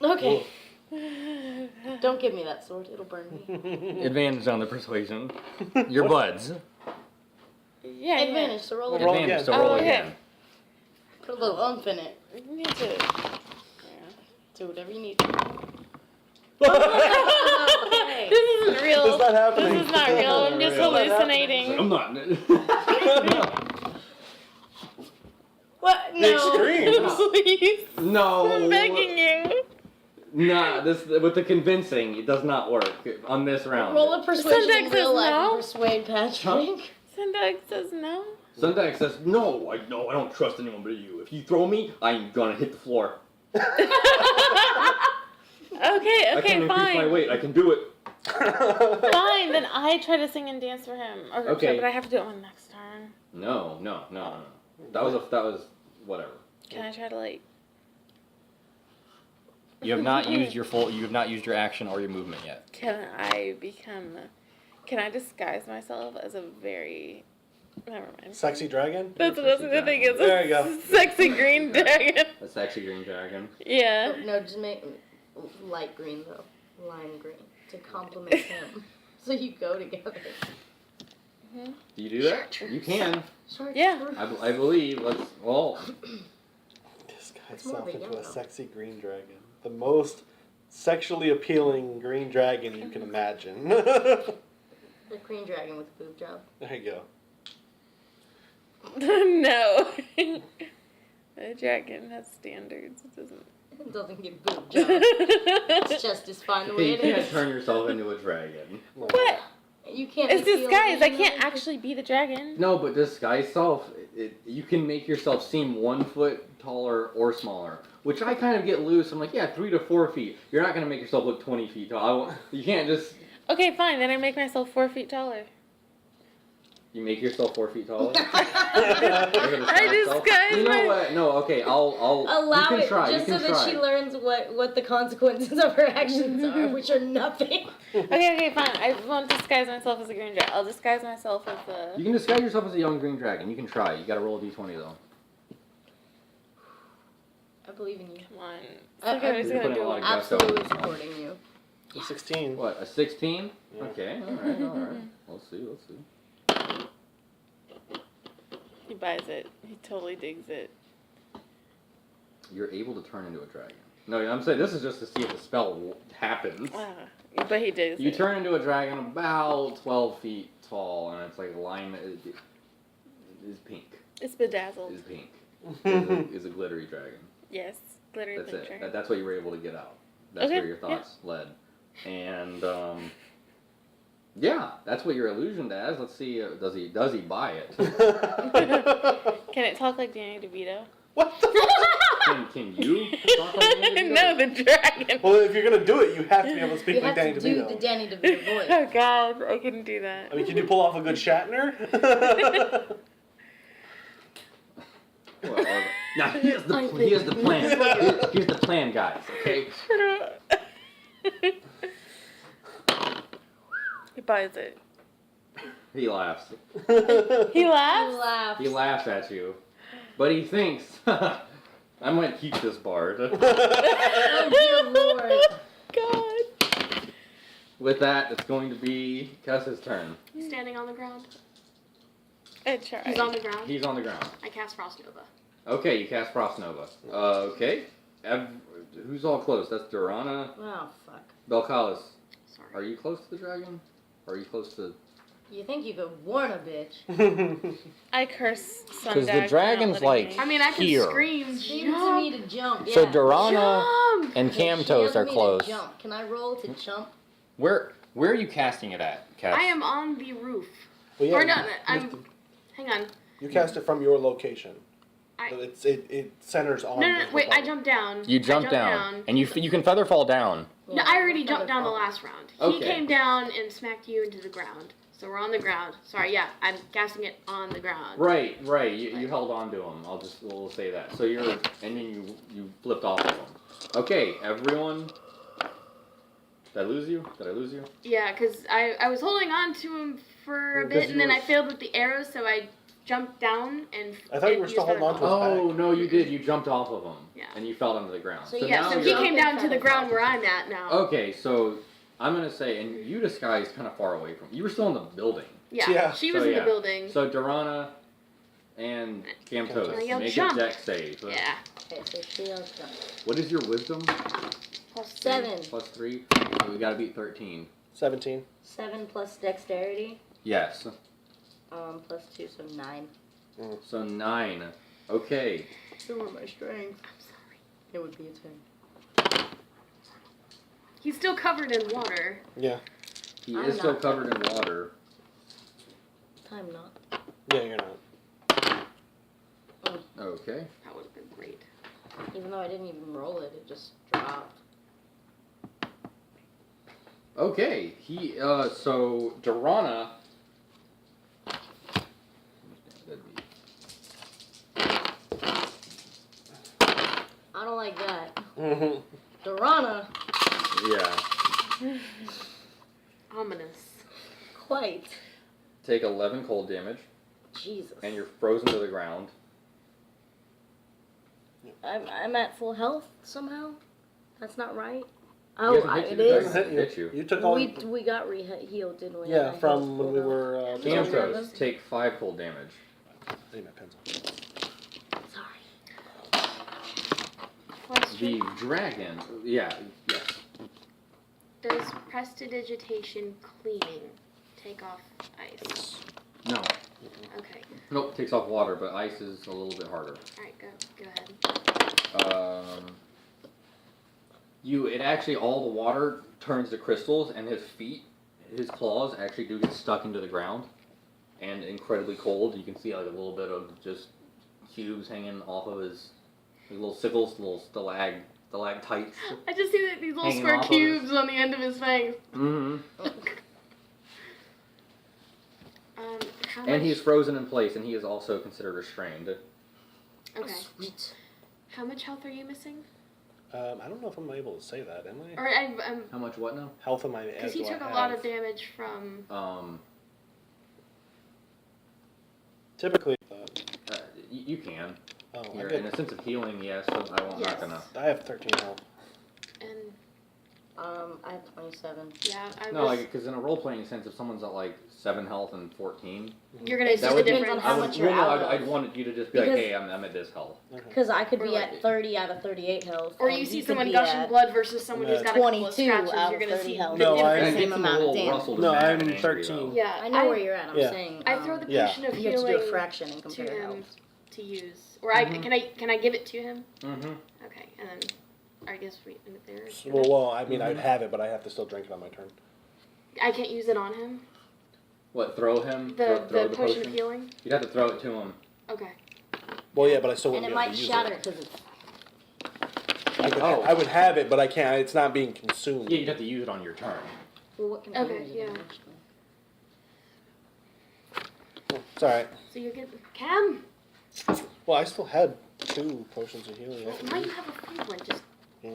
Okay. Don't give me that sword. It'll burn me. Advantage on the persuasion. Your buds. Yeah, Advantage, so roll Well, it. roll Advantage. again. So roll Oh, okay. again. Put a little umph in it. You need to. Do whatever you need. This isn't real. It's not happening. This is not real. I'm just It's not hallucinating. I'm not. What? The No. extremes. Please. No. I'm begging you. Nah, this with the convincing, it does not work on this round. Roll a persuasion Sundag in says real life no. and persuade Patrick. Sundag says no. Sundag says, "No, I don't trust anyone but you. If you throw me, I'm gonna hit the floor. Okay, I can increase my fine. weight. I can do it." Fine, then I try to sing and dance for him. Or, Okay. But I have to do it on next turn. No. That was whatever. Can I try to like? You have not used your You have not used your action or your movement yet. Can I become? Can I disguise myself as a very? Never mind. Sexy dragon. That's the thing is. There you go. Sexy green dragon. A sexy green dragon. Yeah. No, just make light green though. Lime green. To complement him. So you go together. Do you do that? You can. Sure. Yeah. I believe. Well, Disguise It's more of yourself a into a yellow. sexy green dragon. The most sexually appealing green dragon you can imagine. There The green dragon with a boob job. you go. No. The dragon has standards. It doesn't. It doesn't get boob job. It's just as fine the way you it can't is. turn yourself into a dragon. What? You can't. It's make the disguise. I illusion can't of it. actually be the dragon. No, but disguise self, you can make yourself seem 1 foot taller or smaller, which I kind of get loose. I'm like, yeah, 3 to 4 feet. You're not gonna make yourself look 20 feet tall. You can't just. Okay, fine. Then I make myself 4 feet taller. You make yourself 4 feet taller. I disguise You know my- what? No, okay. I'll. Allow you can it try. just you so can that try. she learns what the consequences of her actions are, which are nothing. Okay, fine. I won't disguise myself as a green dragon. I'll disguise myself as a. You can disguise yourself as a young green dragon. You can try. You gotta roll a d20 though. I believe in you. Come on. I- Okay, I'm You're just gonna putting do a lot it. of gusto. Absolutely supporting you. 16. What? A 16? Yeah. Okay. All right. Let's see. He buys it. He totally digs it. You're able to turn into a dragon. No, I'm saying this is just to see if the spell happens. But he digs You it. turn into a dragon about 12 feet tall, and it's like alignment is pink. It's bedazzled. Is pink. Is a glittery dragon. Yes. Glittery That's pink it. dragon. That's what you were able to get out. That's Okay, where your thoughts led. And Yeah, that's what your illusion does. Let's see. Does he buy it? Can it talk like Danny DeVito? What the Can you talk like Danny DeVito? No, the dragon. Well, if you're gonna do it, you have to be able to speak You like have Danny to do DeVito. the Danny DeVito voice. Oh God, I couldn't do that. I mean, can you pull off a good Shatner? Well, now here's the plan. Here's the plan, guys. Okay. He buys it. He laughs. He laughs. Laugh. He laughs at you, but he thinks, "I might keep this bard." Oh dear Lord. God. With that, it's going to be Cuss's turn. He's standing on the ground. I tried. He's on the ground. He's on the ground. I cast Frost Nova. Okay, you cast Frost Nova. Okay. Who's all close? That's Durana. Oh fuck. Belcalis. Sorry. Are you close to the dragon? Or are you close to... You think you could warn a bitch? I curse Sunday. Because the dragon's like I mean, I can here. scream. Seems to Jump! me to jump. Yeah. So Durana Jump! and Okay, she Camtos yelled are at me to close. Jump. Can I roll to jump? Where are you casting it at, Cass? I am on the roof. Well, Or you no, have I'm. to- Hang on. You cast it from your location. I- It centers on. No, the wait, I bubble. jumped down. You I jump jumped down, and you can feather fall down. No, I already jumped down the last round. He Okay. came down and smacked you into the ground. So we're on the ground. Sorry, yeah, I'm casting it on the ground. Right. You held on to him. We'll say that. So you're... And then you flipped off of him. Okay, everyone... Did I lose you? Yeah, because I was holding on to him for a Because bit, you and then were- I failed with the arrows, so I jumped down and. I thought you were used still holding on to feather his fall. Oh, no, you did. You jumped off of him. Yeah. And you fell onto the ground. So Yeah, now so he you're- came down to the feather ground fall. where I'm at now. Okay, so I'm going to say... And you disguised kind of far away from... You were still in the building. Yeah, Yeah. she was So, in yeah. the building. So Durana and Camtos, Now yell make jump. a deck save. Yeah. Okay, so she yells jump. What is your wisdom? Plus 7. Plus 3? So we got to beat 13. 17. 7 plus dexterity. Yes. Plus 2, so 9. So 9. Okay. So were my strength. I'm sorry. It would be a 10. He's still covered in water. Yeah. He I'm is still not. covered in water. I'm not. Yeah, you're not. Okay. That would have been great. Even though I didn't even roll it, it just dropped. Okay. So Durana. I don't like that. Mhm. Durana, Yeah. Ominous. quite. Take 11 cold damage, Jesus. and you're frozen to the ground. I'm at full health somehow? That's not right? He Oh, hasn't hit you. it The is? dragon hasn't hit you. You took all. We got healed, didn't we? Yeah, I from healed when full we health. were. Camtos, take 5 cold damage. I need my pencil. Sorry. Question. The dragon. Yeah. Yes. Does prestidigitation cleaning take off ice? No. Okay. Nope. Takes off water, but ice is a little bit harder. Alright, go ahead. It actually, all the water turns to crystals, and his claws actually do get stuck into the ground, and incredibly cold. You can see like a little bit of just cubes hanging off of his little sickles, little stalactites. I just see these little Hanging square off of cubes on the end of his fangs. Mm-hmm. How And much? he's frozen in place, and he is also considered restrained. Okay. Sweet. How much health are you missing? I don't know if I'm able to say that, am I? Or I'm How much? What now? Health of my. because do he I took a have? lot of damage from. Typically, You can. oh, You're, in a sense of healing, yes. So I'm not gonna. I have 13 health. And I have 27. yeah, I No, was. like because in a role playing sense, if someone's at like 7 health and 14, You're gonna It see that the would depends difference. on how I would, much you're well, no, out I'd of. wanted you to just be like, Because- hey, I'm at this health. Because I could Or be like- at 30 out of 38 health. Or and you he see could someone be gushing at blood versus someone who's got a couple of 22 scratches. out You're of gonna 30 see health. the No, difference. I- And same it's a amount of little damage. rustled No, mad I'm and angry, 13. though. Yeah, I know where you're at. I'm Yeah. saying. I throw the Yeah. potion of You have to healing do a fraction and to compare him health. to use, or can I give it to him? Mm-hmm. Okay, and then I guess we end it there. Well, I mean, I'd have it, but I have to still drink it on my turn. I can't use it on him. What? Throw him? The throw potion of healing. You'd have to throw it to him. Okay. Well, yeah, but I still And wouldn't it be able might to use shatter it. because it's. I would have it, but I can't. It's not being consumed. Yeah, you'd have to use it on your turn. Well, what can Okay, yeah. It's all right. So you get Cam. Well, I still had 2 potions of healing. I Well, can now use. you have a free one. Just Yeah.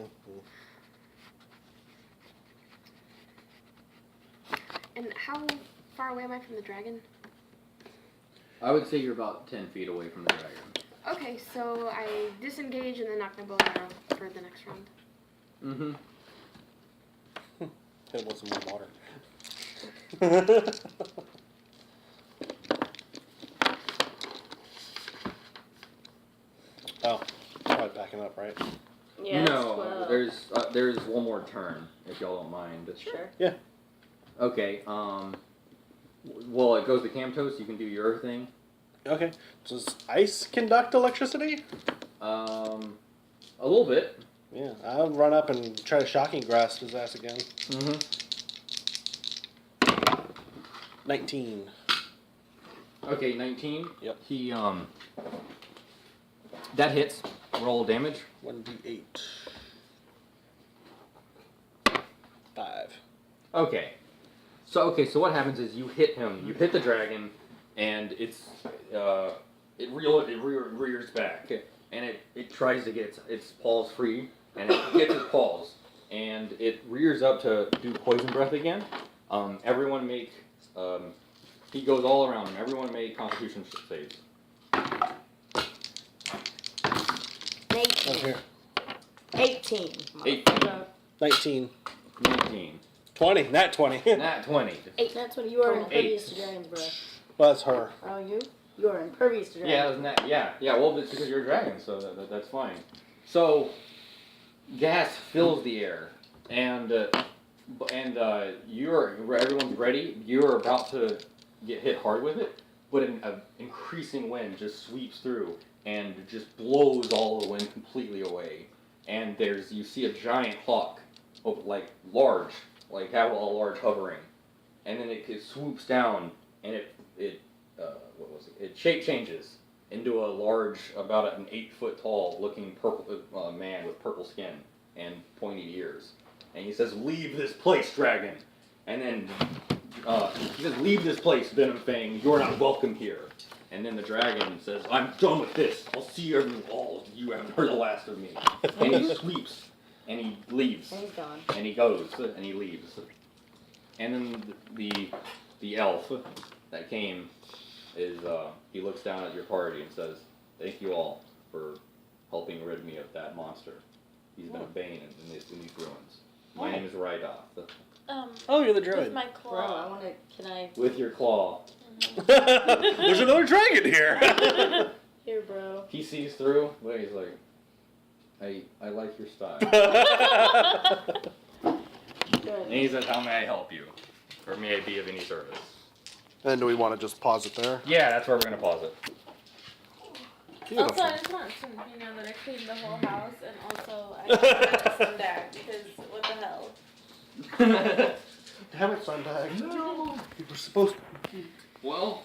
and how far away am I from the dragon? I would say you're about 10 feet away from the dragon. Okay, so I disengage and then knock my bow and arrow for the next round. Mm-hmm. Hit it with some more water. Oh, probably backing up, right? Yeah, it's no, 12. there's one more turn if y'all don't mind. Sure. Okay. Well, it goes to Camtos. You can do your thing. Okay. Does ice conduct electricity? A little bit. Yeah, I'll run up and try to shocking grasp his ass again. Mm-hmm. 19. Okay, 19. Yep. He that hits. Roll damage. 1d8. 5. Okay. So what happens is you hit him. You hit the dragon, and it rears back, and it tries to get its paws free, and it gets its paws, and it rears up to do poison breath again. Everyone make he goes all around him. Everyone make Constitution saves. 18. here. 18. 18. 19. 19. 20. Nat 20. Nat 20. That's what you are impervious Eight. to dragons, bro. Well, that's her. Oh, you? You are impervious to dragons. Yeah, isn't that, yeah. Well, it's because you're a dragon, so that's fine. So, gas fills the air, and everyone's ready. You're about to get hit hard with it, but an increasing wind just sweeps through and just blows all the wind completely away. And you see a giant hawk, large, have a large hovering, and then it swoops down, and it shape changes into a large, about an 8 foot tall looking purple man with purple skin and pointy ears, and he says, "Leave this place, dragon." And then he says, "Leave this place, Venom Fang. You're not welcome here." And then the dragon says, "I'm done with this. I'll see all. You haven't heard the last of me." And he sweeps, and he leaves, And he's gone. and he goes, and he leaves. And then the elf that came is he looks down at your party and says, "Thank you all for helping rid me of that monster. He's been a bane in these ruins. My name is Rydoth. Oh, you're the With druid. my Bro, I claw. wanna. Can I. With your claw." There's another dragon here. Here, bro. He sees through, but he's like, I like your style. Good. And he says, "How may I help you? Or may I be of any service?" And do we want to just pause it there? Yeah, that's where we're going to pause it. Beautiful. Also, I just want to, that I cleaned the whole house, and also I got some back because what the hell? Damn it, Sundag. No. You were supposed to. Well,